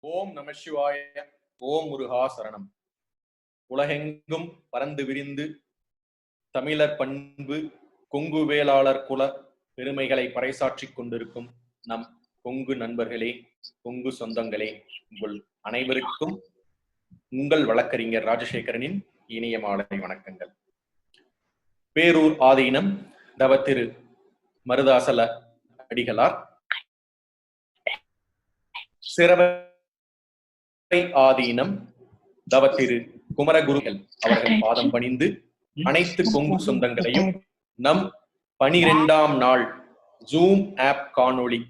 ஓம் நம சிவாய. ஓம் முருகா சரணம். உலகெங்கும் பறந்து விரிந்து தமிழர் பண்பு கொங்கு வேளாளர் குல பெருமைகளை பறைசாற்றிக் கொண்டிருக்கும் நம் கொங்கு நண்பர்களே, கொங்கு சொந்தங்களே, உங்கள் அனைவருக்கும் உங்கள் வழக்கறிஞர் ராஜசேகரனின் இனிய மாலை வணக்கங்கள். பேரூர் ஆதீனம் தவத்திரு மருதாசல அடிகளார், சிறவை ஆதீனம் தவத்திரு குமரகுருகள் அவர்கள் பாதம் பணிந்து அனைத்து கொங்கு சொந்தங்களையும் நம் 12ஆம் நாள் ஜூம் ஆப் காணொளி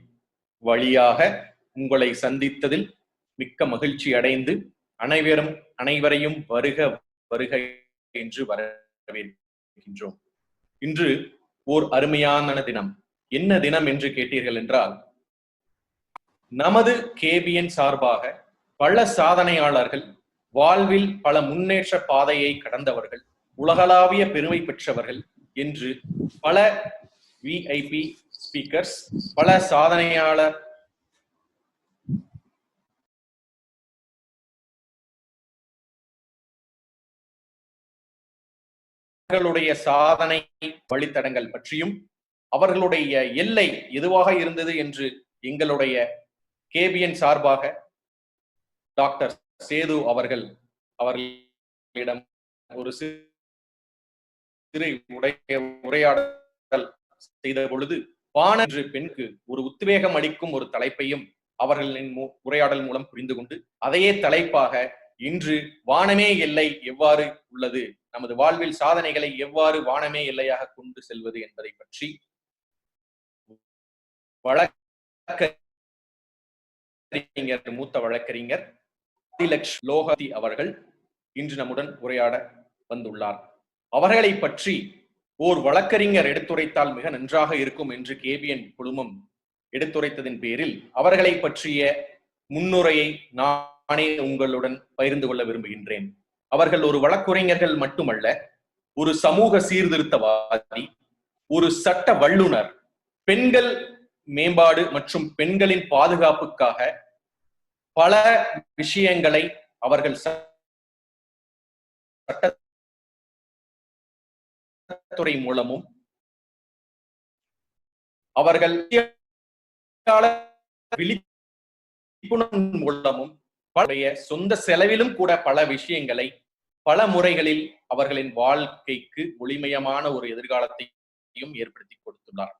வழியாக உங்களை சந்தித்ததில் மிக்க மகிழ்ச்சி அடைந்து அனைவரையும் வருக வருக என்று வரவேற்கின்றோம். இன்று ஓர் அருமையான தினம். என்ன தினம் என்று கேட்டீர்கள் என்றால், நமது கேபிஎன் சார்பாக பல சாதனையாளர்கள், வாழ்வில் பல முன்னேற்ற பாதையை கடந்தவர்கள், உலகளாவிய பெருமை பெற்றவர்கள் என்று பல விஐபி ஸ்பீக்கர்ஸ், பல சாதனையாளர் அவர்களுடைய சாதனை வழித்தடங்கள் பற்றியும் அவர்களுடைய எல்லை எதுவாக இருந்தது என்று எங்களுடைய கேபிஎன் சார்பாக டாக்டர் சேது அவர்களிடம் ஒரு சிறு உரையாடல் செய்த பொழுது, வான என்று பெண்ணுக்கு ஒரு உத்வேகம் அளிக்கும் ஒரு தலைப்பையும் அவர்களின் உரையாடல் மூலம் புரிந்து கொண்டு, அதையே தலைப்பாக இன்று வானமே எல்லை எவ்வாறு உள்ளது, நமது வாழ்வில் சாதனைகளை எவ்வாறு வானமே எல்லையாக கொண்டு செல்வது என்பதை பற்றி மூத்த வழக்கறிஞர் லோகதி அவர்கள் இன்று நம்முடன் உரையாட வந்துள்ளார். அவர்களை பற்றி ஓர் வழக்கறிஞர் எடுத்துரைத்தால் மிக நன்றாக இருக்கும் என்று கேபிஎன் குழுமம் எடுத்துரைத்ததின் பேரில் அவர்களை பற்றிய முன்னுரையை நானே உங்களுடன் பகிர்ந்து கொள்ள விரும்புகின்றேன். அவர்கள் ஒரு வழக்குரைஞர்கள் மட்டுமல்ல, ஒரு சமூக சீர்திருத்தவாதி, ஒரு சட்ட வல்லுனர், பெண்கள் மேம்பாடு மற்றும் பெண்களின் பாதுகாப்புக்காக பல விஷயங்களை அவர்கள் சட்டத்துறை மூலமும் அவர்கள் விழிப்புணர்வு மூலமும் சொந்த செலவிலும் கூட பல விஷயங்களை பல முறைகளில் அவர்களின் வாழ்க்கைக்கு ஒளிமயமான ஒரு எதிர்காலத்தையும் ஏற்படுத்தி கொடுத்துள்ளார்.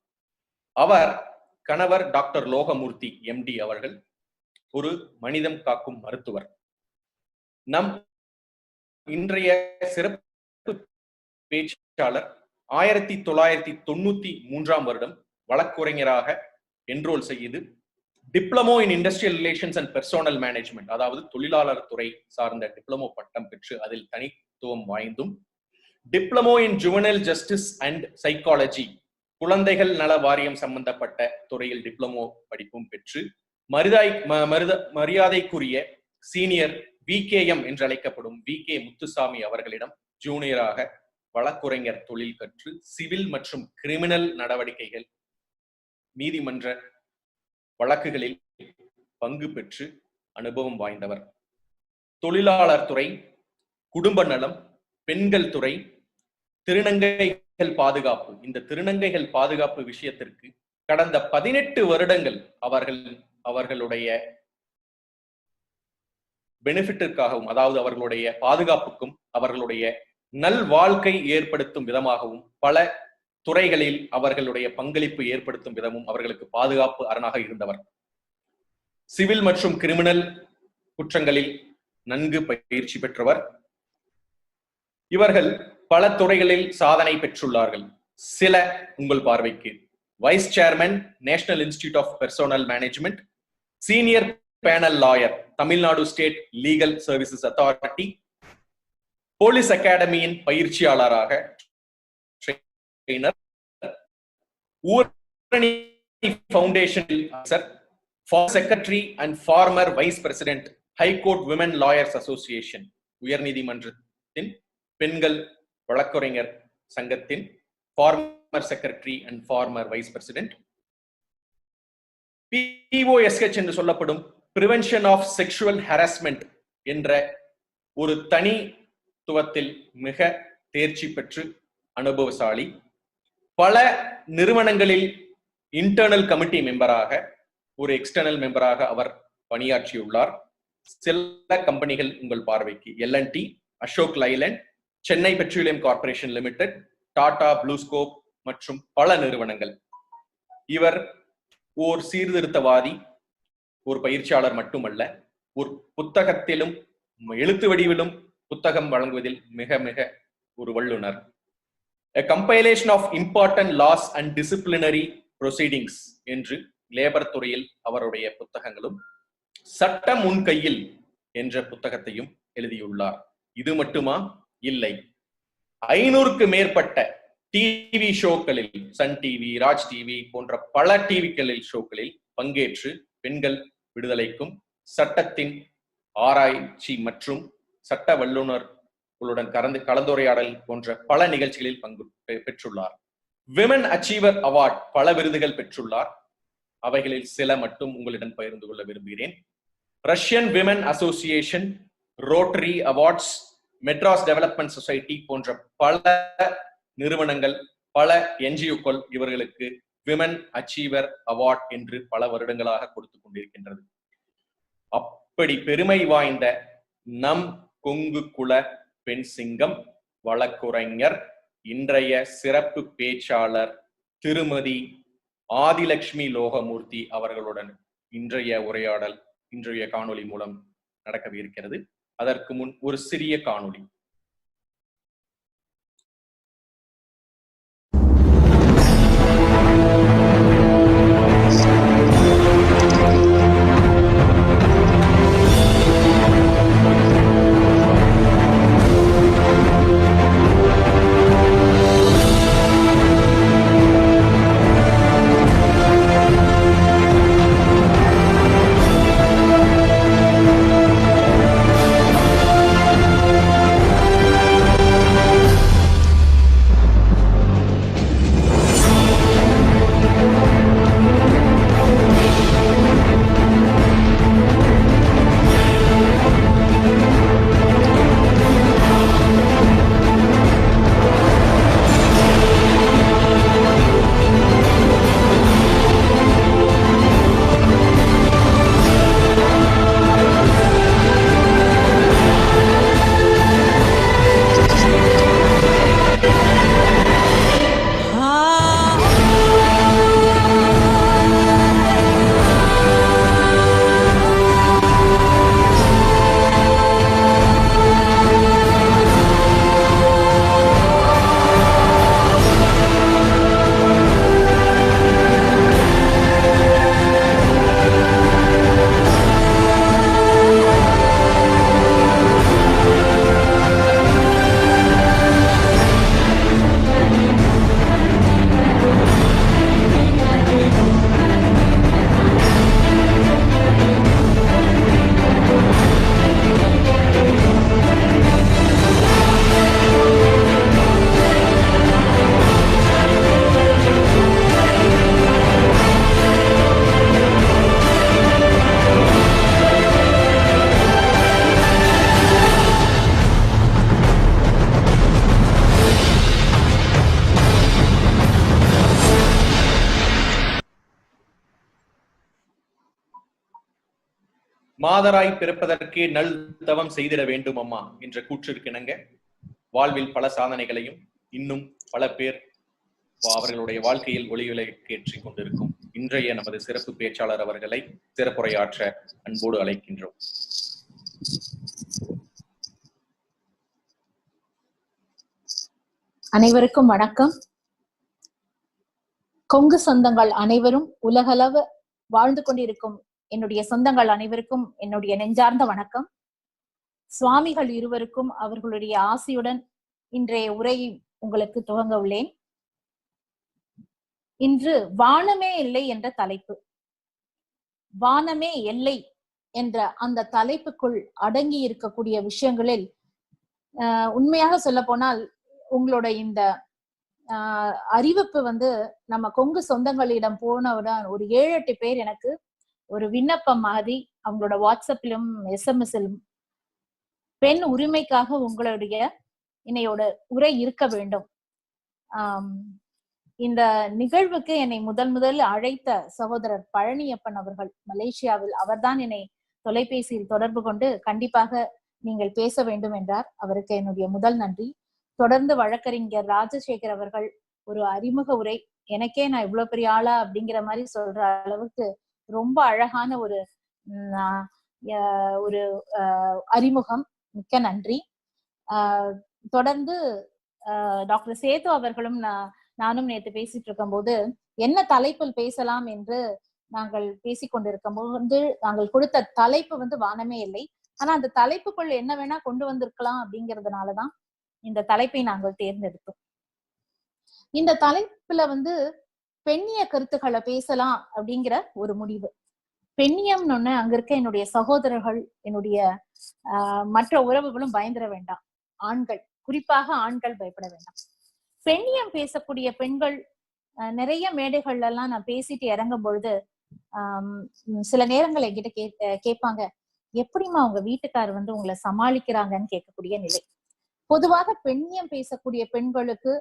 அவர் கணவர் டாக்டர் லோகமூர்த்தி எம்டி அவர்கள் ஒரு மனிதம் காக்கும் மருத்துவர். நம் இன்றைய சிறப்பு பேச்சாளர் 1993ஆம் வருடம் வழக்குரைஞராக என்ரோல் செய்து diploma in industrial relations and personnel management, அதாவது தொழிலாளர் துறை சார்ந்த டிப்ளமோ பட்டம் பெற்று அதில் தனித்துவம் வாய்ந்தும், diploma in juvenile justice and psychology, குழந்தைகள் நல வாரியம் சம்பந்தப்பட்ட துறையில் டிப்ளமோ படிப்பும் பெற்று மரியாதைக்குரிய சீனியர் விகேஎம் என்று அழைக்கப்படும் விகே முத்துசாமி அவர்களிடம் ஜூனியராக வழக்குரைஞர் தொழில் கற்று சிவில் மற்றும் கிரிமினல் நடவடிக்கைகள், நீதிமன்ற வழக்குகளில் பங்கு பெற்று அனுபவம் வாய்ந்தவர். தொழிலாளர் துறை, குடும்ப நலம், பெண்கள் துறை, திருநங்கைகள் பாதுகாப்பு, இந்த திருநங்கைகள் பாதுகாப்பு விஷயத்திற்கு கடந்த 18 வருடங்கள் அவர்களுடைய பெனிஃபிட்டிற்காகவும், அதாவது அவர்களுடைய பாதுகாப்புக்கும் அவர்களுடைய நல் வாழ்க்கை ஏற்படுத்தும் விதமாகவும் பல துறைகளில் அவர்களுடைய பங்களிப்பு ஏற்படுத்தும் விதமும் அவர்களுக்கு பாதுகாப்பு அரணாக இருந்தவர். சிவில் மற்றும் கிரிமினல் குற்றங்களில் நன்கு பயிற்சி பெற்றவர். இவர்கள் பல துறைகளில் சாதனை பெற்றுள்ளார்கள். சில உங்கள் பார்வைக்கு: vice chairman, national institute of personnel management, senior panel lawyer, Tamil Nadu state legal services authority, police அகாடமியின் பயிற்சியாளராக Urani foundation secretary and former vice president, high court women lawyers association, உயர்நீதிமன்றத்தின் பெண்கள் வழக்குரைஞர் சங்கத்தின் former secretary and former vice president, POSH என்று சொல்லப்படும் prevention of sexual harassment என்ற ஒரு தனித்துவத்தில் மிக தேர்ச்சி பெற்று அனுபவசாலி. பல நிறுவனங்களில் இன்டர்னல் கமிட்டி மெம்பராக, ஒரு எக்ஸ்டர்னல் மெம்பராக அவர் பணியாற்றியுள்ளார். சில கம்பெனிகள் உங்கள் பார்வைக்கு: L&T, Ashok Leyland, Chennai petroleum corporation limited, Tata, BlueScope மற்றும் பல நிறுவனங்கள். இவர் ஓர் சீர்திருத்தவாதி, ஒரு பயிற்சியாளர் மட்டுமல்ல, ஒரு புத்தகத்திலும் எழுத்து வடிவிலும் புத்தகம் வழங்குவதில் மிக மிக ஒரு வல்லுனர். A compilation of important laws and disciplinary proceedings என்று லேபர் துறையில் அவருடைய புத்தகங்களும், சட்டம் உன் கையில் என்ற புத்தகத்தையும் எழுதியுள்ளார். இது மட்டுமா? இல்லை, 500க்கு மேற்பட்ட டிவி ஷோக்களில், சன் டிவி, ராஜ் டிவி போன்ற பல டிவிகளில் ஷோக்களில் பங்கேற்று பெண்கள் விடுதலைக்கும் சட்டத்தின் ஆராய்ச்சி மற்றும் சட்ட வல்லுநர்களுடன் கலந்துரையாடல் போன்ற பல நிகழ்ச்சிகளில் பங்கு பெற்றுள்ளார். விமன் அச்சீவர் அவார்ட் பல விருதுகள் பெற்றுள்ளார். அவைகளில் சில மட்டும் உங்களிடம் பகிர்ந்து கொள்ள விரும்புகிறேன். Russian women association, rotary awards, Madras development society போன்ற பல நிறுவனங்கள், பல என்ஜிஓக்கள் இவர்களுக்கு விமன் அச்சீவர் அவார்ட் என்று பல வருடங்களாக கொடுத்து கொண்டிருக்கின்றது. அப்படி பெருமை வாய்ந்த நம் கொங்கு குல பெண் சிங்கம், வழக்குரைஞர், இன்றைய சிறப்பு பேச்சாளர் திருமதி ஆதிலட்சுமி லோகமூர்த்தி அவர்களுடன் இன்றைய உரையாடல், இன்றைய காணொளி மூலம் நடக்கவிருக்கிறது. அதற்கு முன் ஒரு சிறிய காணொளி. மாதராய் பிறப்பதற்கே நல் தவம் செய்திட வேண்டும் அம்மா என்ற கூற்றிற்கிணங்க வாழ்வில் பல சாதனைகளையும் இன்னும் பல பேர் அவர்களுடைய வாழ்க்கையில் ஒளிவிளக்கேற்றிக் கொண்டிருக்கும் இன்றைய நமது சிறப்பு பேச்சாளர் அவர்களை சிறப்புரையாற்ற அன்போடு அழைக்கின்றோம். அனைவருக்கும் வணக்கம். கொங்கு சொந்தங்கள் அனைவரும், உலகளவு வாழ்ந்து கொண்டிருக்கும் என்னுடைய சொந்தங்கள் அனைவருக்கும் என்னுடைய நெஞ்சார்ந்த வணக்கம். சுவாமிகள் இருவருக்கும் அவர்களுடைய ஆசியுடன் இன்றைய உரையை உங்களுக்கு துவங்க உள்ளேன். இன்று வானமே இல்லை என்ற தலைப்பு. வானமே எல்லை என்ற அந்த தலைப்புக்குள் அடங்கி இருக்கக்கூடிய விஷயங்களில் உண்மையாக சொல்ல போனால் உங்களோட இந்த அறிவிப்பு நம்ம கொங்கு சொந்தங்களிடம் போனவுடன் ஒரு 7-8 பேர் எனக்கு ஒரு விண்ணப்பம் மாதிரி அவங்களோட வாட்ஸ்அப்பிலும் SMS-இலும் பெண் உரிமைக்காக உங்களுடைய இன்னையோட உரை இருக்க வேண்டும். இந்த நிகழ்வுக்கு என்னை முதல் அழைத்த சகோதரர் பழனியப்பன் அவர்கள் மலேசியாவில், அவர்தான் என்னை தொலைபேசியில் தொடர்பு கொண்டு கண்டிப்பாக நீங்கள் பேச வேண்டும் என்றார். அவருக்கு என்னுடைய முதல் நன்றி. தொடர்ந்து வழக்கறிஞர் ராஜசேகர் அவர்கள் ஒரு அறிமுக உரை, எனக்கே நான் இவ்வளவு பெரிய ஆளா அப்படிங்கிற மாதிரி சொல்ற அளவுக்கு ரொம்ப அழகான ஒரு அறிமுகம். மிக்க நன்றி. தொடர்ந்து டாக்டர் சேது அவர்களும் நானும் நேற்று பேசிட்டு இருக்கும் போது என்ன தலைப்பில் பேசலாம் என்று நாங்கள் பேசிக்கொண்டிருக்கும் போது நாங்கள் கொடுத்த தலைப்பு வானமே இல்லை. ஆனா அந்த தலைப்புக்குள் என்ன வேணா கொண்டு வந்திருக்கலாம் அப்படிங்கிறதுனாலதான் இந்த தலைப்பை நாங்கள் தேர்ந்தெடுத்தோம். இந்த தலைப்புல பெண்ணிய கருத்துக்களை பேசலாம் அப்படிங்கிற ஒரு முடிவு. பெண்ணியம்னு ஒண்ணு அங்க இருக்க என்னுடைய சகோதரர்கள், என்னுடைய மற்ற உறவுகளும் பயந்துட வேண்டாம். ஆண்கள், குறிப்பாக ஆண்கள் பயப்பட வேண்டாம். பெண்ணியம் பேசக்கூடிய பெண்கள் நிறைய மேடைகள்ல எல்லாம் நான் பேசிட்டு இறங்கும் பொழுது சில நேரங்கள் என்கிட்ட கேட்பாங்க, எப்படிமா உங்க வீட்டுக்காரர் உங்களை சமாளிக்கிறாங்கன்னு கேட்கக்கூடிய நிலை. பொதுவாக பெண்ணியம் பேசக்கூடிய பெண்களுக்கு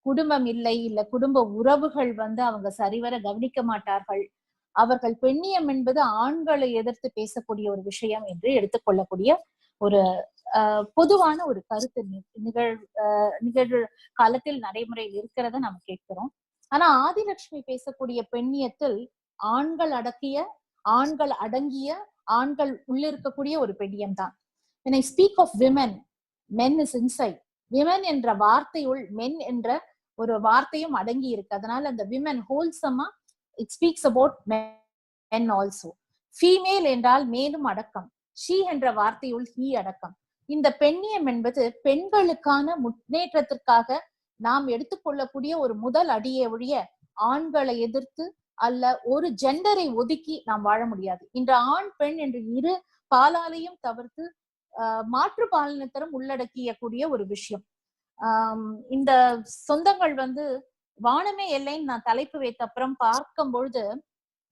குடும்பம் இல்லை, இல்ல குடும்ப உறவுகள் அவங்க சரிவர கவனிக்க மாட்டார்கள். அவர்கள் பெண்ணியம் என்பது ஆண்களை எதிர்த்து பேசக்கூடிய ஒரு விஷயம் என்று எடுத்துக்கொள்ளக்கூடிய ஒரு பொதுவான ஒரு கருத்து நிகழ்வு காலத்தில் நடைமுறையில் இருக்கிறத நம்ம கேட்கிறோம். ஆனா ஆதிலட்சுமி பேசக்கூடிய பெண்ணியத்தில் ஆண்கள் அடங்கிய ஆண்கள் உள்ளிருக்கக்கூடிய ஒரு பெண்ணியம் தான். When I speak of women, men is inside. women என்ற வார்த்தையுள் men என்ற ஒரு வார்த்தையும் அடங்கி இருக்கு. அதனால அந்த women wholesome, it speaks about men also. female என்றால் மேலும் அடக்கம். she என்ற வார்த்தையுள் he அடக்கம். இந்த பெண்ணியம் என்பது பெண்களுக்கான முன்னேற்றத்திற்காக நாம் எடுத்துக்கொள்ளக்கூடிய ஒரு முதல் அடியை ஒழிய ஆண்களை எதிர்த்து அல்ல ஒரு ஜெண்டரை ஒதுக்கி நாம் வாழ முடியாது. இன்று ஆண் பெண் என்று இரு பாலாலையும் தவிர்த்து மாற்று பாலினத்தரும் உள்ளடக்கிய கூடிய ஒரு விஷயம். இந்த சொந்தங்கள் வானமே எல்லைன்னு நான் தலைப்பு வைத்த அப்புறம் பார்க்கும் பொழுது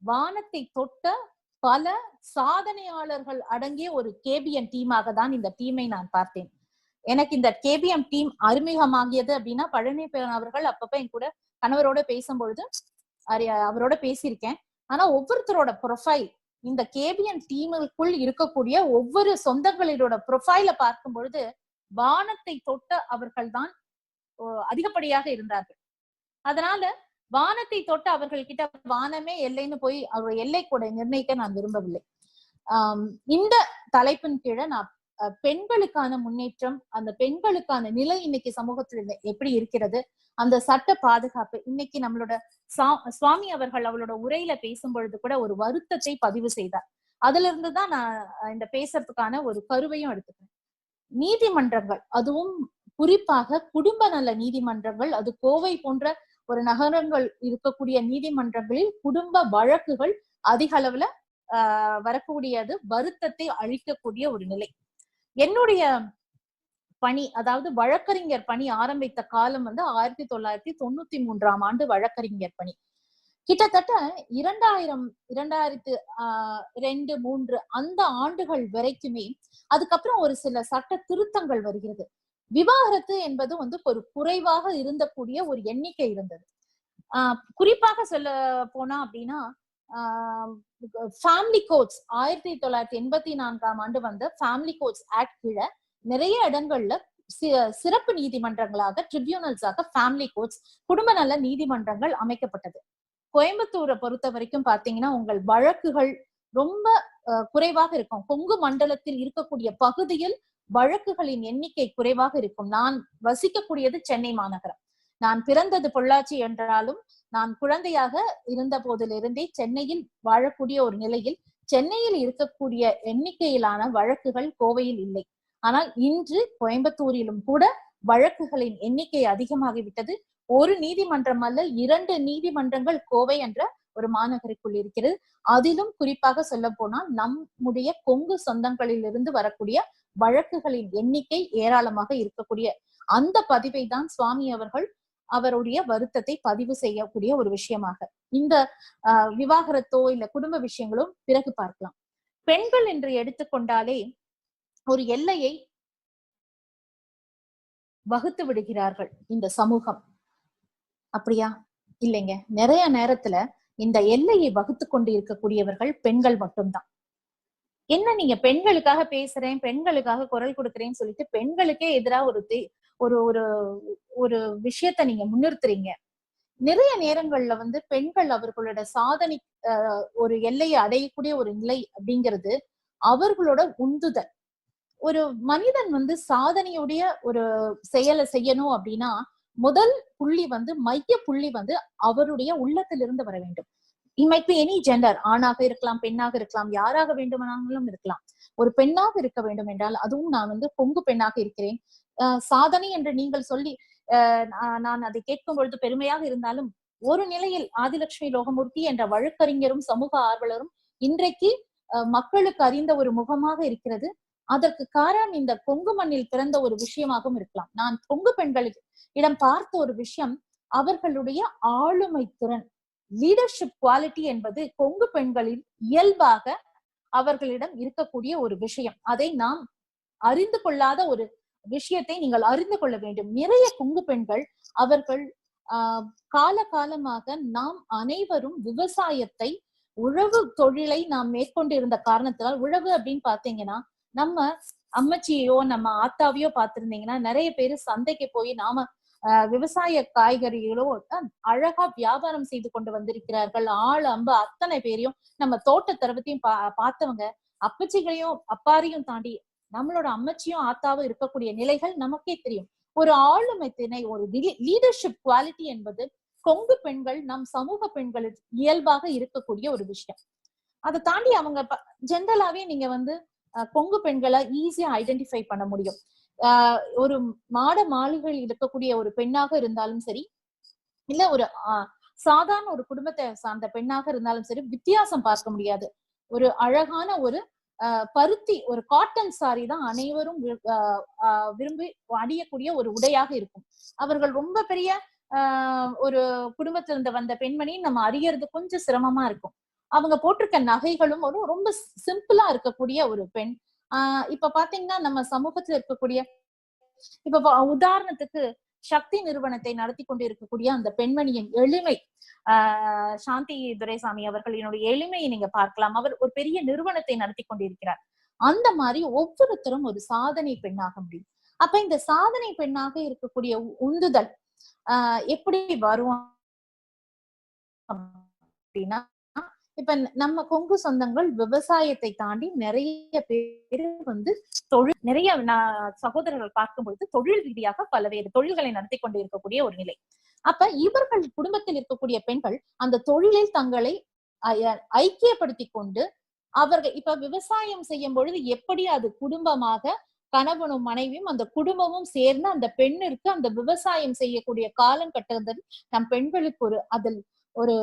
வானத்தை தொட்ட பல சாதனையாளர்கள் அடங்கிய ஒரு KBM டீமாக தான் இந்த டீமை நான் பார்த்தேன். எனக்கு இந்த KBM டீம் அறிமுகமாகியது அப்படின்னா பழனியப்பன் அவர்கள் அப்பப்ப என் கூட கணவரோட பேசும்பொழுது அவரோட பேசியிருக்கேன். ஆனா ஒவ்வொருத்தரோட ப்ரொஃபைல், இந்த KBM டீமுக்குள் இருக்கக்கூடிய ஒவ்வொரு சொந்தங்களோட ப்ரொஃபைல பார்க்கும் பொழுது வானத்தை தொட்ட அவர்கள் தான் அதிகப்படியாக இருந்தார்கள். அதனால வானத்தை தொட்ட அவர்கள் கிட்ட வானமே எல்லைன்னு போய் அவர் எல்லை கூட நிர்ணயிக்க நான் விரும்பவில்லை. இந்த தலைப்பின் கீழே நான் பெண்களுக்கான முன்னேற்றம், அந்த பெண்களுக்கான நிலை இன்னைக்கு சமூகத்துல எப்படி இருக்கிறது, அந்த சட்ட பாதுகாப்பு, இன்னைக்கு நம்மளோட சுவாமி அவர்கள் அவளோட உரையில பேசும் பொழுது கூட ஒரு வருத்தத்தை பதிவு செய்தார். அதுல இருந்துதான் நான் இந்த பேசுறதுக்கான ஒரு கருவையும் எடுத்துக்கிறேன். நீதிமன்றங்கள், அதுவும் குறிப்பாக குடும்ப நல நீதிமன்றங்கள், அது கோவை போன்ற ஒரு நகரங்கள் இருக்கக்கூடிய நீதிமன்றங்களில் குடும்ப வழக்குகள் அதிக அளவுல வரக்கூடியது வருத்தத்தை அளிக்கக்கூடிய ஒரு நிலை. என்னுடைய பணி, அதாவது வழக்கறிஞர் பணி ஆரம்பித்த காலம் 1993ஆம் ஆண்டு வழக்கறிஞர் பணி. கிட்டத்தட்ட 2002-3 அந்த ஆண்டுகள் வரைக்குமே. அதுக்கப்புறம் ஒரு சில சட்ட திருத்தங்கள் வருகிறது. விவாகரத்து என்பது ஒரு குறைவாக இருந்தக்கூடிய ஒரு எண்ணிக்கை இருந்தது. குறிப்பாக சொல்ல போனா அப்படின்னா ஃபேமிலி கோட்ஸ் 1984ஆம் ஆண்டு வந்த ஃபேமிலி கோட்ஸ் ஆக்ட் கீழே நிறைய இடங்கள்ல சிறப்பு நீதிமன்றங்களாக, ட்ரிபியூனல்ஸாக ஃபேமிலி கோட்ஸ், குடும்ப நல நீதிமன்றங்கள் அமைக்கப்பட்டது. கோயம்புத்தூரை பொறுத்த வரைக்கும் பாத்தீங்கன்னா உங்கள் வழக்குகள் ரொம்ப குறைவாக இருக்கும். கொங்கு மண்டலத்தில் இருக்கக்கூடிய பகுதியில் வழக்குகளின் எண்ணிக்கை குறைவாக இருக்கும். நான் வசிக்கக்கூடியது சென்னை மாநகரம். நான் பிறந்தது பொள்ளாச்சி என்றாலும் நான் குழந்தையாக இருந்த போதிலிருந்தே சென்னையில் வாழக்கூடிய ஒரு நிலையில் சென்னையில் இருக்கக்கூடிய எண்ணிக்கையிலான வழக்குகள் கோவையில் இல்லை. ஆனால் இன்று கோயம்புத்தூரிலும் கூட வழக்குகளின் எண்ணிக்கை அதிகமாகிவிட்டது. ஒரு நீதிமன்றம் அல்ல, 2 நீதிமன்றங்கள் கோவை என்ற ஒரு மாநகருக்குள் இருக்கிறது. அதிலும் குறிப்பாக சொல்ல போனால் நம்முடைய கொங்கு சொந்தங்களில் இருந்து வரக்கூடிய வழக்குகளின் எண்ணிக்கை ஏராளமாக இருக்கக்கூடிய அந்த பதிவை தான் சுவாமி அவர்கள் அவருடைய வருத்தத்தை பதிவு செய்யக்கூடிய ஒரு விஷயமாக. இந்த விவாகரத்தோ இல்ல குடும்ப விஷயங்களோ பிறகு பார்க்கலாம். பெண்கள் என்று எடுத்துக்கொண்டாலே ஒரு எல்லையை வகுத்து விடுகிறார்கள் இந்த சமூகம். அப்படியா? இல்லைங்க. நிறைய நேரத்துல இந்த எல்லையை வகுத்து கொண்டு இருக்கக்கூடியவர்கள் பெண்கள் மட்டும்தான். என்ன நீங்க பெண்களுக்காக பேசுறேன், பெண்களுக்காக குரல் கொடுக்குறேன்னு சொல்லிட்டு பெண்களுக்கே எதிராக ஒரு ஒரு ஒரு விஷயத்த நீங்க முன்னிறுத்துறீங்க. நிறைய நேரங்கள்ல பெண்கள் அவர்களோட சாதனை ஒரு எல்லையை அடையக்கூடிய ஒரு நிலை அப்படிங்கிறது அவர்களோட உந்துதல். ஒரு மனிதன் சாதனையுடைய ஒரு செயலை செய்யணும் அப்படின்னா முதல் புள்ளி மைய புள்ளி அவருடைய உள்ளத்திலிருந்து வர வேண்டும். It might be any gender, ஆணாக இருக்கலாம், பெண்ணாக இருக்கலாம், யாராக வேண்டுமானாலும் இருக்கலாம். ஒரு பெண்ணாக இருக்க வேண்டும் என்றால், அதுவும் நான் பொங்கு பெண்ணாக இருக்கிறேன், சாதனை என்று நீங்கள் சொல்லி நான் அதை கேட்கும் பொழுது பெருமையாக இருந்தாலும், ஒரு நிலையில் ஆதிலட்சுமி லோகமூர்த்தி என்ற வழக்கறிஞரும் சமூக ஆர்வலரும் இன்றைக்கு மக்களுக்கு அறிந்த ஒரு முகமாக இருக்கிறது. அதற்கு காரணம் இந்த கொங்கு மண்ணில் பிறந்த ஒரு விஷயமாகவும் இருக்கலாம். நான் கொங்கு பெண்களுக்கு இடம் பார்த்த ஒரு விஷயம், அவர்களுடைய ஆளுமை திறன், லீடர்ஷிப் குவாலிட்டி என்பது கொங்கு பெண்களில் இயல்பாக அவர்களிடம் இருக்கக்கூடிய ஒரு விஷயம். அதை நாம் அறிந்து கொள்ளாத ஒரு விஷயத்தை நீங்கள் அறிந்து கொள்ள வேண்டும். நிறைய கொங்கு பெண்கள் அவர்கள் காலகாலமாக நாம் அனைவரும் விவசாயத்தை, உழவு தொழிலை நாம் மேற்கொண்டிருந்த காரணத்தினால், உழவு அப்படின்னு பாத்தீங்கன்னா நம்ம அம்மச்சியோ நம்ம ஆத்தாவையோ பார்த்திருந்தீங்கன்னா நிறைய பேரு சந்தைக்கு போய் நாம விவசாய காய்கறிகளோ அழகா வியாபாரம் செய்து கொண்டு வந்திருக்கிறார்கள். ஆள் அம்பு அத்தனை பேரையும் நம்ம தோட்ட தரவத்தையும் பார்த்தவங்க, அப்பச்சிகளையும் அப்பாரையும் தாண்டி நம்மளோட அம்மச்சியும் ஆத்தாவும் இருக்கக்கூடிய நிலைகள் நமக்கே தெரியும். ஒரு ஆளுமை திணை, ஒரு லீடர்ஷிப் குவாலிட்டி என்பது கொங்கு பெண்கள், நம் சமூக பெண்களில் இயல்பாக இருக்கக்கூடிய ஒரு விஷயம். அதை தாண்டி அவங்க ஜென்ரலாவே நீங்க கொங்கு பெண்களை ஈஸியா ஐடென்டிஃபை பண்ண முடியும். ஒரு மாட மாளிகையில் இருக்கக்கூடிய ஒரு பெண்ணாக இருந்தாலும் சரி, இல்ல ஒரு சாதாரண ஒரு குடும்பத்தை சார்ந்த பெண்ணாக இருந்தாலும் சரி, வித்தியாசம் பார்க்க முடியாது. ஒரு அழகான ஒரு பருத்தி, ஒரு காட்டன் சாரி தான் அனைவரும் விரும்பி அணியக்கூடிய ஒரு உடையாக இருக்கும். அவர்கள் ரொம்ப பெரிய ஒரு குடும்பத்திலிருந்து வந்த பெண்மணி நம்ம அறியறது கொஞ்சம் சிரமமா இருக்கும். அவங்க போட்டிருக்க நகைகளும் ரொம்ப சிம்பிளா இருக்கக்கூடிய ஒரு பெண். இப்ப பாத்தீங்கன்னா நம்ம சமூகத்துல இருக்கக்கூடிய, இப்ப உதாரணத்துக்கு சக்தி நிறுவனத்தை நடத்தி கொண்டு இருக்கக்கூடிய அந்த பெண்மணியின் எளிமை, சாந்தி துரைசாமி அவர்கள் என்னுடைய எளிமையை நீங்க பார்க்கலாம். அவர் ஒரு பெரிய நிறுவனத்தை நடத்தி கொண்டிருக்கிறார். அந்த மாதிரி ஒவ்வொருத்தரும் ஒரு சாதனை பெண்ணாக முடியும். அப்ப இந்த சாதனை பெண்ணாக இருக்கக்கூடிய உந்துதல் எப்படி வரும் அப்படின்னா, இப்ப நம்ம கொங்கு சொந்தங்கள் விவசாயத்தை தாண்டி நிறைய பேரு தொழில், நிறைய சகோதரர்கள் பார்க்கும் பொழுது தொழில் ரீதியாக பல்வேறு தொழில்களை நடத்தி கொண்டு இருக்கக்கூடிய ஒரு நிலை. அப்ப இவர்கள் குடும்பத்தில் இருக்கக்கூடிய பெண்கள் அந்த தொழிலில் தங்களை ஐக்கியப்படுத்தி கொண்டு அவர்கள் இப்ப விவசாயம் செய்யும் பொழுது எப்படி அது குடும்பமாக கணவனும் மனைவியும் அந்த குடும்பமும் சேர்ந்து அந்த பெண்ணிற்கு அந்த விவசாயம் செய்யக்கூடிய காலகட்டத்தில் நம் பெண்களுக்கு அதில் ஒரு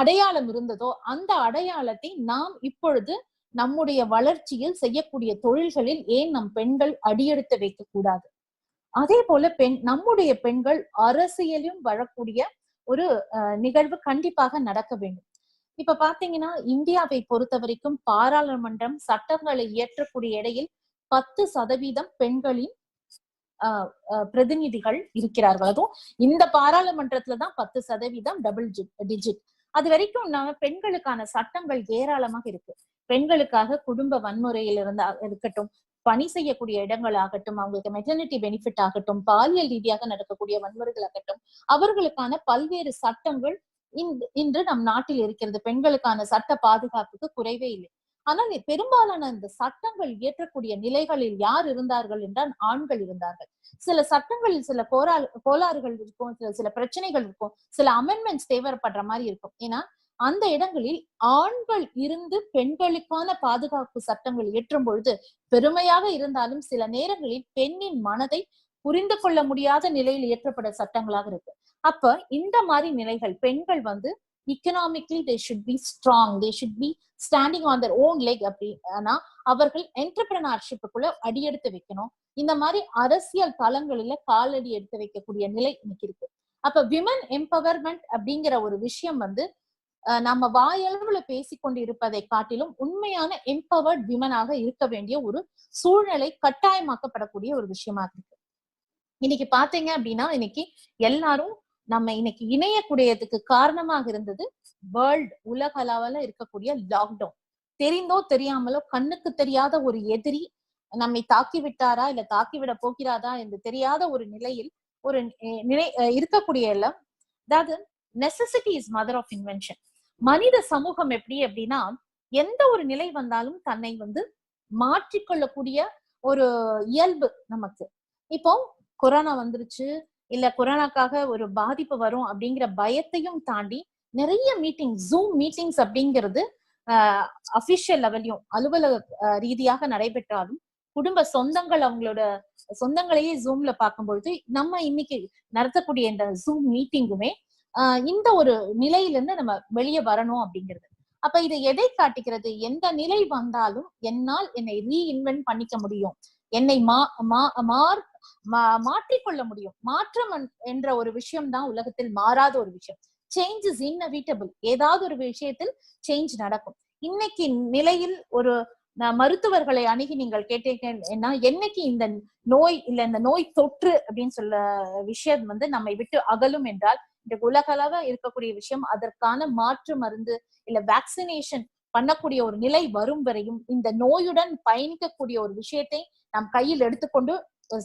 அடையாளம் இருந்ததோ, அந்த அடையாளத்தை நாம் இப்பொழுது நம்முடைய வளர்ச்சியில் செய்யக்கூடிய தொழில்களில் ஏன் நம் பெண்கள் அடியெடுத்து வைக்க கூடாது? அதே போல நம்முடைய பெண்கள் அரசியலும் வரக்கூடிய ஒரு நிகழ்வு கண்டிப்பாக நடக்க வேண்டும். இப்ப பாத்தீங்கன்னா இந்தியாவை பொறுத்த வரைக்கும் பாராளுமன்றம் சட்டங்களை இயற்றக்கூடிய இடையில் 10% பெண்களின் பிரதிநிதிகள் இருக்கிறார்கள். அதுவும் இந்த பாராளுமன்றத்துலதான் 10% டபுள் டிஜிட். அது வரைக்கும் பெண்களுக்கான சட்டங்கள் ஏராளமாக இருக்கு. பெண்களுக்காக குடும்ப வன்முறையில் இருக்கட்டும், பணி செய்யக்கூடிய இடங்கள் ஆகட்டும், அவங்களுக்கு மெட்டர்னிட்டி பெனிஃபிட் ஆகட்டும், பாலியல் ரீதியாக நடக்கக்கூடிய வன்முறைகள் ஆகட்டும், அவர்களுக்கான பல்வேறு சட்டங்கள் இன்று நம் நாட்டில் இருக்கிறது. பெண்களுக்கான சட்ட பாதுகாப்புக்கு குறைவே இல்லை. ஆனால் பெரும்பாலான இந்த சட்டங்கள் இயற்றக்கூடிய நிலைகளில் யார் இருந்தார்கள் என்றால் ஆண்கள் இருந்தார்கள். சில சட்டங்களில் சில கோளாறுகள் இருக்கும், சில பிரச்சனைகள் இருக்கும், சில அமெண்ட்மெண்ட்ஸ் தேவைப்படுற மாதிரி இருக்கும். ஏன்னா அந்த இடங்களில் ஆண்கள் இருந்து பெண்களுக்கான பாதுகாப்பு சட்டங்கள் இயற்றும் பொழுது பெருமையாக இருந்தாலும் சில நேரங்களில் பெண்ணின் மனதை புரிந்து கொள்ள முடியாத நிலையில் இயற்றப்பட சட்டங்களாக இருக்கு. அப்ப இந்த மாதிரி நிலைகள் பெண்கள் economically they should be strong, they should be standing on their own leg. அப்படின்னா அவர்கள் என்டர்பிரனர்ஷிப்புக்குள்ள அடியெடுத்து வைக்கணும். இந்த மாதிரி அரசியல் தளங்களில காலடி எடுத்து வைக்கக்கூடிய நிலை இன்னைக்கு இருக்கு. அப்ப விமன் எம்பவர்மெண்ட் அப்படிங்கிற ஒரு விஷயம் நம்ம வாயளவுல பேசிக்கொண்டு இருப்பதை காட்டிலும் உண்மையான எம்பவர்ட் விமனாக இருக்க வேண்டிய ஒரு சூழ்நிலை கட்டாயமாக்கப்படக்கூடிய ஒரு விஷயமா இருக்கு. இன்னைக்கு பாத்தீங்க அப்படின்னா இன்னைக்கு எல்லாரும் நம்ம இன்னைக்கு இணையக்கூடியதுக்கு காரணமாக இருந்தது வேர்ல்ட் உலக அளவுல இருக்கக்கூடிய லாக்டவுன். தெரிந்தோ தெரியாமலோ கண்ணுக்கு தெரியாத ஒரு எதிரி நம்மை தாக்கி விட்டாரா இல்ல தாக்கிவிட போகிறாரா என்று தெரியாத ஒரு நிலையில் ஒரு நிலை இருக்கக்கூடிய எல்லாம், அதாவது necessity is mother of invention. மனித சமூகம் எப்படி அப்படின்னா எந்த ஒரு நிலை வந்தாலும் தன்னை மாற்றிக்கொள்ளக்கூடிய ஒரு இயல்பு நமக்கு. இப்போ கொரோனா வந்துருச்சு இல்ல கொரோனாக்காக ஒரு பாதிப்பு வரும் அப்படிங்கிற பயத்தையும் தாண்டி நிறைய மீட்டிங், ஜூம் மீட்டிங்ஸ் அப்படிங்கிறது அபிஷியல் லெவல்லையும் அலுவலக ரீதியாக நடைபெற்றாலும் குடும்ப சொந்தங்கள் அவங்களோட சொந்தங்களையே ஜூம்ல பார்க்கும்பொழுது நம்ம இன்னைக்கு நடத்தக்கூடிய இந்த ஜூம் மீட்டிங்குமே இந்த ஒரு நிலையிலிருந்து நம்ம வெளியே வரணும் அப்படிங்கிறது. அப்ப இது எதை காட்டுகிறது? எந்த நிலை வந்தாலும் என்னால் என்னை ரீஇன்வென்ட் பண்ணிக்க முடியும், என்னை மாற்றிக்கொள்ள முடியும். மாற்றம் என்ற ஒரு விஷயம் தான் உலகத்தில் மாறாத ஒரு விஷயம். Change is inevitable. ஏதாவது ஒரு விஷயத்தில் சேஞ்ச் நடக்கும். இன்னைக்கு நிலையில் ஒரு மருத்துவர்களை அணுகி நீங்கள் கேட்டீங்கன்னா என்னைக்கு இந்த நோய் இல்ல இந்த நோய் தொற்று அப்படின்னு சொல்ல விஷயம் நம்மை விட்டு அகலும் என்றால் இந்த உலகளவ இருக்கக்கூடிய விஷயம் அதற்கான மாற்று மருந்து இல்ல வேக்சினேஷன் பண்ணக்கூடிய ஒரு நிலை வரும் வரையும் இந்த நோயுடன் பயணிக்கக்கூடிய ஒரு விஷயத்தை நாம் கையில் எடுத்துக்கொண்டு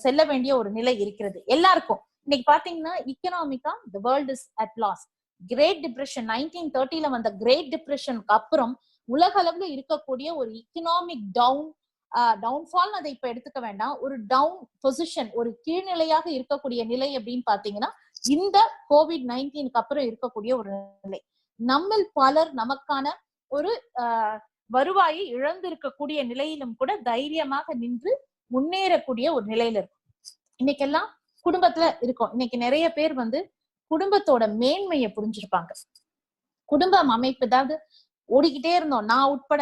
செல்ல வேண்டிய ஒரு நிலை இருக்கிறது எல்லாருக்கும். இன்னைக்கு பாத்தீங்கன்னா இக்கனாமிக்கா the world is at loss. Great depression 1930ல வந்த கிரேட் டிப்ரெஷனுக்கு அப்புறம் உலக அளவுல இருக்கக்கூடிய ஒரு இக்கனாமிக் டவுன்ஃபால் அதை இப்ப எடுத்துக்க வேண்டாம், ஒரு டவுன் பொசிஷன், ஒரு கீழ்நிலையாக இருக்கக்கூடிய நிலை அப்படின்னு பாத்தீங்கன்னா இந்த COVID-19க்கு அப்புறம் இருக்கக்கூடிய ஒரு நிலை. நம்மில் பலர் நமக்கான ஒரு வருவாயை இழந்திருக்கக்கூடிய நிலையிலும் கூட தைரியமாக நின்று முன்னேறக்கூடிய ஒரு நிலையில இருக்கும். இன்னைக்கெல்லாம் குடும்பத்துல இருக்கோம். இன்னைக்கு நிறைய பேர் குடும்பத்தோட மேன்மையை புரிஞ்சிருப்பாங்க. குடும்பம் அமைப்பு, அதாவது ஓடிக்கிட்டே இருந்தோம் நான் உட்பட.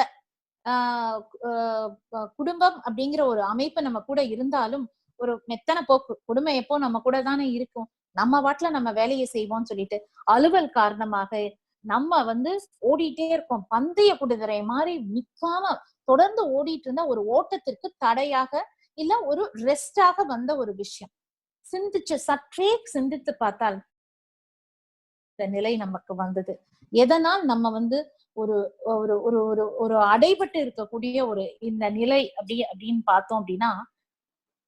குடும்பம் அப்படிங்கிற ஒரு அமைப்பு நம்ம கூட இருந்தாலும் ஒரு மெத்தனை போக்கு, குடும்பம் எப்போ நம்ம கூட தானே இருக்கும், நம்ம வாட்டுல நம்ம வேலையை செய்வோம்னு சொல்லிட்டு அலுவல் காரணமாக நம்ம ஓடிட்டே இருக்கோம். பந்தய குதிரை மாதிரி நிக்காம தொடர்ந்து ஓடிட்டு இருந்தா ஒரு ஓட்டத்திற்கு தடையாக இல்ல ஒரு ரெஸ்டாக வந்த ஒரு விஷயம். சற்றே சிந்தித்து பார்த்தால் இந்த நிலை நமக்கு வந்தது. எதனால் நம்ம ஒரு ஒரு ஒரு ஒரு ஒரு அடைபட்டு இருக்கக்கூடிய ஒரு இந்த நிலை அப்படின்னு பார்த்தோம் அப்படின்னா,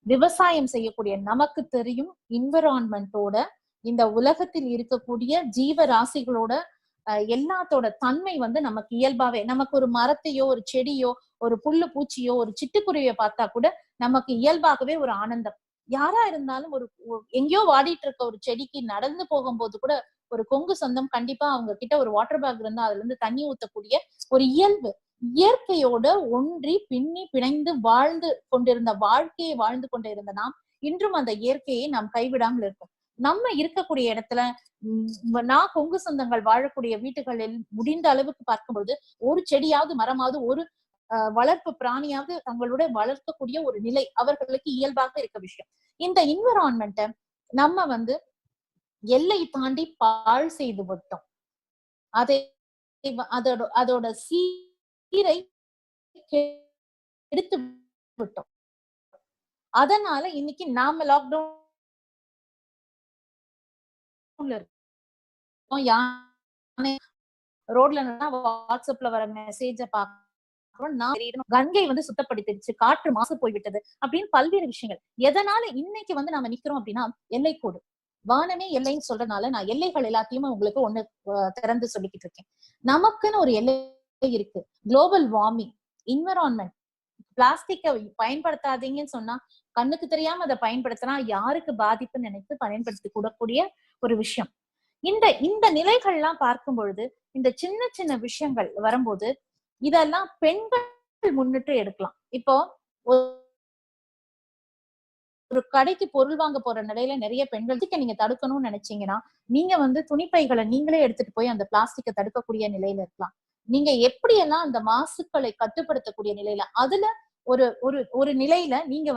விவசாயம் செய்யக்கூடிய நமக்கு தெரியும் என்விரான்மெண்டோட இந்த உலகத்தில் இருக்கக்கூடிய ஜீவராசிகளோட எல்லாத்தோட தன்மை நமக்கு இயல்பாவே, நமக்கு ஒரு மரத்தையோ ஒரு செடியோ ஒரு புல்லு பூச்சியோ ஒரு சிட்டுக்குருவியை பார்த்தா கூட நமக்கு இயல்பாகவே ஒரு ஆனந்தம். யாரா இருந்தாலும் ஒரு எங்கேயோ வாடிட்டு இருக்க ஒரு செடிக்கு நடந்து போகும்போது கூட ஒரு கொங்கு சொந்தம் கண்டிப்பா அவங்க கிட்ட ஒரு வாட்டர் பேக் இருந்தா அதுல இருந்து தண்ணி ஊத்தக்கூடிய ஒரு இயல்பு. இயற்கையோட ஒன்றி பின்னி பிணைந்து வாழ்ந்து கொண்டிருந்த வாழ்க்கையை வாழ்ந்து கொண்டிருந்த நாம் இன்றும் அந்த இயற்கையை நாம் கைவிடாமல் இருக்கோம். நம்ம இருக்கக்கூடிய இடத்துல நான் கொங்கு சொந்தங்கள் வாழக்கூடிய வீட்டுகளில் முடிந்த அளவுக்கு பார்க்கும்போது ஒரு செடியாவது மரமாவது ஒரு வளர்ப்பு பிராணியாவது தங்களோட வளர்க்கக்கூடிய ஒரு நிலை அவர்களுக்கு இயல்பாக இருக்க விஷயம். இந்த என்விரான்மெண்ட்டை நம்ம எல்லை தாண்டி பாழ் செய்து விட்டோம். அதை அதோட சீரை எடுத்து விட்டோம். அதனால இன்னைக்கு நாம லாக்டவுன்ல இருக்கோம். ரோட்ல வாட்ஸ்அப்ல வர மெசேஜ பாக்குறோம். கங்கை சுத்தப்படுத்திடுச்சு, காற்று மாசு போய்விட்டது அப்படின்னு பல்வேறு விஷயங்கள். எதனால இன்னைக்கு நாம நிக்கிறோம் அப்படின்னா எல்லை கோடு, வானமே எல்லைன்னு சொல்றதுனால நான் எல்லைகள் எல்லாத்தையுமே உங்களுக்கு ஒண்ணு திறந்து சொல்லிக்கிட்டு இருக்கேன். நமக்குன்னு ஒரு எல்லை இருக்கு. Global warming, environment. பிளாஸ்டிக்கை பயன்படுத்தாதீங்கன்னு சொன்னா கண்ணுக்கு தெரியாம அதை பயன்படுத்தினா யாருக்கு பாதிப்புன்னு நினைத்து பயன்படுத்தி கூடக்கூடிய ஒரு விஷயம். இந்த நிலைகள்லாம் பார்க்கும் பொழுது இந்த சின்ன சின்ன விஷயங்கள் வரும்போது இதெல்லாம் பெண்கள் முன்னிட்டு எடுக்கலாம். இப்போ ஒரு கடைக்கு பொருள் வாங்க போற நிலையில நிறைய பெண்களுக்கு நீங்க தடுக்கணும்னு நினைச்சீங்கன்னா நீங்க துணிப்பைகளை நீங்களே எடுத்துட்டு போய் அந்த பிளாஸ்டிக்கை தடுக்கக்கூடிய நிலையில இருக்கலாம். நீங்க எப்படியெல்லாம் அந்த மாசுக்களை கட்டுப்படுத்தக்கூடிய நிலையில அதுல ஒரு ஒரு ஒரு நிலையில நீங்க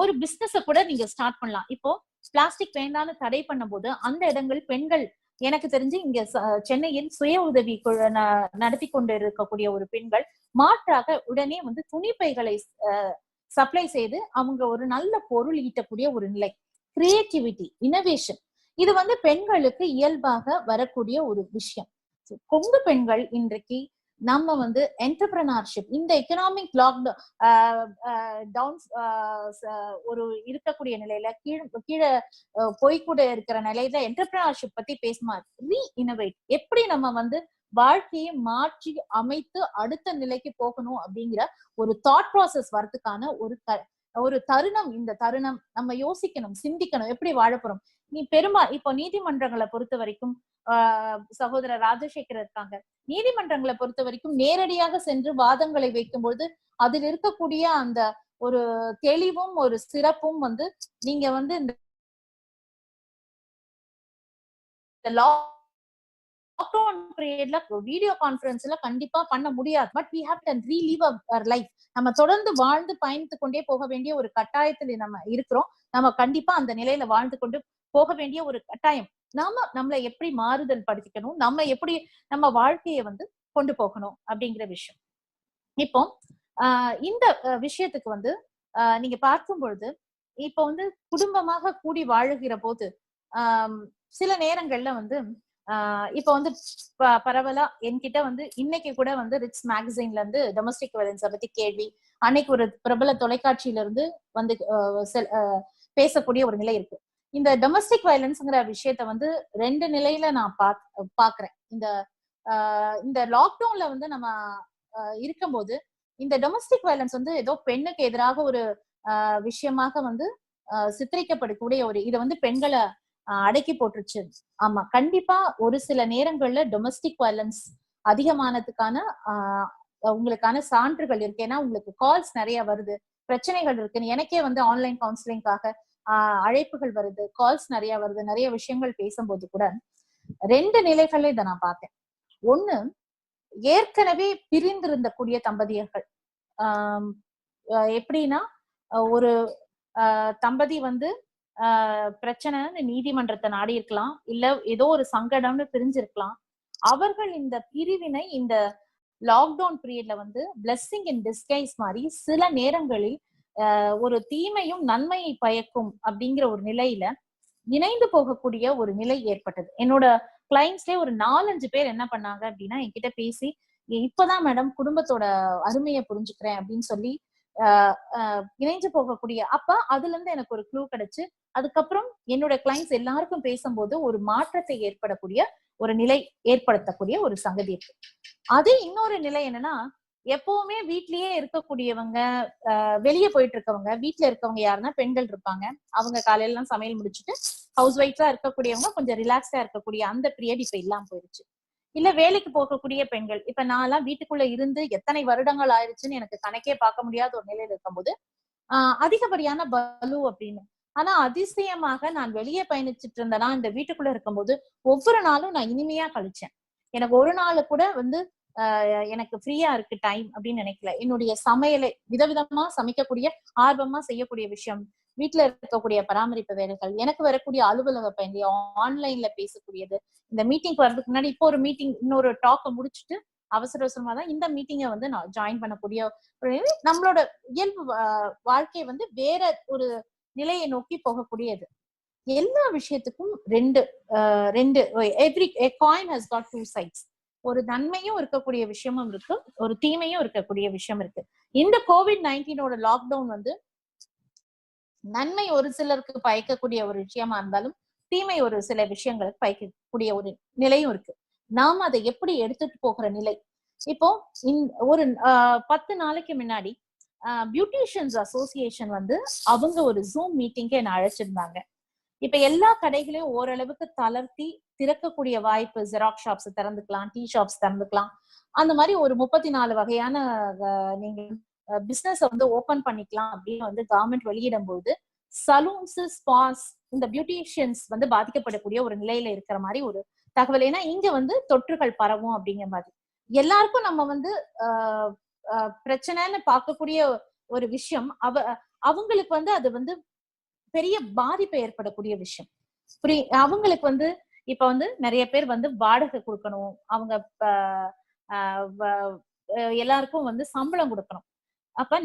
ஒரு பிசினஸ கூட நீங்க ஸ்டார்ட் பண்ணலாம். இப்போ பிளாஸ்டிக் வேண்டாம்னு தடை பண்ணும் போது அந்த இடங்கள் பெண்கள் எனக்கு தெரிஞ்சு இங்க சென்னையில் சுய உதவி குழு நடத்தி கொண்டு இருக்கக்கூடிய ஒரு பெண்கள் மாற்றாக உடனே வந்து துணிப்பைகளை சப்ளை செய்து அவங்க ஒரு நல்ல பொருள் ஈட்டக்கூடிய ஒரு நிலை. கிரியேட்டிவிட்டி, இனோவேஷன், இது வந்து பெண்களுக்கு இயல்பாக வரக்கூடிய ஒரு விஷயம். கொங்கு பெண்கள் இன்றைக்கு நம்ம வந்து என்டர்பிரனர்ஷிப், இந்த எக்கனாமிக் டவுன் ஒரு இருக்கக்கூடிய நிலையில கீழே போய்கூட இருக்கிற நிலையில என்டர்பிரனர்ஷிப் பத்தி பேசுமா, ரீஇனோவேட், எப்படி நம்ம வந்து வாழ்க்கையை மாற்றி அமைத்து அடுத்த நிலைக்கு போகணும் அப்படிங்கிற ஒரு தாட் ப்ராசஸ் வரதுக்கான ஒரு தருணம். இந்த தருணம் நம்ம யோசிக்கணும், சிந்திக்கணும், எப்படி வாழ போறோம். இப்போ நீதிமன்றங்களை பொறுத்த வரைக்கும் சகோதரர் ராஜசேகர் இருக்காங்க. நீதிமன்றங்களை பொறுத்த வரைக்கும் நேரடியாக சென்று வாதங்களை வைக்கும்போது அதில் இருக்கக்கூடிய அந்த ஒரு தெளிவும் ஒரு சிறப்பும் வந்து நீங்க வந்து இந்த லாக்டவுன் பீரியட்ல வீடியோ கான்பரன்ஸ்ல கண்டிப்பா பண்ண முடியாது. But we have to relive our life. நம்ம தொடர்ந்து வாழ்ந்து பயணித்து கொண்டே போக வேண்டிய ஒரு கட்டாயத்துல நம்ம இருக்கிறோம். நம்ம கண்டிப்பா அந்த நிலையில வாழ்ந்து கொண்டு போக வேண்டிய ஒரு கட்டாயம். நம்மளை எப்படி மாறுதல் படுத்திக்கணும், நம்ம எப்படி நம்ம வாழ்க்கையை வந்து கொண்டு போகணும் அப்படிங்கிற விஷயம். இப்போ இந்த விஷயத்துக்கு வந்து நீங்க பார்க்கும் பொழுது இப்போ வந்து குடும்பமாக கூடி வாழுகிற போது சில நேரங்கள்ல வந்து இப்போ வந்து பரவலா என்கிட்ட வந்து இன்னைக்கு கூட வந்து ரிட்ஸ் மேகசைன்ல இருந்து டொமஸ்டிக் வயலன்ஸை பத்தி கேள்வி, அன்னைக்கு ஒரு பிரபல தொலைக்காட்சியில இருந்து வந்து பேசக்கூடிய ஒரு நிலை இருக்கு. இந்த டொமஸ்டிக் வயலன்ஸ்ங்கிற விஷயத்த வந்து ரெண்டு நிலையில நான் பாக்குறேன். இந்த லாக்டவுன்ல வந்து நம்ம இருக்கும்போது இந்த டொமஸ்டிக் வயலன்ஸ் வந்து ஏதோ பெண்ணுக்கு எதிராக ஒரு விஷயமாக வந்து சித்தரிக்கப்படக்கூடிய ஒரு இதை வந்து பெண்களை அடக்கி போட்டுருச்சு. ஆமா, கண்டிப்பா ஒரு சில நேரங்கள்ல டொமஸ்டிக் வயலன்ஸ் அதிகமானதுக்கான உங்களுக்கான சான்றுகள் இருக்கு. ஏன்னா உங்களுக்கு கால்ஸ் நிறைய வருது, பிரச்சனைகள் இருக்குன்னு. எனக்கே வந்து ஆன்லைன் கவுன்சிலிங்காக அழைப்புகள் வருது, கால்ஸ் நிறைய வருது. நிறைய விஷயங்கள் பேசும்போது கூட ரெண்டு நிலைகள்ல இதை நான் பார்த்தேன். ஒண்ணு, ஏற்கனவே பிரிந்திருந்த கூடிய தம்பதியர்கள். எப்படின்னா, ஒரு தம்பதி வந்து பிரச்சனைன்னு நீதிமன்றத்தை நாடி இருக்கலாம், இல்ல ஏதோ ஒரு சங்கடம்னு பிரிஞ்சிருக்கலாம். அவர்கள் இந்த பிரிவினை இந்த லாக்டவுன் பீரியட்ல வந்து பிளெஸிங் இன் டிஸ்கைஸ் மாதிரி சில நேரங்களில் ஒரு தீமையும் நன்மையை பயக்கும் அப்படிங்கிற ஒரு நிலையில இணைந்து போகக்கூடிய ஒரு நிலை ஏற்பட்டது. என்னோட கிளைண்ட்ஸ்லயே ஒரு 4-5 பேர் என்ன பண்ணாங்க அப்படின்னா, என்கிட்ட பேசி இப்பதான் மேடம் குடும்பத்தோட அருமையை புரிஞ்சுக்கிறேன் அப்படின்னு சொல்லி இணைஞ்சு போகக்கூடிய, அப்ப அதுல இருந்து எனக்கு ஒரு க்ளூ கிடைச்சு அதுக்கப்புறம் என்னோட கிளைண்ட்ஸ் எல்லாருக்கும் பேசும்போது ஒரு மாற்றத்தை ஏற்படக்கூடிய ஒரு நிலை ஏற்படுத்தக்கூடிய ஒரு சங்கதி இருக்கு. அதே இன்னொரு நிலை என்னன்னா, எப்பவுமே வீட்லயே இருக்கக்கூடியவங்க, வெளியே போயிட்டு இருக்கவங்க, வீட்டுல இருக்கவங்க யாருன்னா பெண்கள் இருப்பாங்க. அவங்க காலையில எல்லாம் சமையல் முடிச்சுட்டு ஹவுஸ் ஒய்ஃபா இருக்கக்கூடியவங்க கொஞ்சம் ரிலாக்ஸ்டா இருக்கக்கூடிய அந்த பீரியட் இப்ப இல்லாம போயிருச்சு. இல்ல வேலைக்கு போகக்கூடிய பெண்கள், இப்ப நான் எல்லாம் வீட்டுக்குள்ள இருந்து எத்தனை வருடங்கள் ஆயிடுச்சுன்னு எனக்கு கணக்கே பார்க்க முடியாத ஒரு நிலையில இருக்கும்போது அதிகப்படியான பலு அப்படின்னு. ஆனா அதிசயமாக நான் வெளியே பயணிச்சுட்டு இருந்தேன்னா இந்த வீட்டுக்குள்ள இருக்கும்போது ஒவ்வொரு நாளும் நான் இனிமையா கழிச்சேன். எனக்கு ஒரு நாள் கூட வந்து எனக்கு ஃப்ரீயா இருக்கு டைம் அப்படின்னு நினைக்கல. என்னுடைய சமையலை விதவிதமா சமைக்கக்கூடிய, ஆர்வமா செய்யக்கூடிய விஷயம், வீட்டுல இருக்கக்கூடிய பராமரிப்பு வேலைகள், எனக்கு வரக்கூடிய அலுவலக பயணி, ஆன்லைன்ல பேசக்கூடியது, இந்த மீட்டிங் வர்றதுக்கு முன்னாடி இப்போ ஒரு மீட்டிங் இன்னொரு டாக்கை முடிச்சுட்டு அவசர அவசரமா தான் இந்த மீட்டிங்கை வந்து நான் ஜாயின் பண்ணக்கூடிய நம்மளோட இயல்பு வாழ்க்கை வந்து வேற ஒரு நிலையை நோக்கி போகக்கூடியது. எல்லா விஷயத்துக்கும் ரெண்டு every coin has got two sides. ஒரு நன்மையும் இருக்கக்கூடிய விஷயமும் இருக்கு, ஒரு தீமையும் இருக்கக்கூடிய விஷயம் இருக்கு. இந்த COVID-19 லாக்டவுன் வந்து நன்மை ஒரு சிலருக்கு பயக்கக்கூடிய ஒரு விஷயமா இருந்தாலும் தீமை ஒரு சில விஷயங்களுக்கு பயக்கக்கூடிய ஒரு நிலையும் இருக்கு. நாம அதை எப்படி எடுத்துட்டு போகிற நிலை. இப்போ ஒரு 10 நாளைக்கு முன்னாடி பியூட்டிஷியன்ஸ் அசோசியேஷன் வந்து அவங்க ஒரு ஜூம் மீட்டிங்க்கு என்ன அழைச்சிருந்தாங்க. இப்ப எல்லா கடைகளையும் ஓரளவுக்கு தளர்த்தி திறக்கக்கூடிய வாய்ப்பு, ஜெராக்ஸ் ஷாப்ஸ் திறந்துக்கலாம், டீ ஷாப்ஸ் திறந்துக்கலாம், அந்த மாதிரி ஒரு 34 வகையான நீங்க பிசினஸ் வந்து ஓபன் பண்ணிக்கலாம் அப்படின்னு வந்து கவர்மெண்ட் வெளியிடும் போது சலூன்ஸ், ஸ்பாஸ், இந்த பியூட்டிஷியன்ஸ் வந்து பாதிக்கப்படக்கூடிய ஒரு நிலையில இருக்கிற மாதிரி ஒரு தகவல். ஏன்னா இங்க வந்து தொற்றுகள் பரவும் அப்படிங்கிற மாதிரி எல்லாருக்கும் நம்ம வந்து பிரச்சனைன்னு பார்க்கக்கூடிய ஒரு விஷயம். அவங்களுக்கு வந்து அது வந்து பெரிய பாதிப்பை ஏற்படக்கூடிய விஷயம். அவங்களுக்கு வந்து இப்ப வந்து நிறைய பேர் வந்து வாடகை கொடுக்கணும், அவங்க எல்லாருக்கும் வந்து சம்பளம் கொடுக்கணும். அப்ப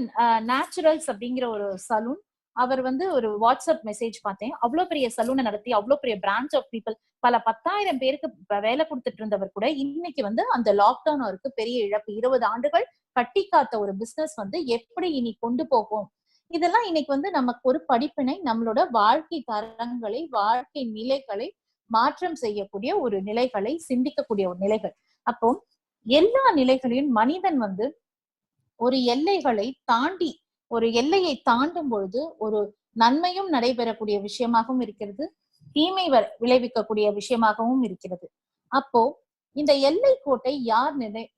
நேச்சுரல்ஸ் அப்படிங்கிற ஒரு சலூன், அவர் வந்து ஒரு வாட்ஸ்அப் மெசேஜ் பார்த்தேன். அவ்வளவு பெரிய சலூனை நடத்தி அவ்வளவு பெரிய பிரான்ச் ஆஃப் பீப்புள், பல 10,000 பேருக்கு வேலை கொடுத்துட்டு இருந்தவர் கூட இன்னைக்கு வந்து அந்த லாக்டவுன் அவருக்கு பெரிய இழப்பு. 20 ஆண்டுகள் கட்டி காத்த ஒரு பிசினஸ் வந்து எப்படி இனி கொண்டு போகும்? இதெல்லாம் இன்னைக்கு வந்து நமக்கு ஒரு படிப்பினை, நம்மளோட வாழ்க்கை தரங்களை, வாழ்க்கை நிலைகளை மாற்றம் செய்யக்கூடிய ஒரு நிலைகளை, சிந்திக்கக்கூடிய ஒரு நிலைகள். அப்போ எல்லா நிலைகளையும் மனிதன் வந்து ஒரு எல்லைகளை தாண்டி, ஒரு எல்லையை தாண்டும் பொழுது ஒரு நன்மையும் நடைபெறக்கூடிய விஷயமாகவும் இருக்கிறது, தீமை விளைவிக்கக்கூடிய விஷயமாகவும் இருக்கிறது. அப்போ இந்த எல்லை கோட்டை யார்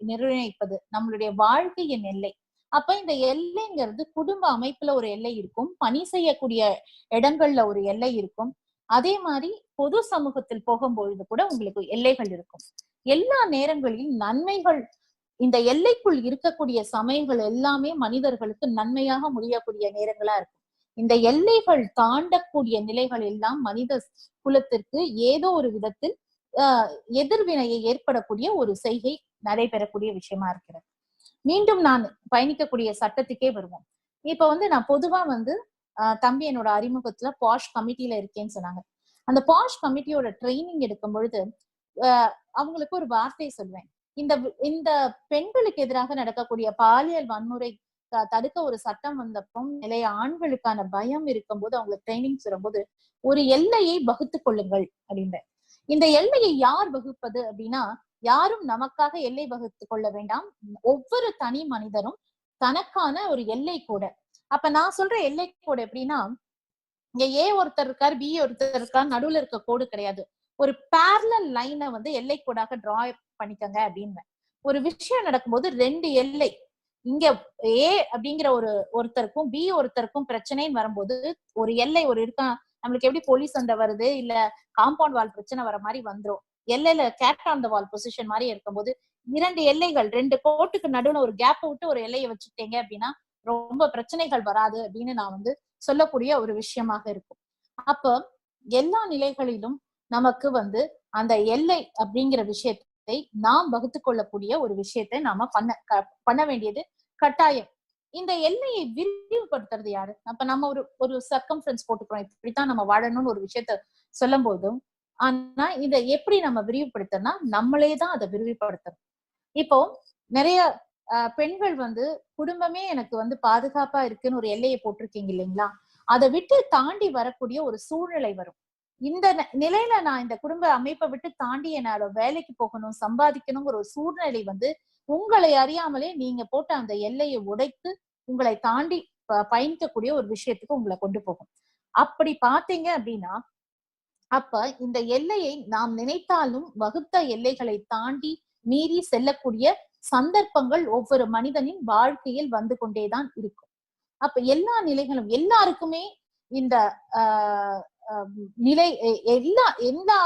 நிர்ணயிப்பது? நம்மளுடைய வாழ்க்கையின் எல்லை. அப்ப இந்த எல்லைங்கிறது குடும்ப அமைப்புல ஒரு எல்லை இருக்கும், பணி செய்யக்கூடிய இடங்கள்ல ஒரு எல்லை இருக்கும், அதே மாதிரி பொது சமூகத்தில் போகும்பொழுது கூட உங்களுக்கு எல்லைகள் இருக்கும். எல்லா நேரங்களிலும் நன்மைகள், இந்த எல்லைக்குள் இருக்கக்கூடிய சமயங்கள் எல்லாமே மனிதர்களுக்கு நன்மையாக முடியக்கூடிய நேரங்களா இருக்கும். இந்த எல்லைகள் தாண்டக்கூடிய நிலைகள் எல்லாம் மனித குலத்திற்கு ஏதோ ஒரு விதத்தில் எதிர்வினையை ஏற்படக்கூடிய ஒரு செய்கை நடைபெறக்கூடிய விஷயமா இருக்கிறது. மீண்டும் நான் பயணிக்கக்கூடிய சட்டத்துக்கே வருவோம். இப்ப வந்து நான் பொதுவா வந்து தம்பி என்னோட அறிமுகத்துல பாஷ் கமிட்டியில இருக்கேன்னு சொன்னாங்க. அந்த பாஷ் கமிட்டியோட ட்ரைனிங் எடுக்கும் பொழுது அவங்களுக்கு ஒரு வார்த்தை சொல்வேன். இந்த பெண்களுக்கு எதிராக நடக்கக்கூடிய பாலியல் வன்முறை தடுக்க ஒரு சட்டம் வந்தப்போ நிலைய ஆண்களுக்கான பயம் இருக்கும்போது அவங்களுக்கு ட்ரைனிங் சொல்லும்போது ஒரு எல்லையை வகுத்து கொள்ளுங்கள் அப்படின்ற. இந்த எல்லையை யார் வகுப்பது அப்படின்னா, யாரும் நமக்காக எல்லை வகுத்து கொள்ள வேண்டாம். ஒவ்வொரு தனி மனிதரும் தனக்கான ஒரு எல்லை கூட. அப்ப நான் சொல்ற எல்லை கோடு எப்படின்னா, இங்க ஏ ஒருத்தர் இருக்காரு, பி ஒருத்தர் இருக்காரு, நடுவுல இருக்க கோடு கிடையாது. ஒரு பேரலல் லைனை வந்து எல்லை கோடாக டிரா பண்ணிக்கங்க அப்படின்னு. ஒரு விஷயம் நடக்கும்போது 2 எல்லை, இங்க ஏ அப்படிங்கிற ஒருத்தருக்கும் பி ஒருத்தருக்கும் பிரச்சனைன்னு வரும்போது ஒரு எல்லை ஒரு இருக்கா. நம்மளுக்கு எப்படி போலீஸ் சண்டை வருது, இல்ல காம்பவுண்ட் வால் பிரச்சனை வர மாதிரி வந்துரும். எல்லையில cat on the wall position மாதிரி இருக்கும்போது 2 எல்லைகள், 2 கோட்டுக்கு நடுவுல ஒரு கேப் விட்டு ஒரு எல்லையை வச்சுட்டீங்க அப்படின்னா ரொம்ப பிரச்சனைகள் வராது அப்படின்னு நான் வந்து சொல்லக்கூடிய ஒரு விஷயமாக இருக்கும். அப்ப எல்லா நிலைகளிலும் நமக்கு வந்து அந்த எல்லை அப்படிங்கிற விஷயத்தை நாம் வகுத்து கொள்ளக்கூடிய ஒரு விஷயத்தை நாம பண்ண வேண்டியது கட்டாயம். இந்த எல்லையை விரிவுபடுத்துறது யாரு? அப்ப நம்ம ஒரு சர்க்கம்ஃபரன்ஸ் போட்டுக்கிறோம், இப்படித்தான் நம்ம வாழணும்னு ஒரு விஷயத்த சொல்லும் போதும், ஆனா இதை எப்படி நம்ம விரிவுபடுத்தனா நம்மளே தான் அதை விரிவுபடுத்தணும். இப்போ நிறைய பெண்கள் வந்து குடும்பமே எனக்கு வந்து பாதுகாப்பா இருக்குன்னு ஒரு எல்லையை போட்டிருக்கீங்க இல்லைங்களா? அதை விட்டு தாண்டி வரக்கூடிய ஒரு சூழ்நிலை வரும். இந்த நிலையில நான் இந்த குடும்ப அமைப்பை விட்டு தாண்டி என்னோட வேலைக்கு போகணும், சம்பாதிக்கணுங்கிற ஒரு சூழ்நிலை வந்து உங்களை அறியாமலே நீங்க போட்ட அந்த எல்லையை உடைத்து உங்களை தாண்டி பயணிக்கக்கூடிய ஒரு விஷயத்துக்கு உங்களை கொண்டு போகும். அப்படி பாத்தீங்க அப்படின்னா, அப்ப இந்த எல்லையை நாம் நினைத்தாலும் வகுத்த எல்லைகளை தாண்டி மீறி செல்லக்கூடிய சந்தர்ப்பங்கள் ஒவ்வொரு மனிதனின் வாழ்க்கையில் வந்து கொண்டேதான் இருக்கும். அப்ப எல்லா நிலைகளும் எல்லாருக்குமே இந்த நிலை எல்லா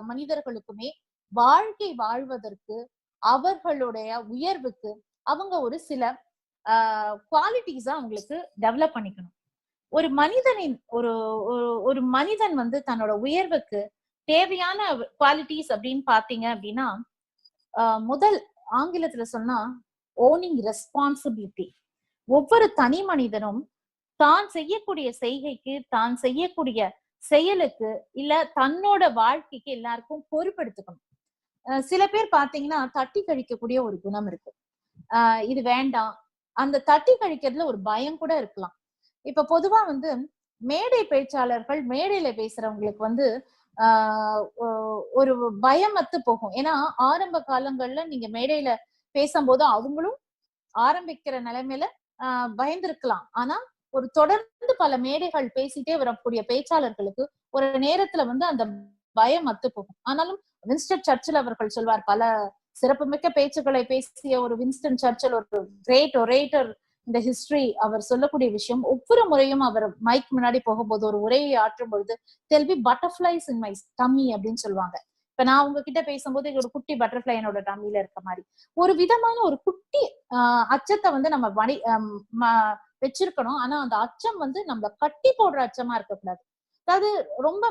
மனிதர்களுக்குமே வாழ்க்கை வாழ்வதற்கு, அவர்களுடைய உயர்வுக்கு அவங்க ஒரு சில குவாலிட்டிஸா அவங்களுக்கு டெவலப் பண்ணிக்கணும். ஒரு மனிதனின் ஒரு மனிதன் வந்து தன்னோட உயர்வுக்கு தேவையான குவாலிட்டிஸ் அப்படின்னு பாத்தீங்க அப்படின்னா, முதல் ஆங்கிலத்துல சொன்னா ஓனிங் ரெஸ்பான்சிபிலிட்டி. ஒவ்வொரு தனி மனிதனும் தான் செய்யக்கூடிய செய்கைக்கு, தான் செய்யக்கூடிய செயலுக்கு, இல்ல தன்னோட வாழ்க்கைக்கு எல்லாருக்கும் பொறுப்பெடுத்துக்கணும். சில பேர் பாத்தீங்கன்னா தட்டி கழிக்கக்கூடிய ஒரு குணம் இருக்கு. இது வேண்டாம், அந்த தட்டி கழிக்கிறதுல ஒரு பயம் கூட இருக்கலாம். இப்ப பொதுவா வந்து மேடை பேச்சாளர்கள், மேடையில பேசுறவங்களுக்கு வந்து ஒரு பயமத்து போகும். ஏன்னா ஆரம்ப காலங்கள்ல நீங்க மேடையில பேசும்போது அவங்களும் ஆரம்பிக்கிற நிலைமையில பயந்திருக்கலாம். ஆனா ஒரு தொடர்ந்து பல மேடைகள் பேசிட்டே வரக்கூடிய பேச்சாளர்களுக்கு ஒரு நேரத்துல வந்து அந்த பயம் அத்து போகும். ஆனாலும் வின்ஸ்டன் சர்ச்சில் அவர்கள் சொல்வார், பல சிறப்புமிக்க பேச்சுக்களை பேசிய ஒரு வின்ஸ்டன் சர்ச்சில், ஒரு கிரேட் ஒரேட்டர் இந்த ஹிஸ்டரி, அவர் சொல்லக்கூடிய விஷயம், ஒவ்வொரு முறையும் அவர் மைக் முன்னாடி போகும்போது ஒரு உரையை ஆற்றும் பொழுது there'll be butterflies in my tummy அப்படின்னு சொல்லுவாங்க. இப்ப நான் உங்ககிட்ட பேசும்போது ஒரு குட்டி பட்டர்ஃபிளை என்னோட டம்மில இருக்க மாதிரி ஒரு விதமான ஒரு குட்டி அச்சத்தை வந்து நம்ம வச்சிருக்கணும். ஆனா அந்த அச்சம் வந்து நம்ம கட்டி போடுற அச்சமா இருக்கக்கூடாது. அதாவது ரொம்ப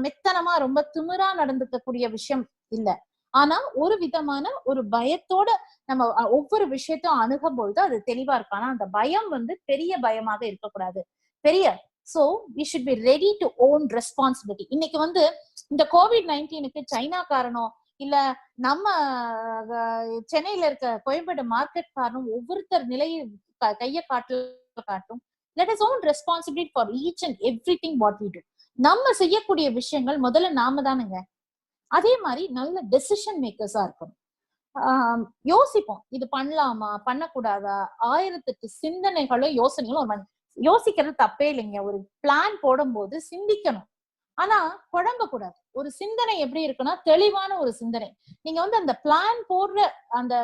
மெத்தனமா ரொம்ப திமிரா நடந்துக்கக்கூடிய விஷயம் இல்ல. ஆனா ஒரு விதமான ஒரு பயத்தோட நம்ம ஒவ்வொரு விஷயத்தையும் அணுகும் பொழுது அது தெளிவா இருக்கும். ஆனா அந்த பயம் வந்து பெரிய பயமாக இருக்கக்கூடாது. பெரிய so we should be ready to own responsibility. இன்னைக்கு வந்து இந்த COVID-19க்கு சைனா காரணம் இல்ல நம்ம சென்னையில இருக்க கோயம்பேடு மார்க்கெட் காரணம் ஒவ்வொருத்தர் நிலையை கைய காட்டும். let us own responsibility for each and everything what we do. நம்ம செய்யக்கூடிய விஷயங்கள் முதல்ல நாம தானுங்க. அதே மாதிரி நல்ல டெசிஷன் மேக்கர்ஸா இருக்கணும். யோசிப்போம், இது பண்ணலாமா பண்ணக்கூடாதா, 1008 சிந்தனைகளும் யோசனைகளும் யோசிக்கிறது தப்பே இல்லைங்க. ஒரு பிளான் போடும் போது சிந்திக்கணும், ஆனா குழம்ப கூடாது. ஒரு சிந்தனை எப்படி இருக்குன்னா தெளிவான ஒரு சிந்தனை. நீங்க வந்து அந்த பிளான் போடுற அந்த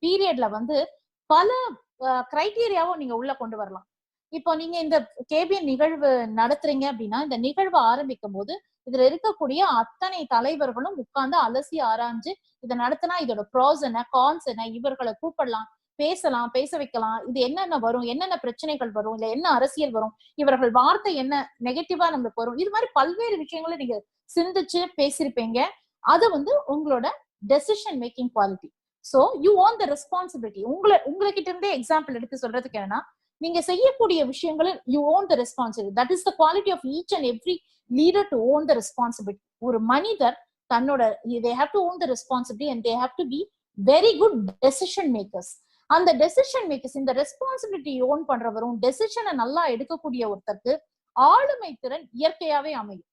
பீரியட்ல வந்து பல கிரைட்டீரியாவும் நீங்க உள்ள கொண்டு வரலாம். இப்போ நீங்க இந்த கேபிஎன் நிகழ்வு நடத்துறீங்க அப்படின்னா, இந்த நிகழ்வு ஆரம்பிக்கும் போது இதுல இருக்கக்கூடிய அத்தனை தலைவர்களும் உட்கார்ந்து அலசி ஆராய்ஞ்சு இதை நடத்தினா இதோட ப்ராஸ் என்ன கான்ஸ் என்ன, இவர்களை கூப்பிடலாம், பேசலாம், பேச வைக்கலாம், இது என்னென்ன வரும், என்னென்ன பிரச்சனைகள் வரும், இல்ல என்ன அரசியல் வரும், இவர்கள் வார்த்தை என்ன நெகட்டிவா நம்மளுக்கு வரும், இது மாதிரி பல்வேறு விஷயங்களை நீங்க சிந்திச்சு பேசியிருப்பீங்க. அது வந்து உங்களோட decision making quality. So you want the responsibility. உங்ககிட்ட இருந்தே எக்ஸாம்பிள் எடுத்து சொல்றதுக்கு என்னன்னா, நீங்க செய்யக்கூடிய விஷயங்களை you own the responsibility. That is the quality of each and every leader to own the responsibility. ஒரு மனிதர் தன்னோட they have to own the responsibility and they have to be very good decision makers. அந்த decision makers, இந்த responsibility own பண்றவரும் டெசிஷனை நல்லா எடுக்கக்கூடிய ஒருத்தருக்கு ஆளுமை திறன் இயற்கையாவே அமையும்.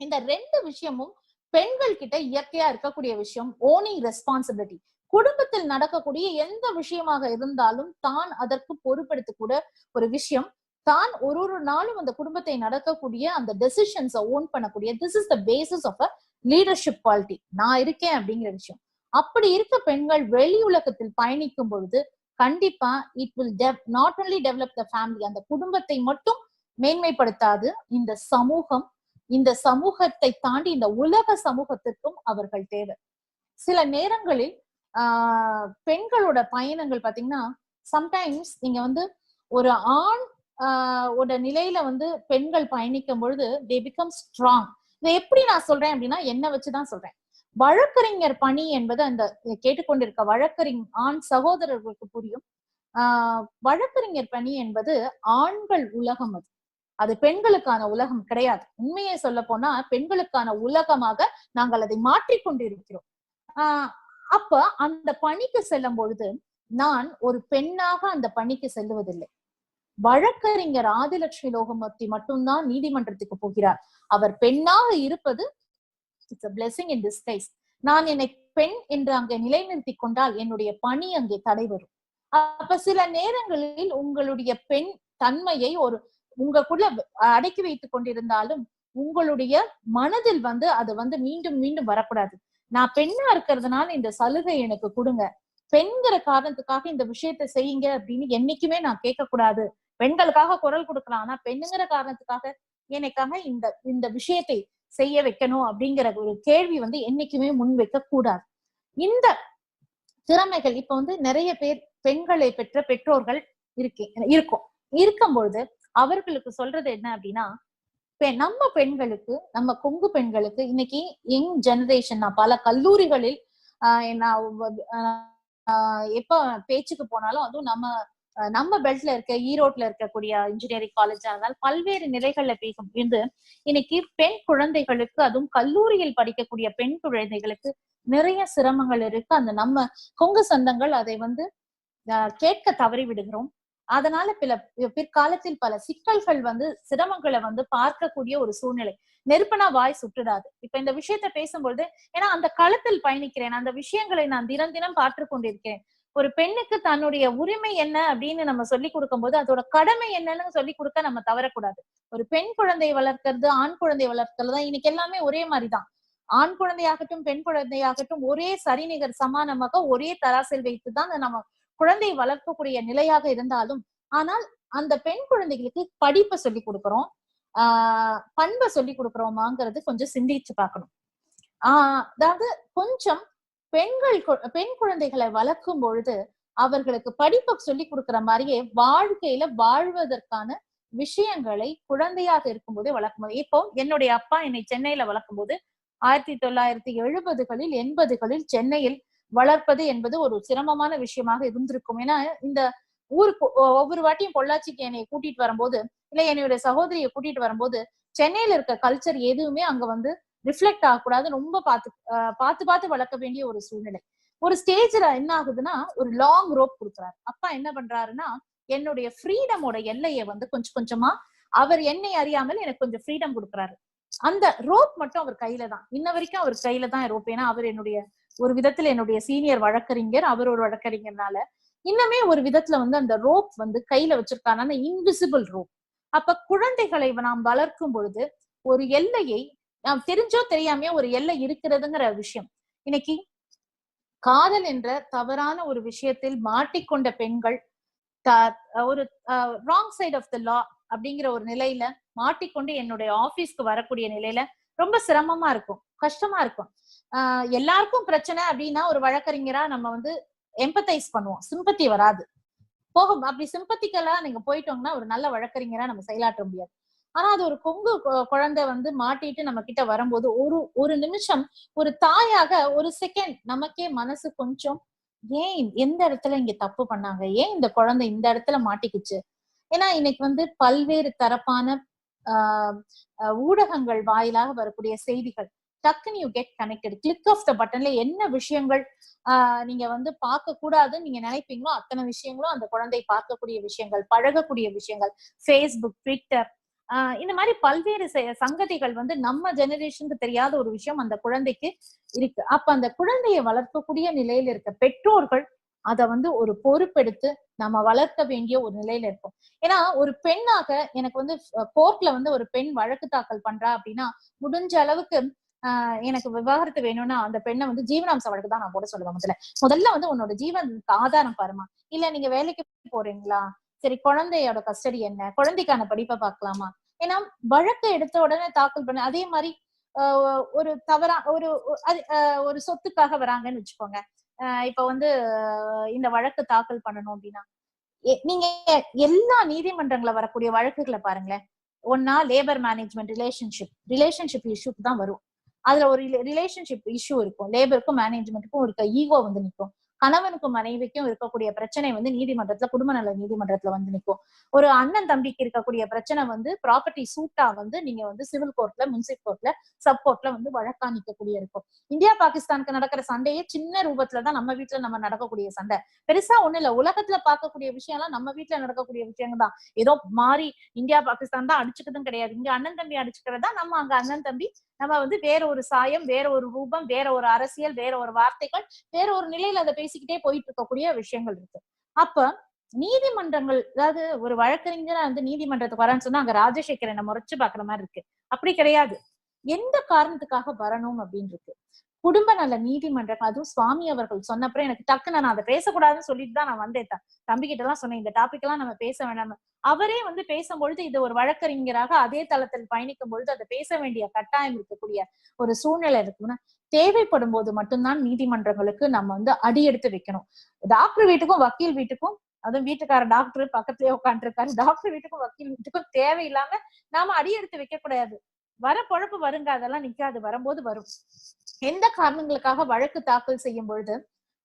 இந்த ரெண்டு விஷயமும் பெண்கள் கிட்ட இயற்கையா இருக்கக்கூடிய விஷயம் ஓனிங் ரெஸ்பான்சிபிலிட்டி. குடும்பத்தில் நடக்கக்கூடிய எந்த விஷயமாக இருந்தாலும் தான் அதற்கு பொறுப்பெடுத்துக்கூட ஒரு விஷயம், தான் ஒரு நாளும் அந்த குடும்பத்தை நடக்கக்கூடிய அந்த டெசிஷன்ஸை ஓன் பண்ணக்கூடிய, this is the basis of a leadership quality. நான் இருக்கேன் அப்படிங்கிற விஷயம். அப்படி இருக்க பெண்கள் வெளி உலகத்தில் பயணிக்கும் பொழுது கண்டிப்பா it will not only develop the family, அந்த குடும்பத்தை மட்டும் மேன்மைப்படுத்தாது, இந்த சமூகம், இந்த சமூகத்தை தாண்டி இந்த உலக சமூகத்திற்கும் அவர்கள் தேவை. சில நேரங்களில் பெண்களோட பயணங்கள் பாத்தீங்கன்னா, சம்டைம்ஸ் நீங்க வந்து ஒரு ஆண் ஓட நிலையில வந்து பெண்கள் பயணிக்கும் பொழுது தே பிகம் ஸ்ட்ராங். இதை எப்படி நான் சொல்றேன் அப்படின்னா, என்ன வச்சுதான் சொல்றேன். வழக்கறிஞர் பணி என்பது அந்த கேட்டுக்கொண்டிருக்க ஆண் சகோதரர்களுக்கு புரியும். வழக்கறிஞர் பணி என்பது ஆண்கள் உலகம், அது பெண்களுக்கான உலகம் கிடையாது. உண்மையை சொல்ல போனா பெண்களுக்கான உலகமாக நாங்கள் அதை மாற்றிக்கொண்டிருக்கிறோம். அப்ப அந்த பணிக்கு செல்லும் பொழுது நான் ஒரு பெண்ணாக அந்த பணிக்கு செல்லுவதில்லை. வழக்கறிஞர் ஆதிலட்சுமி லோகமூர்த்தி மட்டும்தான் நீதிமன்றத்துக்கு போகிறார். அவர் பெண்ணாக இருப்பது it's a blessing in disguise. நான் என்னை பெண் என்று அங்கே நிலைநிறுத்தி கொண்டால் என்னுடைய பணி அங்கே தடைவரும். அப்ப சில நேரங்களில் உங்களுடைய பெண் தன்மையை உங்களுக்குள்ள அடக்கி வைத்துக் கொண்டிருந்தாலும் உங்களுடைய மனதில் வந்து அது வந்து மீண்டும் மீண்டும் வரக்கூடாது. நான் பெண்ணா இருக்கிறதுனால இந்த சலுகை எனக்கு கொடுங்க, பெண்கிற காரணத்துக்காக இந்த விஷயத்த செய்யுங்க அப்படின்னு என்னைக்குமே நான் கேட்க கூடாது. பெண்களுக்காக குரல் கொடுக்கலாம், ஆனா பெண்ணுங்கிற காரணத்துக்காக எனக்காக இந்த விஷயத்தை செய்ய வைக்கணும் அப்படிங்கிற ஒரு கேள்வி வந்து என்னைக்குமே முன் வைக்க கூடாது. இந்த திறமைகள் இப்ப வந்து நிறைய பேர் பெண்களை பெற்ற பெற்றோர்கள் இருக்கும் பொழுது அவர்களுக்கு சொல்றது என்ன அப்படின்னா, நம்ம பெண்களுக்கு, நம்ம கொங்கு பெண்களுக்கு இன்னைக்கு யங் ஜெனரேஷன், நான் பல கல்லூரிகளில் எப்ப பேச்சுக்கு போனாலும், அதுவும் நம்ம பெல்ட்ல இருக்க ஈரோட்ல இருக்கக்கூடிய இன்ஜினியரிங் காலேஜ் ஆனால் பல்வேறு நிலைகள்ல பேசும் இருந்து இன்னைக்கு பெண் குழந்தைகளுக்கு, அதுவும் கல்லூரியில் படிக்கக்கூடிய பெண் குழந்தைகளுக்கு நிறைய சிரமங்கள் இருக்கு. அந்த நம்ம கொங்கு சொந்தங்கள் அதை வந்து கேட்க தவறி விடுகிறோம். அதனால பிற்காலத்தில் பல சிக்கல்கள் வந்து சிரமங்களை வந்து பார்க்கக்கூடிய ஒரு சூழ்நிலை. நெருப்பனா வாய் சுட்டுடாது. இப்ப இந்த விஷயத்த பேசும்பொழுது, ஏன்னா அந்த களத்தில் பயணிக்கிறேன், அந்த விஷயங்களை நான் தினம் தினம் பார்த்து கொண்டிருக்கிறேன். ஒரு பெண்ணுக்கு தன்னுடைய உரிமை என்ன அப்படின்னு நம்ம சொல்லி கொடுக்கும் போது அதோட கடமை என்னன்னு சொல்லி கொடுக்க நம்ம தவறக்கூடாது. ஒரு பெண் குழந்தையை வளர்க்கறது, ஆண் குழந்தை வளர்க்கறது தான் இன்னைக்கு எல்லாமே ஒரே மாதிரிதான். ஆண் குழந்தையாகட்டும் பெண் குழந்தையாகட்டும் ஒரே சரிநிகர் சமானமாக ஒரே தராசில் வைத்துதான் நம்ம குழந்தையை வளர்க்கக்கூடிய நிலையாக இருந்தாலும், ஆனால் அந்த பெண் குழந்தைகளுக்கு படிப்பை சொல்லி கொடுக்கிறோம், பண்பை சொல்லி கொடுக்கிறோமாங்கிறது கொஞ்சம் சிந்திச்சு பார்க்கணும். அதாவது கொஞ்சம் பெண் குழந்தைகளை வளர்க்கும் பொழுது அவர்களுக்கு படிப்பை சொல்லி கொடுக்கிற மாதிரியே வாழ்க்கையில வாழ்வதற்கான விஷயங்களை குழந்தையாக இருக்கும்போதே வளர்க்கும்போது, இப்போ என்னுடைய அப்பா என்னை சென்னையில வளர்க்கும் போது 1970களில் 80களில் சென்னையில் வளர்ப்பது என்பது ஒரு சிரமமான விஷயமாக இருந்திருக்கும். ஏன்னா இந்த ஊருக்கு ஒவ்வொரு வாட்டியும் பொள்ளாச்சிக்கு என்னை கூட்டிட்டு வரும்போது, இல்ல என்னுடைய சகோதரியை கூட்டிட்டு வரும்போது, சென்னையில இருக்க கல்ச்சர் எதுவுமே அங்க வந்து ரிஃப்ளெக்ட் ஆகக்கூடாது. ரொம்ப பார்த்து வளர்க்க வேண்டிய ஒரு சூழ்நிலை. ஒரு ஸ்டேஜ்ல என்ன ஆகுதுன்னா, ஒரு லாங் ரோப் கொடுக்குறாரு. அப்பா என்ன பண்றாருன்னா, என்னுடைய ஃப்ரீடமோட எல்லையை வந்து கொஞ்சம் கொஞ்சமா அவர் என்னை அறியாமல் எனக்கு கொஞ்சம் ஃப்ரீடம் கொடுக்குறாரு. அந்த ரோப் மட்டும் அவர் கையில தான். இன்ன வரைக்கும் அவர் கையில தான் ரோப். ஏன்னா அவர் என்னுடைய ஒரு விதத்துல என்னுடைய சீனியர் வழக்கறிஞர், அவர் ஒரு வழக்கறிஞர்னால இன்னமே ஒரு விதத்துல வந்து அந்த ரோப் வந்து கையில வச்சிருக்கான இன்விசிபிள் ரோப். அப்ப குழந்தைகளை நாம் வளர்க்கும் பொழுது ஒரு எல்லையை நாம் தெரிஞ்சோ தெரியாமையோ ஒரு எல்லை இருக்கிறதுங்கிற விஷயம். இன்னைக்கு காதல் என்ற தவறான ஒரு விஷயத்தில் மாட்டிக்கொண்ட பெண்கள் ஒரு ராங் சைட் ஆஃப் த லா அப்படிங்கிற ஒரு நிலையில மாட்டிக்கொண்டு என்னுடைய ஆபீஸ்க்கு வரக்கூடிய நிலையில ரொம்ப சிரமமா இருக்கும், கஷ்டமா இருக்கும். எல்லாருக்கும் பிரச்சனை அப்படின்னா ஒரு வழக்கறிஞரா நம்ம வந்து எம்பத்தைஸ் பண்ணுவோம், சிம்பத்தி வராது. போகும் அப்படி சிம்பத்திக்கலா நீங்க போயிட்டோம்னா ஒரு நல்ல வழக்கறிஞரா நம்ம செயலாற்ற முடியாது. ஆனா அது ஒரு கொங்கு குழந்தை வந்து மாட்டிட்டு நம்ம கிட்ட வரும்போது ஒரு நிமிஷம் ஒரு தாயாக ஒரு செகண்ட் நமக்கே மனசு கொஞ்சம் ஏன் எந்த இடத்துல இங்க தப்பு பண்ணாங்க, ஏன் இந்த குழந்தை இந்த இடத்துல மாட்டிக்குச்சு. ஏன்னா இன்னைக்கு வந்து பல்வேறு தரப்பான ஊடகங்கள் வாயிலாக வரக்கூடிய செய்திகள் டக்குன்னு you get connected. Click of the பட்டன்ல என்ன விஷயங்கள் நீங்க வந்து பார்க்க கூடாதுன்னு நீங்க நினைப்பீங்களோ அத்தனை விஷயங்களும் அந்த குழந்தை பார்க்கக்கூடிய விஷயங்கள், பழகக்கூடிய விஷயங்கள், ஃபேஸ்புக், ட்விட்டர், இந்த மாதிரி பல்வேறு சங்கதிகள் வந்து நம்ம ஜெனரேஷனுக்கு தெரியாத ஒரு விஷயம் அந்த குழந்தைக்கு இருக்கு. அப்ப அந்த குழந்தையை வளர்க்கக்கூடிய நிலையில இருக்க பெற்றோர்கள் அதை வந்து ஒரு பொறுப்பெடுத்து நம்ம வளர்க்க வேண்டிய ஒரு நிலையில இருக்கும். ஏன்னா ஒரு பெண்ணாக எனக்கு வந்து கோர்ட்ல வந்து ஒரு பெண் வழக்கு தாக்கல் பண்றா அப்படின்னா முடிஞ்ச அளவுக்கு எனக்கு விவாகரத்து வேணும்னா அந்த பெண்ணை வந்து ஜீவனாம்ச வழக்கு தான் நான் போட சொல்லுவேன். முதல்ல வந்து உன்னோட ஜீவனுக்கு ஆதாரம் பாருமா, இல்ல நீங்க வேலைக்கு போறீங்களா, சரி குழந்தையோட கஸ்டடி என்ன, குழந்தைக்கான படிப்பை பார்க்கலாமா. ஏன்னா வழக்கு எடுத்த உடனே தாக்கல் பண்ண அதே மாதிரி ஒரு தவறா ஒரு சொத்துக்காக வராங்கன்னு வச்சுக்கோங்க. இப்ப வந்து இந்த வழக்கு தாக்கல் பண்ணணும் அப்படின்னா நீங்க எல்லா நீதிமன்றங்களை வரக்கூடிய வழக்குகளை பாருங்களேன். ஒன்னா லேபர் மேனேஜ்மெண்ட் ரிலேஷன்ஷிப் இஷ்யூக்கு தான் வரும். அதுல ஒரு ரிலேஷன்ஷிப் இஷ்யூ இருக்கும், லேபருக்கும் மேனேஜ்மெண்ட்டுக்கும் இருக்க ஈகோ வந்து நிற்கும். கணவனுக்கும் மனைவிக்கும் இருக்கக்கூடிய பிரச்சனை வந்து நீதிமன்றத்துல, குடும்ப நல நீதிமன்றத்துல வந்து நிற்கும். ஒரு அண்ணன் தம்பிக்கு இருக்கக்கூடிய பிரச்சனை வந்து ப்ராப்பர்ட்டி சூட்டா வந்து நீங்க வந்து சிவில் கோர்ட்ல, முன்சிப் கோர்ட்ல, சப் கோர்ட்ல வந்து வழக்கா நிற்கக்கூடிய இருக்கும். இந்தியா பாகிஸ்தானுக்கு நடக்கிற சண்டையே சின்ன ரூபத்துலதான் நம்ம வீட்டுல நம்ம நடக்கக்கூடிய சண்டை. பெருசா ஒண்ணு இல்ல, உலகத்துல பார்க்கக்கூடிய விஷயம் எல்லாம் நம்ம வீட்டுல நடக்கக்கூடிய விஷயங்கள் தான். ஏதோ மாறி இந்தியா பாகிஸ்தான் தான் அடிச்சுக்கிறதும் கிடையாது. இங்க அண்ணன் தம்பி அடிச்சுக்கிறதா, நம்ம அங்க அண்ணன் தம்பி, நம்ம வந்து வேற ஒரு சாயம், வேற ஒரு ரூபம், வேற ஒரு அரசியல், வேற ஒரு வார்த்தைகள், வேற ஒரு நிலையில அதை பேசிக்கிட்டே போயிட்டு இருக்கக்கூடிய விஷயங்கள் இருக்கு. அப்ப நீதிமன்றங்கள், அதாவது ஒரு வழக்கறிஞரா வந்து நீதிமன்றத்துக்கு வரான்னு சொன்னா அங்க ராஜசேகரனை நம்ம முறைச்சு பாக்குற மாதிரி இருக்கு. அப்படி கிடையாது. எந்த காரணத்துக்காக வரணும் அப்படின்னு இருக்கு. குடும்ப நல நீதிமன்றம், அதுவும் சுவாமி அவர்கள் சொன்னப்பறம் எனக்கு டக்குன்னு நான் அதை பேசக்கூடாதுன்னு சொல்லிட்டு தான் நான் வந்தேன். தம்பி கிட்ட எல்லாம் சொன்னேன், இந்த டாபிக் எல்லாம் நம்ம பேச வேண்டாம். அவரே வந்து பேசும்பொழுது இது ஒரு வழக்கறிஞராக அதே தளத்தில் பயணிக்கும் பொழுது அதை பேச வேண்டிய கட்டாயம் இருக்கக்கூடிய ஒரு சூழ்நிலை இருக்குன்னா, தேவைப்படும் போது மட்டும்தான் நீதிமன்றங்களுக்கு நம்ம வந்து அடி எடுத்து வைக்கணும். டாக்டர் வீட்டுக்கும் வக்கீல் வீட்டுக்கும், அதுவும் வீட்டுக்கார டாக்டர் பக்கத்துலயே உட்காந்துருக்காரு, டாக்டர் வீட்டுக்கும் வக்கீல் வீட்டுக்கும் தேவையில்லாம நாம அடி எடுத்து வைக்க கூடாது. வர பொழப்பு வருங்க, அதெல்லாம் நிக்காது, வரும்போது வரும். எந்த காரணங்களுக்காக வழக்கு தாக்கல் செய்யும் பொழுது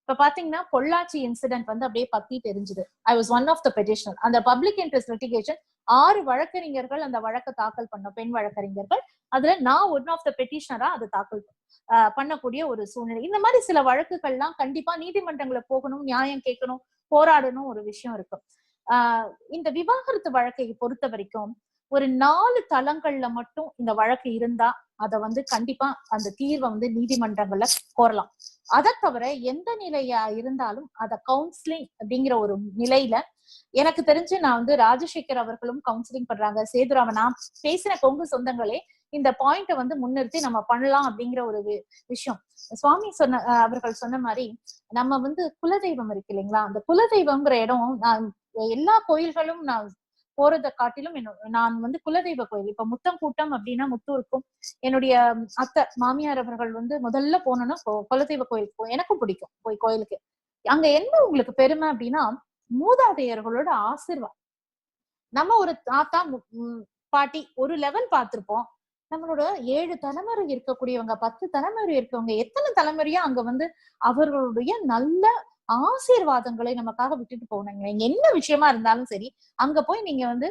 இப்ப பாத்தீங்கன்னா பொள்ளாச்சி இன்சிடென்ட் வந்து அப்படியே பத்திட்டு எரிஞ்சுது. I was one of the petitioner. அந்த பப்ளிக் இன்ட்ரெஸ்ட் லிட்டிகேஷன் 6 வழக்கறிஞர்கள் அந்த வழக்கு தாக்கல் பண்ண பெண் வழக்கறிஞர்கள், அதுல நான் ஒன் ஆஃப் த பெட்டிஷனரா அதை தாக்கல் பண்ணக்கூடிய ஒரு சூழ்நிலை. இந்த மாதிரி சில வழக்குகள்லாம் கண்டிப்பா நீதிமன்றங்களுக்கு போகணும், நியாயம் கேட்கணும், போராடணும் ஒரு விஷயம் இருக்கு. இந்த விவாகரத்து வழக்கை பொறுத்த வரைக்கும் ஒரு 4 தளங்கள்ல மட்டும் இந்த வழக்கு இருந்தா அதை வந்து கண்டிப்பா அந்த தீர்வை வந்து நீதிமன்றங்கள்ல கோரலாம். அதை தவிர எந்த நிலையா இருந்தாலும் அத கவுன்சிலிங் அப்படிங்கிற ஒரு நிலையில எனக்கு தெரிஞ்சு நான் வந்து ராஜசேகர் அவர்களும் கவுன்சிலிங் பண்றாங்க. சேதுராமன், நான் பேசின கொங்கு சொந்தங்களே இந்த பாயிண்ட வந்து முன்னிறுத்தி நம்ம பண்ணலாம் அப்படிங்கிற ஒரு விஷயம். சுவாமி அவர்கள் சொன்ன மாதிரி நம்ம வந்து குலதெய்வம் இருக்கு இல்லைங்களா, அந்த குலதெய்வம்ங்கிற இடம் நான் எல்லா கோயில்களும் நான் போறதை காட்டிலும் நான் வந்து குலதெய்வ கோயில், இப்ப முத்தம் கூட்டம் அப்படின்னா முத்தூருக்கும் என்னுடைய அத்தை மாமியார் அவர்கள் வந்து முதல்ல போனோம்னா குலதெய்வ கோயிலுக்கு எனக்கும் பிடிக்கும் போய் கோயிலுக்கு. அங்க என்ன உங்களுக்கு பெருமை அப்படின்னா மூதாதையர்களோட ஆசீர்வாதம். நம்ம ஒரு தாத்தா பாட்டி ஒரு லெவல் பார்த்திருப்போம். நம்மளோட 7 தலைமுறை இருக்கக்கூடியவங்க, 10 தலைமுறை இருக்கவங்க, எத்தனை தலைமுறையா அங்க வந்து அவர்களுடைய நல்ல ஆசீர்வாதங்களை நமக்காக விட்டுட்டு போனாங்க. என்ன விஷயமா இருந்தாலும் சரி, அங்க போய் நீங்க வந்து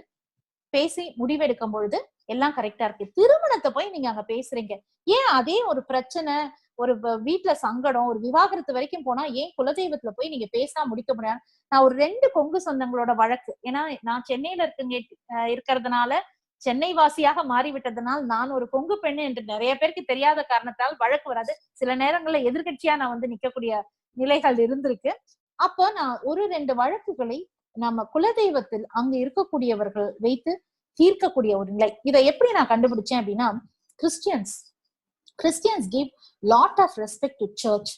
பேசி முடிவெடுக்கும் பொழுது எல்லாம் கரெக்டா இருக்கு. திருமணத்தை போய் நீங்க அங்க பேசுறீங்க. ஏன் அதே ஒரு பிரச்சனை, ஒரு வீட்டுல சங்கடம், ஒரு விவாகரத்து வரைக்கும் போனா ஏன் குலதெய்வத்துல போய் நீங்க பேசாம முடிக்க முடியாது? நான் ஒரு 2 கொங்கு சொந்தங்களோட வழக்கு, ஏன்னா நான் சென்னையில இருக்கிறதுனால, சென்னை வாசியாக மாறிவிட்டதுனால், நான் ஒரு கொங்கு பெண்ணு என்று நிறைய பேருக்கு தெரியாத காரணத்தால் வழக்கு வராது. சில நேரங்கள்ல எதிர்கட்சியா நான் வந்து நிக்கக்கூடிய நிலைகள் இருந்திருக்கு. அப்ப நான் ஒரு 2 வழக்குகளை நம்ம குலதெய்வத்தில் அங்க இருக்கக்கூடியவர்கள் வைத்து தீர்க்கக்கூடிய ஒரு நிலை. இதை எப்படி நான் கண்டுபிடிச்சேன் அப்படின்னா, Christians give lot of respect to church.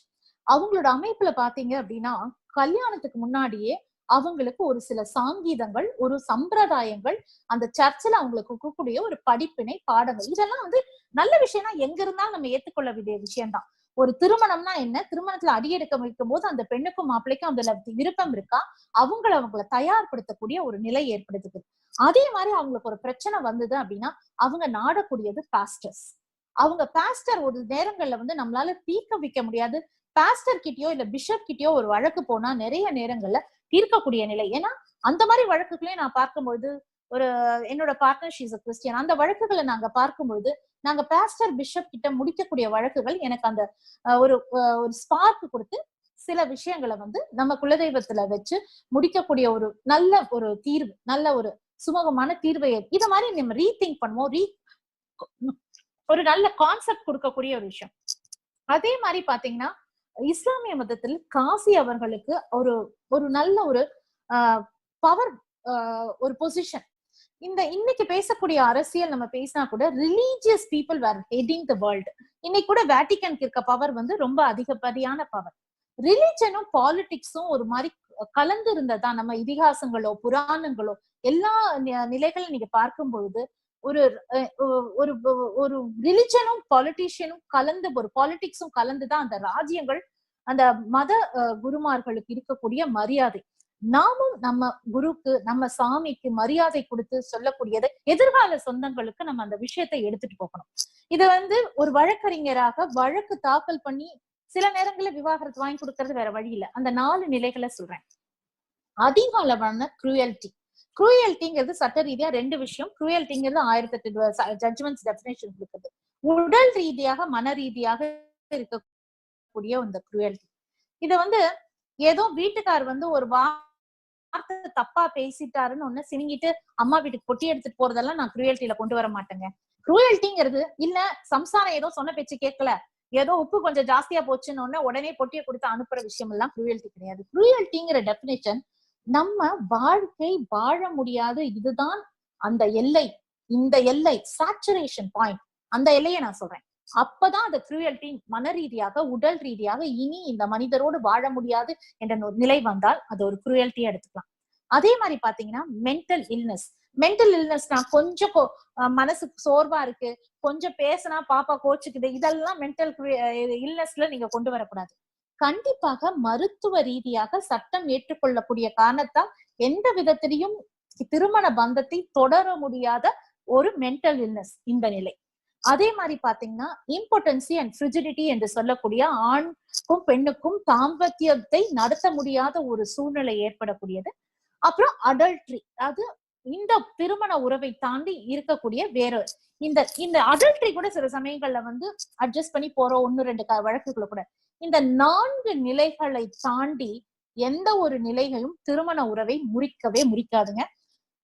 அவங்களோட அமைப்புல பாத்தீங்க அப்படின்னா, கல்யாணத்துக்கு முன்னாடியே அவங்களுக்கு ஒரு சில சாங்கீதங்கள், ஒரு சம்பிரதாயங்கள், அந்த சர்ச்சில் அவங்களுக்கு கொடுக்கக்கூடிய ஒரு படிப்பினை, பாடங்கள், இதெல்லாம் வந்து நல்ல விஷயம்னா எங்க இருந்தாலும் நம்ம ஏத்துக்கொள்ள வேண்டிய விஷயம்தான். ஒரு திருமணம்னா என்ன, திருமணத்துல அடியெடுக்க வைக்கும் போது அந்த பெண்ணுக்கும் மாப்பிள்ளைக்கும் அதுல விருப்பம் இருக்கா, அவங்கள தயார்படுத்தக்கூடிய ஒரு நிலை ஏற்படுத்துது. அதே மாதிரி அவங்களுக்கு ஒரு பிரச்சனை வந்தது அப்படின்னா அவங்க நாடக்கூடியது பாஸ்டர்ஸ். அவங்க பாஸ்டர் ஒரு நேரங்கள்ல வந்து நம்மளால தீர்க்க வைக்க முடியாது. பாஸ்டர் கிட்டயோ இல்ல பிஷப் கிட்டயோ ஒரு வழக்கு போனா நிறைய நேரங்கள்ல தீர்க்கக்கூடிய நிலை. ஏன்னா அந்த மாதிரி வழக்குகளையும் நான் பார்க்கும்பொழுது, ஒரு என்னோட partner she is a Christian, அந்த வழக்குகளை நாங்க பார்க்கும்பொழுது நாங்க பாஸ்டர் பிஷப் கிட்ட முடிக்கக்கூடிய வழக்குகள் எனக்கு அந்த ஒரு ஸ்பார்க் கொடுத்து சில விஷயங்களை வந்து நம்ம குலதெய்வத்துல வச்சு முடிக்கக்கூடிய ஒரு நல்ல ஒரு தீர்வு, நல்ல ஒரு சுமூகமான தீர்வை, இத மாதிரி நம்ம ரீதிங்க் பண்ணுவோம். ஒரு நல்ல கான்செப்ட் கொடுக்கக்கூடிய ஒரு விஷயம். அதே மாதிரி பாத்தீங்கன்னா, இஸ்லாமிய மதத்தில் காசி அவர்களுக்கு ஒரு ஒரு நல்ல ஒரு பவர், ஒரு பொசிஷன். இந்த இன்னைக்கு பேசக்கூடிய அரசியல் நம்ம பேசினா கூட religious people were heading the world. இன்னைக்கு கூட வேட்டிகனுக்கு இருக்க பவர் வந்து ரொம்ப அதிகப்படியான பவர். ரிலிஜனும் பாலிடிக்ஸும் ஒரு மாதிரி கலந்து இருந்ததா நம்ம இதிகாசங்களோ புராணங்களோ எல்லா நிலைகளும் நீங்க பார்க்கும் பொழுது ஒரு ஒரு ஒரு ரிலிஜனும் பாலிட்டிஷியனும் கலந்து, ஒரு பாலிடிக்ஸும் கலந்துதான் அந்த ராஜ்யங்கள், அந்த மத குருமார்களுக்கு இருக்கக்கூடிய மரியாதை. நாமும் நம்ம குருக்கு, நம்ம சாமிக்கு மரியாதை கொடுத்து சொல்லக்கூடியது எதிர்கால சொந்தங்களுக்கு நம்ம அந்த விஷயத்தை எடுத்துட்டு போகணும். இத வந்து ஒரு வழக்கறிஞராக வழக்கு தாக்கல் பண்ணி சில நேரங்கள்ல விவாகரத்து வாங்கி கொடுக்கறது வேற வழி இல்லை. அந்த 4 நிலைகளை சொல்றேன். அதிக அளவான குரூயல்டிங்கிறது சட்ட ரீதியா 2 விஷயம். குரூயல்டிங்கிறது 1008 ஜட்ஜ்மெண்ட்ஸ் டெஃபினேஷன் கொடுக்குது. உடல் ரீதியாக மன ரீதியாக இருக்கக்கூடிய இந்த குரூயல்டி. இத வந்து ஏதோ வீட்டுக்கார் வந்து ஒரு வார்த்தை தப்பா பேசிட்டாருன்னு ஒண்ணு சினிங்கிட்டு அம்மா வீட்டுக்கு பொட்டி எடுத்துட்டு போறதெல்லாம் நான் குரூயல்டியில கொண்டு வர மாட்டேங்க. குரூயல்டிங்கிறது இல்ல சம்சாரம் ஏதோ சொன்ன பேச்சு கேட்கல, ஏதோ உப்பு கொஞ்சம் ஜாஸ்தியா போச்சுன்னு உடனே பொட்டியை கொடுத்து அனுப்புற விஷயம் எல்லாம் குரூயல்டி கிடையாது. குரூயல்டிங்கிற டெஃபினேஷன் நம்ம வாழ்க்கை வாழ முடியாது, இதுதான் அந்த எல்லை, இந்த எல்லை சாச்சுரேஷன் பாயிண்ட், அந்த எல்லையை நான் சொல்றேன். அப்பதான் அந்த குரூயல்டி மன ரீதியாக உடல் ரீதியாக இனி இந்த மனிதரோடு வாழ முடியாது என்ற ஒரு நிலை வந்தால் அது ஒரு குரூயல்ட்டியா எடுத்துக்கலாம். அதே மாதிரி பாத்தீங்கன்னா மென்டல் இல்னஸ் நான் கொஞ்சம் மனசுக்கு சோர்வா இருக்கு, கொஞ்சம் பேசினா பாப்பா கோச்சுக்குது, இதெல்லாம் மென்டல் இல்னஸ்ல நீங்க கொண்டு வரக்கூடாது. கண்டிப்பாக மருத்துவ ரீதியாக சட்டம் ஏற்றுக்கொள்ளக்கூடிய காரணத்தால் எந்த விதத்திலையும் திருமண பந்தத்தை தொடர முடியாத ஒரு மென்டல் இல்னஸ் இந்த நிலை. அதே மாதிரி பாத்தீங்கன்னா இம்பார்ட்டன்சி அண்ட் ஃப்ரிஜிடிட்டி என்று சொல்லக்கூடிய ஆணுக்கும் பெண்ணுக்கும் தாம்பத்தியத்தை நடத்த முடியாத ஒரு சூழ்நிலை ஏற்படக்கூடியது. அப்புறம் அடல்ட்ரி, அது இந்த திருமண உறவை தாண்டி இருக்கக்கூடிய வேற இந்த அடல்ட்ரி கூட சில சமயங்கள்ல வந்து அட்ஜஸ்ட் பண்ணி போறோம் 1-2 வழக்குகளை கூட. இந்த 4 நிலைகளை தாண்டி எந்த ஒரு நிலைகளும் திருமண உறவை முறிக்காதுங்க.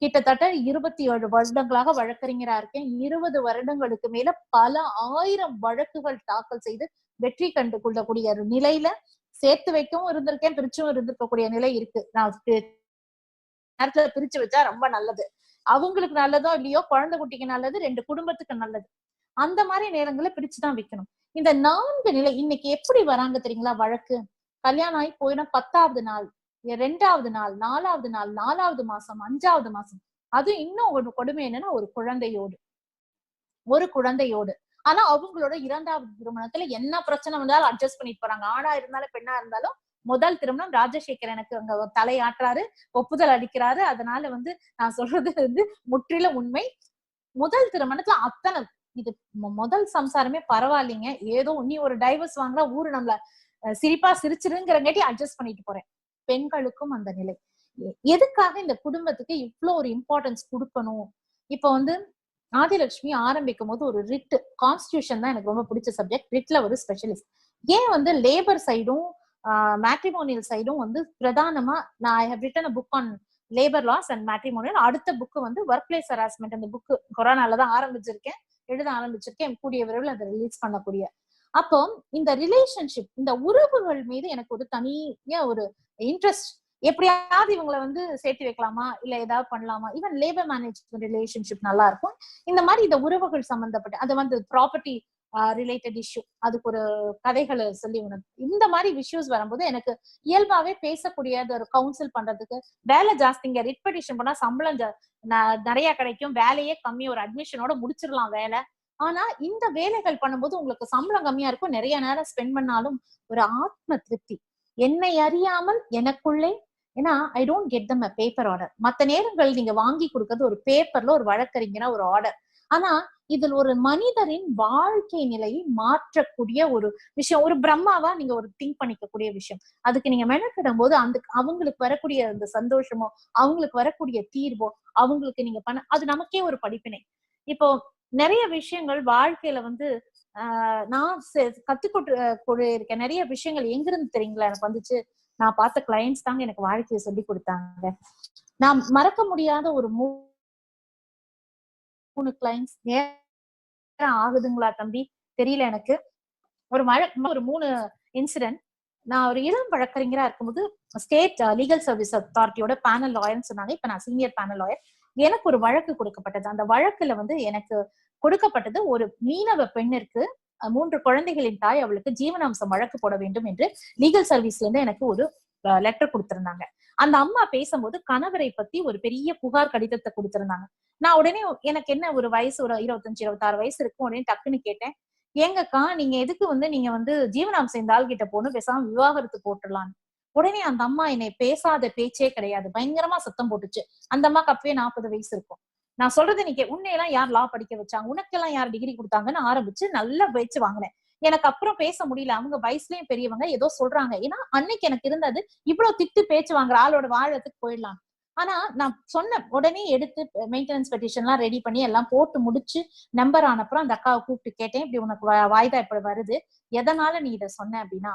கிட்டத்தட்ட 27 வருடங்களாக வழக்கறிஞரா இருக்கேன். 20 வருடங்களுக்கு மேல பல 1000 வழக்குகள் தாக்கல் செய்து வெற்றி கண்டு கொள்ளக்கூடிய ஒரு நிலையில சேர்த்து வைக்கவும் இருந்திருக்கேன், பிரிச்சும் இருந்திருக்கக்கூடிய நிலை இருக்கு. நான் நேரத்துல பிரிச்சு வச்சா ரொம்ப நல்லது, அவங்களுக்கு நல்லதோ இல்லையோ, குழந்தை குட்டிக்கு நல்லது, 2 குடும்பத்துக்கு நல்லது. அந்த மாதிரி நேரங்களை பிரிச்சுதான் வைக்கணும். இந்த 4 நிலை இன்னைக்கு எப்படி வராங்க தெரியுங்களா? வழக்கு கல்யாணம் ஆகி போயினா 10வது நாள், 2வது நாள், 4வது நாள், 4வது மாசம், 5வது மாசம். அது இன்னும் ஒரு கொடுமை என்னன்னா ஒரு குழந்தையோடு. ஆனா அவங்களோட 2வது திருமணத்துல என்ன பிரச்சனை வந்தாலும் அட்ஜஸ்ட் பண்ணிட்டு போறாங்க. ஆணா இருந்தாலும் பெண்ணா இருந்தாலும் முதல் திருமணம் ராஜசேகர் எனக்கு அங்க தலையாட்டுறாரு, ஒப்புதல் அளிக்கிறாரு. அதனால நான் சொல்றது முற்றிலும் உண்மை. முதல் திருமணத்துல அத்தனை இது முதல் சம்சாரமே பரவாயில்லைங்க, ஏதோ நீ ஒரு டைவர்ஸ் வாங்குறா ஊரு நம்மள சிரிப்பா சிரிச்சிருங்கிறங்காட்டி அட்ஜஸ்ட் பண்ணிட்டு போறேன். பெண்களுக்கும் அந்த நிலை. எதுக்காக இந்த குடும்பத்துக்கு இவ்வளவு ஒரு இம்பார்ட்டன்ஸ் கொடுக்கணும்? இப்ப ஆதிலட்சுமி ஆரம்பிக்கும் போது ஒரு ரிட் கான்ஸ்டிடியூஷன் தான் எனக்கு ரொம்ப பிடிச்ச சப்ஜெக்ட். ரிட்ல ஒரு ஸ்பெஷலிஸ்ட். ஏன் லேபர் சைடும் மேட்ரிமோனியல் சைடும் பிரதானமா நான் I have written a book on labour laws and matrimonial. அடுத்த புக்கு ஒர்க் பிளேஸ் ஹராஸ்மெண்ட். அந்த புக்கு கொரோனால தான் ஆரம்பிச்சிருக்கேன், எழுத ஆரம்பிச்சிருக்கேன். கூடிய விரைவில் அதை ரிலீஸ் பண்ணக்கூடிய. அப்போ இந்த ரிலேஷன்ஷிப், இந்த உறவுகள் மீது எனக்கு ஒரு தனியா ஒரு இன்ட்ரெஸ்ட். எப்படியாவது இவங்களை சேர்த்து வைக்கலாமா, இல்ல ஏதாவது பண்ணலாமா? ஈவன் லேபர் மேனேஜ்மெண்ட் ரிலேஷன்ஷிப் நல்லா இருக்கும். இந்த மாதிரி இந்த உறவுகள் சம்பந்தப்பட்ட அது ப்ராப்பர்ட்டி ரிலேட்டட் இஷ்யூ, அதுக்கு ஒரு கதைகளை சொல்லி இந்த மாதிரி இஷ்யூஸ் வரும்போது எனக்கு இயல்பாவே பேசக்கூடிய ஒரு கவுன்சில் பண்றதுக்கு வேலை ஜாஸ்திங்க. ரிட் பெட்டிஷன் பண்ணா சம்பளம் நிறைய கிடைக்கும், வேலையே கம்மி, ஒரு அட்மிஷனோட முடிச்சிடலாம் வேலை. ஆனா இந்த வேலைகள் பண்ணும்போது உங்களுக்கு சம்பளம் கம்மியா இருக்கும், நிறைய நேரம் ஸ்பெண்ட் பண்ணாலும் ஒரு ஆத்ம திருப்தி. என்னை அறியாமல் எனக்குள்ளே, ஏன்னா I don't get them a paper order. மத்த நேரங்கள் நீங்க வாங்கி கொடுக்கறது ஒரு பேப்பர்ல ஒரு வழக்கறிஞரா ஒரு ஆர்டர். ஆனா இதில் ஒரு மனிதரின் வாழ்க்கை நிலையை மாற்றக்கூடிய ஒரு விஷயம், ஒரு பிரம்மாவா நீங்க ஒரு திங்க் பண்ணிக்கக்கூடிய விஷயம். அதுக்கு நீங்க மெனக்கிடும் போது அவங்களுக்கு வரக்கூடிய அந்த சந்தோஷமோ, அவங்களுக்கு வரக்கூடிய தீர்வோ, அவங்களுக்கு நீங்க அது நமக்கே ஒரு படிப்பினை. இப்போ நிறைய விஷயங்கள் வாழ்க்கையில நான் கத்துக்கொண்டு இருக்க நிறைய விஷயங்கள் எங்கிருந்து தெரியுங்களா எனக்கு வந்துச்சு? நான் பார்த்த கிளையன்ஸ் தாங்க எனக்கு வாழ்க்கையை சொல்லி கொடுத்தாங்க. நான் மறக்க முடியாத ஒரு 3 கிளையன்ஸ். நேரம் ஆகுதுங்களா தம்பி தெரியல எனக்கு. ஒரு 3 இன்சிடென்ட். நான் ஒரு இளம் வழக்கறிஞரா இருக்கும்போது ஸ்டேட் லீகல் சர்வீஸ் அத்தாரிட்டியோட பேனல் லாயர்னு சொன்னாங்க. இப்ப நான் சீனியர் பேனல் லாயர். எனக்கு ஒரு வழக்கு கொடுக்கப்பட்டது. அந்த வழக்குல எனக்கு கொடுக்கப்பட்டது ஒரு மீனவ பெண்ணிற்கு 3 குழந்தைகளின் தாய், அவளுக்கு ஜீவனாம்சம் வழக்கு போட வேண்டும் என்று லீகல் சர்வீஸ்ல இருந்து எனக்கு ஒரு லெட்டர் கொடுத்திருந்தாங்க. அந்த அம்மா பேசும்போது கணவரை பத்தி ஒரு பெரிய புகார் கடிதத்தை கொடுத்திருந்தாங்க. நான் உடனே எனக்கு என்ன ஒரு வயசு ஒரு 25-26 வயசு இருக்கும். உடனே டக்குன்னு கேட்டேன், ஏங்கக்கா நீங்க எதுக்கு நீங்க ஜீவனாம்சம் இந்த ஆள் கிட்ட போகணும், பேசாம விவாகரத்து போட்டுடலான்னு. உடனே அந்த அம்மா என்னை பேசாத பேச்சே கிடையாது, பயங்கரமா சத்தம் போட்டுச்சு. அந்த அம்மாக்கு அப்பவே 40 வயசு இருக்கும். நான் சொல்றது நீங்க உன்னையெல்லாம் யார் லா படிக்க வச்சாங்க, உனக்கெல்லாம் யார் டிகிரி கொடுத்தாங்கன்னு ஆரம்பிச்சு நல்லா பேச்சு வாங்கினேன். எனக்கு அப்புறம் பேச முடியல. அவங்க வயசுலயும் பெரியவங்க, ஏதோ சொல்றாங்க. ஏன்னா அன்னைக்கு எனக்கு இருந்தது இவ்வளவு திட்டு பேச்சு வாங்குற ஆளோட வாழத்துக்கு போயிடலாம். ஆனா நான் சொன்ன உடனே எடுத்து மெயின்டெனன்ஸ் பெட்டிஷன் எல்லாம் ரெடி பண்ணி எல்லாம் போட்டு முடிச்சு நம்பர் ஆனப்புறம் அந்த அக்காவை கூப்பிட்டு கேட்டேன், இப்படி உனக்கு வாய்தா இப்படி வருது, எதனால நீ இதை சொன்ன அப்படின்னா,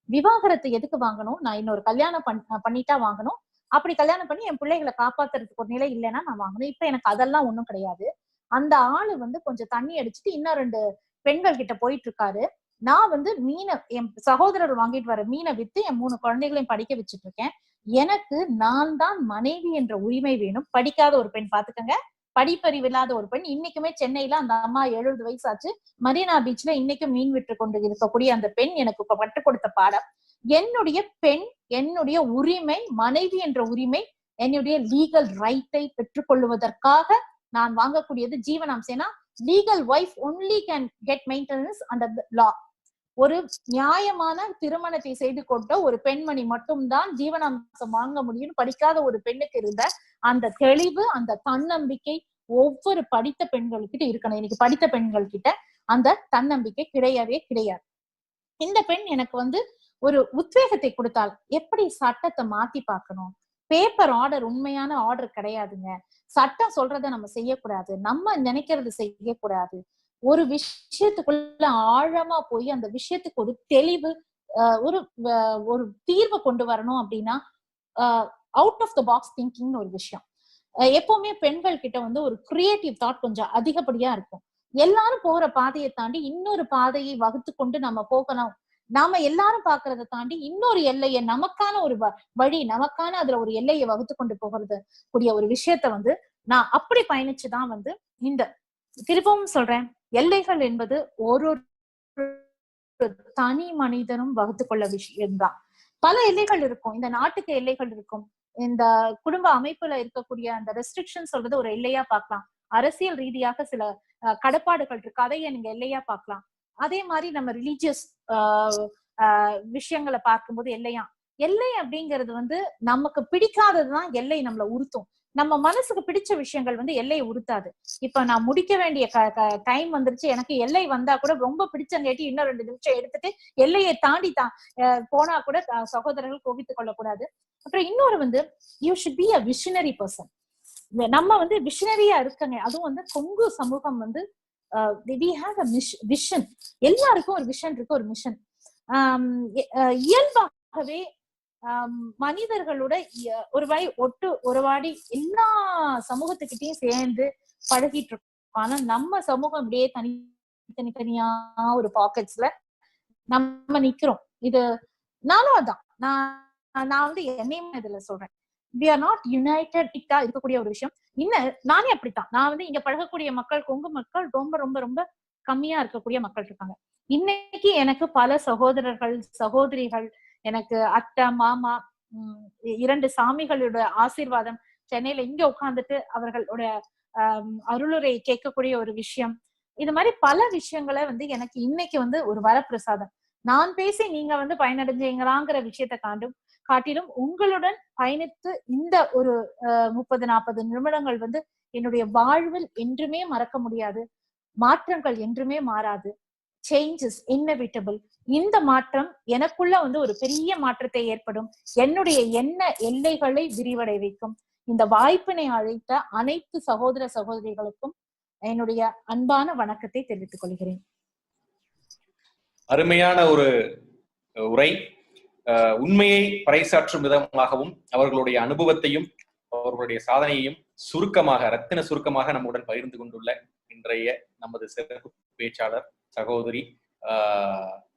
விவாகரத்து எதுக்கு வாங்கணும், நான் இன்னொரு கல்யாணம் பண்ணிட்டா வாங்கணும், அப்படி கல்யாணம் பண்ணி என் பிள்ளைகளை காப்பாத்துறதுக்கு ஒரு நிலை இல்லைன்னா நான் வாங்கணும். இப்ப எனக்கு அதெல்லாம் ஒண்ணும் கிடையாது. அந்த ஆளு கொஞ்சம் தண்ணி அடிச்சுட்டு இன்னும் 2 பெண்கள் கிட்ட போயிட்டு இருக்காரு. நான் மீனை, என் சகோதரர் வாங்கிட்டு வர மீனை வித்து என் 3 குழந்தைகளையும் படிக்க வச்சுட்டு இருக்கேன். எனக்கு நான் தான் மனைவி என்ற உரிமை வேணும். படிக்காத ஒரு பெண், பாத்துக்கங்க, படிப்பறிவு இல்லாத ஒரு பெண். இன்னைக்குமே சென்னையில அந்த அம்மா 70 வயசு ஆச்சு, மரீனா பீச்ல இன்னைக்கும் மீன் விட்டு கொண்டு இருக்கக்கூடிய அந்த பெண் எனக்கு கற்றுக் கொடுத்த பாடம், என்னுடைய பெண், என்னுடைய உரிமை, மனைவி என்ற உரிமை, என்னுடைய லீகல் ரைட்டை பெற்றுக்கொள்வதற்காக நான் வாங்கக்கூடியது ஜீவனாம்சம். ஏன்னா legal wife only can get maintenance under the law. ஒரு நியாயமான திருமணத்தை செய்து கொண்ட ஒரு பெண்மணி மட்டும்தான் ஜீவனாம்சம் வாங்க முடியும். படிக்காத ஒரு பெண்ணுக்கு இருந்த அந்த தெளிவு, அந்த தன்னம்பிக்கை ஒவ்வொரு படித்த பெண்கள்கிட்ட இருக்கணும். இன்னைக்கு படித்த பெண்கள் கிட்ட அந்த தன்னம்பிக்கை கிடையவே கிடையாது. இந்த பெண் எனக்கு ஒரு உத்வேகத்தை கொடுத்தால், எப்படி சட்டத்தை மாத்தி பார்க்கணும், பேப்பர் ஆர்டர் உண்மையான ஆர்டர் கிடையாதுங்க, சட்டம் சொல்றதை நம்ம செய்யக்கூடாது, நம்ம நினைக்கிறது செய்யக்கூடாது, ஒரு விஷயத்துக்குள்ள ஆழமா போய் அந்த விஷயத்துக்கு ஒரு தெளிவு, ஒரு தீர்வை கொண்டு வரணும் அப்படின்னா out of the box thinking ஒரு விஷயம். எப்பவுமே பெண்கள் கிட்ட ஒரு கிரியேட்டிவ் தாட் கொஞ்சம் அதிகப்படியா இருக்கும். எல்லாரும் போற பாதையை தாண்டி இன்னொரு பாதையை வகுத்து கொண்டு நம்ம போகணும். நாம எல்லாரும் பாக்குறதை தாண்டி இன்னொரு எல்லையை, நமக்கான ஒரு வழி, நமக்கான அதுல ஒரு எல்லையை வகுத்து கொண்டு போகிறது கூடிய ஒரு விஷயத்த நான் அப்படி பயணிச்சுதான் இந்த திருப்பவும் சொல்றேன், எல்லைகள் என்பது ஒரு தனி மனிதனும் வகுத்து கொள்ள விஷயம்தான். பல எல்லைகள் இருக்கும், இந்த நாட்டுக்கு எல்லைகள் இருக்கும், இந்த குடும்ப அமைப்புல இருக்கக்கூடிய அந்த ரெஸ்ட்ரிக்ஷன் சொல்றது ஒரு எல்லையா பார்க்கலாம், அரசியல் ரீதியாக சில கடப்பாடுகள் இருக்கு, அதைய நீங்க எல்லையா பார்க்கலாம். அதே மாதிரி நம்ம ரிலீஜியஸ் விஷயங்களை பார்க்கும்போது எல்லையா, எல்லை அப்படிங்கிறது வந்து நமக்கு பிடிக்காததுதான் எல்லை நம்மள உறுத்தும். நம்ம மனசுக்கு பிடிச்ச விஷயங்கள் வந்து எல்லையை உறுத்தாது. இப்ப நான் முடிக்க வேண்டிய டைம் வந்துருச்சு, எனக்கு எல்லை வந்தா கூட ரொம்ப பிடிச்சங்காட்டி இன்னும் 2 நிமிஷம் எடுத்துட்டு எல்லையை தாண்டி போனா கூட சகோதரர்கள் கோபித்துக் கொள்ளக்கூடாது. அப்புறம் இன்னொரு வந்து you should be a visionary person. நம்ம வந்து விஷனரியா இருக்கங்க. அதுவும் வந்து கொங்கு சமூகம் வந்து we have a விஷன். எல்லாருக்கும் ஒரு விஷன் இருக்கு, ஒரு மிஷன். இயல்பாகவே மனிதர்களோட ஒருவாடி எல்லா சமூகத்துக்கிட்டையும் சேர்ந்து பழகிட்டு இருக்கோம். ஆனா நம்ம சமூகம் அப்படியே தனித்தனியா ஒரு பாக்கெட்ஸ்ல நம்ம நிக்கிறோம். இது நானும் அதான் நான் வந்து என்னையுமே இதுல சொல்றேன். we are not united இருக்கக்கூடிய ஒரு விஷயம். இன்னும் நானே அப்படித்தான். நான் வந்து இங்க பழகக்கூடிய மக்கள், கொங்கு மக்கள் ரொம்ப ரொம்ப ரொம்ப கம்மியா இருக்கக்கூடிய மக்கள் இருக்காங்க. இன்னைக்கு எனக்கு பல சகோதரர்கள், சகோதரிகள், எனக்கு அத்தை, மாமா, 2 சாமிகளோட ஆசீர்வாதம், சென்னையில இங்க உட்கார்ந்துட்டு அவர்களோட அருளுரை கேட்கக்கூடிய ஒரு விஷயம், இது மாதிரி பல விஷயங்களை வந்து எனக்கு இன்னைக்கு வந்து ஒரு வரப்பிரசாதம். நான் பேசி நீங்க வந்து பயனடைஞ்சீங்களாங்கிற விஷயத்தை காட்டிலும் உங்களுடன் பயணித்து இந்த ஒரு 30-40 நிமிடங்கள் வந்து என்னுடைய வாழ்வில் என்றுமே மறக்க முடியாது. மாற்றங்கள் என்றுமே மாறாது. Changes inevitable. இந்த மாற்றம் எனக்குள்ள வந்து ஒரு பெரிய மாற்றத்தை ஏற்படும். என்னுடைய எல்லைகளை விரிவடை வைக்கும். இந்த வாய்ப்பினை அழைத்த அனைத்து சகோதர சகோதரிகளுக்கும் என்னுடைய அன்பான வணக்கத்தை தெரிவித்துக் கொள்கிறேன். அருமையான ஒரு உரை. உண்மையை பறைசாற்றும் விதமாகவும் அவர்களுடைய அனுபவத்தையும் அவர்களுடைய சாதனையையும் ரத்தின சுருக்கமாக நம்முடன் பகிர்ந்து கொண்டுள்ள இன்றைய நமது சிறப்பு பேச்சாளர் சகோதரி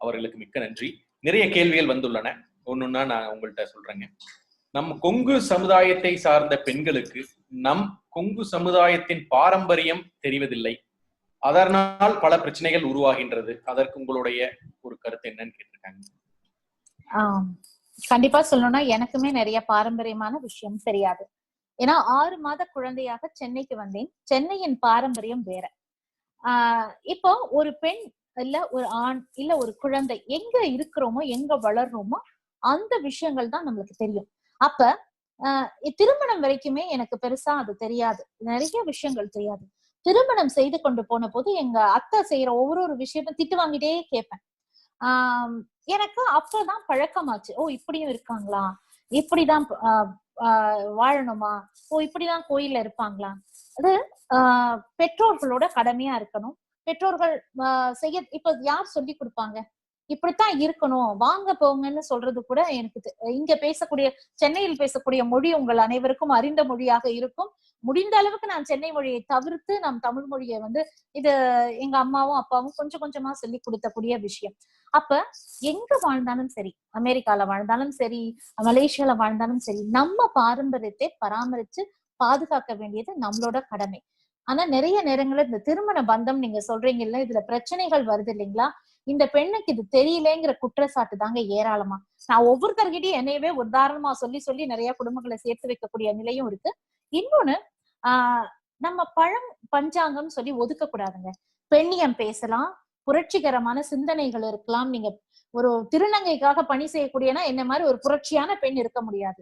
அவர்களுக்கு மிக்க நன்றி. நிறைய கேள்விகள் வந்துள்ளன. ஒண்ணுன்னா நான் உங்கள்கிட்ட சொல்றேங்க. நம் கொங்கு சமுதாயத்தை சார்ந்த பெண்களுக்கு நம் கொங்கு சமுதாயத்தின் பாரம்பரியம் தெரிவதில்லை. அதனால் பல பிரச்சனைகள் உருவாகின்றது. அதற்கு உங்களுடைய ஒரு கருத்து என்னன்னு கேட்டிருக்காங்க. கண்டிப்பா சொல்லணும்னா எனக்குமே நிறைய பாரம்பரியமான விஷயம் தெரியாது. ஏன்னா 6 மாத குழந்தையாக சென்னைக்கு வந்தேன். சென்னையின் பாரம்பரியம் வேற. இப்போ ஒரு பெண் இல்ல ஒரு ஆண் இல்ல ஒரு குழந்தை எங்க இருக்கிறோமோ, எங்க வளர்றோமோ அந்த விஷயங்கள் தான் நம்மளுக்கு தெரியும். அப்ப திருமணம் வரைக்குமே எனக்கு பெருசா அது தெரியாது. நிறைய விஷயங்கள் தெரியாது. திருமணம் செய்து கொண்டு போன போது எங்க அத்தை செய்யற ஒவ்வொரு விஷயமும் திட்டு வாங்கிட்டே கேட்பேன். எனக்கு அப்பதான் பழக்கமாச்சு. ஓ இப்படியும் இருக்காங்களா, இப்படிதான் வாழணுமா, ஓ இப்படிதான் கோயில்ல இருப்பாங்களா. அது பெற்றோர்களோட கடமையா இருக்கணும். பெற்றோர்கள் செய்ய இப்ப யார் சொல்லி கொடுப்பாங்க? இப்படித்தான் இருக்கணும், வாங்க போங்கன்னு சொல்றது கூட எனக்கு இங்க பேசக்கூடிய சென்னையில் பேசக்கூடிய மொழி உங்கள் அனைவருக்கும் அறிந்த மொழியாக இருக்கும். முடிந்த அளவுக்கு நான் சென்னை மொழியை தவிர்த்து நம் தமிழ் மொழியை வந்து இது எங்க அம்மாவும் அப்பாவும் கொஞ்சம் கொஞ்சமா சொல்லி கொடுத்தக்கூடிய விஷயம். அப்ப எங்க வாழ்ந்தாலும் சரி, அமெரிக்கால வாழ்ந்தாலும் சரி, மலேசியால வாழ்ந்தாலும் சரி, நம்ம பாரம்பரியத்தை பராமரிச்சு பாதுகாக்க வேண்டியது நம்மளோட கடமை. ஆனா நிறைய நேரங்கள்ல இந்த திருமண பந்தம் நீங்க சொல்றீங்கல்ல, இதுல பிரச்சனைகள் வருது இல்லைங்களா? இந்த பெண்ணுக்கு இது தெரியலேங்கிற குற்றச்சாட்டு தாங்க ஏராளமா. நான் ஒவ்வொருத்தர்கிட்டயும் என்னையவே உதாரணமா சொல்லி நிறைய குடும்பங்களை சேர்த்து வைக்கக்கூடிய நிலையும் இருக்கு. இன்னொன்னு நம்ம பஞ்சாங்கம் சொல்லி ஒதுக்க கூடாதுங்க. பெண்ணியம் பேசலாம், புரட்சிகரமான சிந்தனைகள் இருக்கலாம். நீங்க ஒரு திருநங்கைக்காக பணி செய்யக்கூடியனா என்ன மாதிரி ஒரு புரட்சியான பெண் இருக்க முடியாது.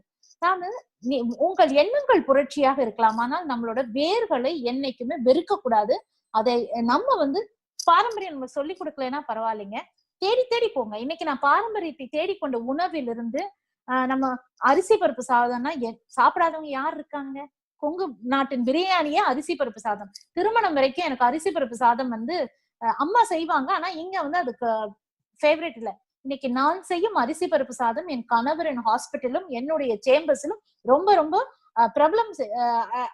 உங்கள் எண்ணங்கள் புரட்சியாக இருக்கலாம், ஆனால் நம்மளோட வேர்களை என்னைக்குமே வெறுக்க கூடாது. அதை நம்ம வந்து பாரம்பரியம் நம்ம சொல்லி கொடுக்கலன்னா பரவாயில்லைங்க, தேடி தேடி போங்க. இன்னைக்கு நான் பாரம்பரியத்தை தேடிக்கொண்ட உணவிலிருந்து நம்ம அரிசி பருப்பு சாதம்னா சாப்பிடாதவங்க யார் இருக்காங்க? கொங்கு நாட்டின் பிரியாணியே அரிசி பருப்பு சாதம். திருமணம் வரைக்கும் எனக்கு அரிசி பருப்பு சாதம் வந்து அம்மா செய்வாங்க, ஆனா இங்க வந்து அதுக்கு ஃபேவரட் இல்ல. இன்னைக்கு நான் செய்யும் அரிசி பருப்பு சாதம் என் கணவரின் ஹாஸ்பிட்டலும் என்னுடைய சேம்பர்ஸிலும் ரொம்ப ரொம்ப பிரபலம்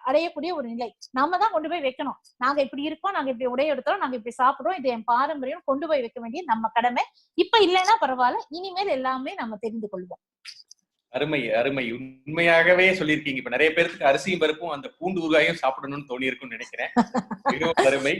அடையக்கூடிய ஒரு நிலை. நாம தான் கொண்டு போய் வைக்கணும். நாங்க இப்படி இருக்கோம், நாங்க இப்படி உடைய எடுத்தோம், நாங்க இப்படி சாப்பிடுறோம், இது என் பாரம்பரியம், கொண்டு போய் வைக்க வேண்டிய நம்ம கடமை. இப்ப இல்லைன்னா பரவாயில்ல, இனிமேல் எல்லாமே நம்ம தெரிந்து கொள்வோம். அருமை அருமை. உண்மையாகவே சொல்லியிருக்கீங்க. இப்ப நிறைய பேருக்கு அரிசியும் பருப்பும் அந்த பூண்டு ஊறுகாயும் சாப்பிடணும்னு தோணி இருக்கும்னு நினைக்கிறேன். மிகவும் அருமை.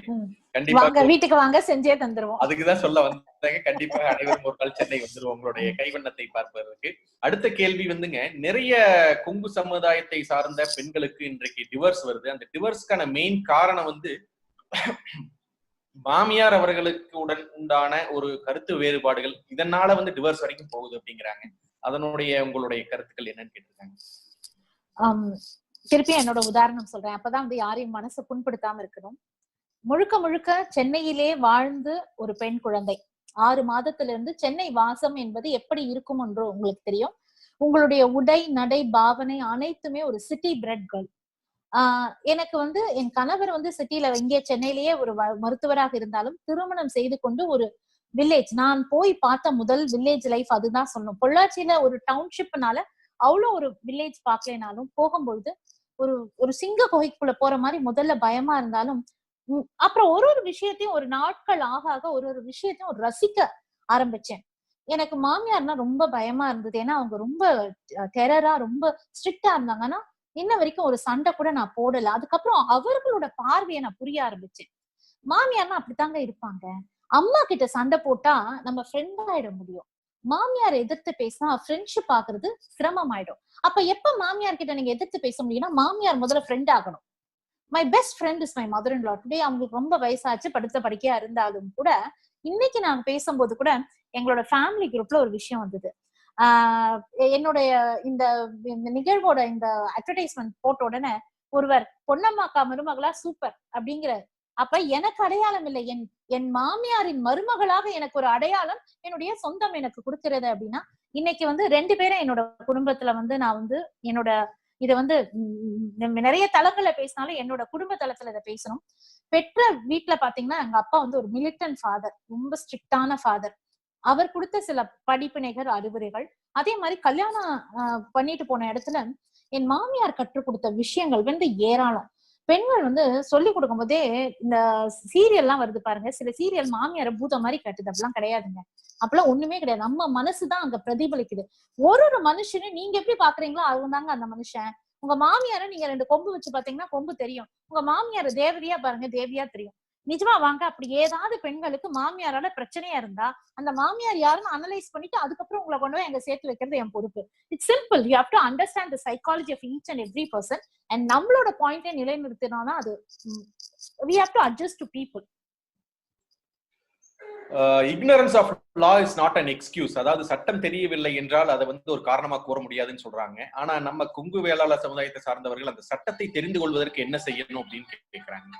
கண்டிப்பா வீட்டுக்கு வாங்க, செஞ்சே தந்துருவோம். அதுக்குதான் சொல்ல வந்தாங்க. கண்டிப்பாக அனைவரும் ஒரு நாள் சென்னை வந்துருவோம் உங்களுடைய கைவண்ணத்தை பார்ப்பதற்கு. அடுத்த கேள்வி வந்துங்க, நிறைய கொங்கு சமுதாயத்தை சார்ந்த பெண்களுக்கு இன்றைக்கு டிவோர்ஸ் வருது. அந்த டிவோர்ஸ்க்கான மெயின் காரணம் வந்து மாமியார் அவர்களுக்கு உண்டான ஒரு கருத்து வேறுபாடுகள், இதனால வந்து டிவோர்ஸ் வரைக்கும் போகுது அப்படிங்கிறாங்க. அதனுடைய உங்களுடைய கருத்துக்கள் என்னன்னு கேட்டிருக்காங்க. திருப்பி என்னோட உதாரணம் சொல்றேன், அப்பதான் வந்து யாரையும் மனசை புண்படுத்தாம இருக்கணும். முழுக்க முழுக்க சென்னையிலே வாழ்ந்து ஒரு பெண் குழந்தை 6 மாதத்துல இருந்து சென்னை வாசம் என்பது எப்படி இருக்கும் என்று உங்களுக்கு தெரியும். உங்களுடைய உடை நடை பாவனை அனைத்துமே ஒரு சிட்டி பிரெட் கேர்ள். எனக்கு வந்து என் கணவர் வந்து சிட்டில இங்கே சென்னையிலேயே ஒரு மருத்துவராக இருந்தாலும் திருமணம் செய்து கொண்டு ஒரு வில்லேஜ், நான் போய் பார்த்த முதல் வில்லேஜ் லைஃப் அதுதான் சொல்லணும். பொள்ளாச்சியில ஒரு டவுன்ஷிப்னால அவ்வளவு ஒரு வில்லேஜ் பார்க்கலனாலும் போகும்பொழுது ஒரு ஒரு சிங்க குகைக்குள்ள போற மாதிரி முதல்ல பயமா இருந்தாலும் அப்புறம் ஒரு ஒரு விஷயத்தையும் ஒரு நாட்கள் ஆக ஆக ஒரு ஒரு விஷயத்தையும் ஒரு ரசிக்க ஆரம்பிச்சேன். எனக்கு மாமியார்னா ரொம்ப பயமா இருந்தது. ஏன்னா அவங்க ரொம்ப டெரரா ரொம்ப ஸ்ட்ரிக்டா இருந்தாங்க. ஆனா இன்ன வரைக்கும் ஒரு சண்டை கூட நான் போடல. அதுக்கப்புறம் அவர்களோட பார்வையை நான் புரிய ஆரம்பிச்சேன். மாமியார்னா அப்படித்தாங்க இருப்பாங்க. அம்மா கிட்ட சண்டை போட்டா நம்ம ஃப்ரெண்ட் ஆயிட முடியும். மாமியார் எதிர்த்து பேசினா ஃப்ரெண்ட்ஷிப் ஆகுறது சிரமம் ஆயிடும். அப்ப எப்ப மாமியார் கிட்ட நீங்க எதிர்த்து பேச முடியும்னா மாமியார் முதல்ல ஃப்ரெண்ட் ஆகணும். My best friend is my mother in law. Today அவங்களுக்கு ரொம்ப வயசாச்சு, படுத்த படுக்கையா இருந்தாலும் கூட இன்னைக்கு நாங்க பேசும்போது கூட எங்களோட ஃபேமிலி குரூப்ல ஒரு விஷயம் வந்தது. என்னுடைய இந்த நிகழ்வோட இந்த அட்வர்டைஸ்மெண்ட் போட்ட உடனே ஒருவர் பொன்னம்மாக்கா மருமகளா சூப்பர் அப்படிங்கிற. அப்ப எனக்கு அடையாளம் இல்லை, என் மாமியாரின் மருமகளாக எனக்கு ஒரு அடையாளம் என்னுடைய சொந்தம் எனக்கு கொடுக்கிறது அப்படின்னா இன்னைக்கு வந்து 2 பேரும் என்னோட குடும்பத்துல வந்து நான் வந்து என்னோட இதை வந்து நிறைய தளங்கள்ல பேசினாலும் என்னோட குடும்ப தளத்துல இதை பேசணும். பெற்ற வீட்டுல பாத்தீங்கன்னா எங்க அப்பா வந்து ஒரு மிலிட்டன்ட் ஃபாதர், ரொம்ப ஸ்ட்ரிக்டான ஃபாதர். அவர் கொடுத்த சில படிப்பினைகள் அறிவுரைகள், அதே மாதிரி கல்யாணம் பண்ணிட்டு போன இடத்துல என் மாமியார் கற்றுக் கொடுத்த விஷயங்கள் வந்து ஏராளம். பெண்கள் வந்து சொல்லி கொடுக்கும் போதே இந்த சீரியல் எல்லாம் வருது பாருங்க, சில சீரியல் மாமியார பூதம் மாதிரி கட்டுது, அப்படிலாம் கிடையாதுங்க. அப்பெல்லாம் ஒண்ணுமே கிடையாது. நம்ம மனசுதான் அங்க பிரதிபலிக்குது. ஒரு ஒரு மனுஷனையும் நீங்க எப்படி பாக்குறீங்களோ அவங்க தாங்க அந்த மனுஷன். உங்க மாமியார நீங்க 2 கொம்பு வச்சு பாத்தீங்கன்னா கொம்பு தெரியும். உங்க மாமியார தேவதையா பாருங்க, தேவியா தெரியும். நிஜமா வாங்க. அப்படி ஏதாவது பெண்களுக்கு மாமியாரால பிரச்சனையா இருந்தா அந்த மாமியார் யாருன்னு அனலைஸ் பண்ணிட்டு அதுக்கப்புறம் உங்களை கொண்டு போய் எங்க சேர்த்து வைக்கிறது என் பொறுப்பு. It's simple. You have to understand the psychology of each and every person. And நம்மளோட பாயிண்டை நிலைநிறுத்தினோம்னா அது we have to adjust to people. ignorance of law is not an excuse. அதாவது சட்டம் தெரியவில்லை என்றால் அதை வந்து ஒரு காரணமா கூற முடியாதுன்னு சொல்றாங்க. ஆனா நம்ம கொங்கு வேளாளர் சமுதாயத்தை சார்ந்தவர்கள் அந்த சட்டத்தை தெரிந்து கொள்வதற்கு என்ன செய்யணும் அப்படின்னு கேட்கிறாங்க.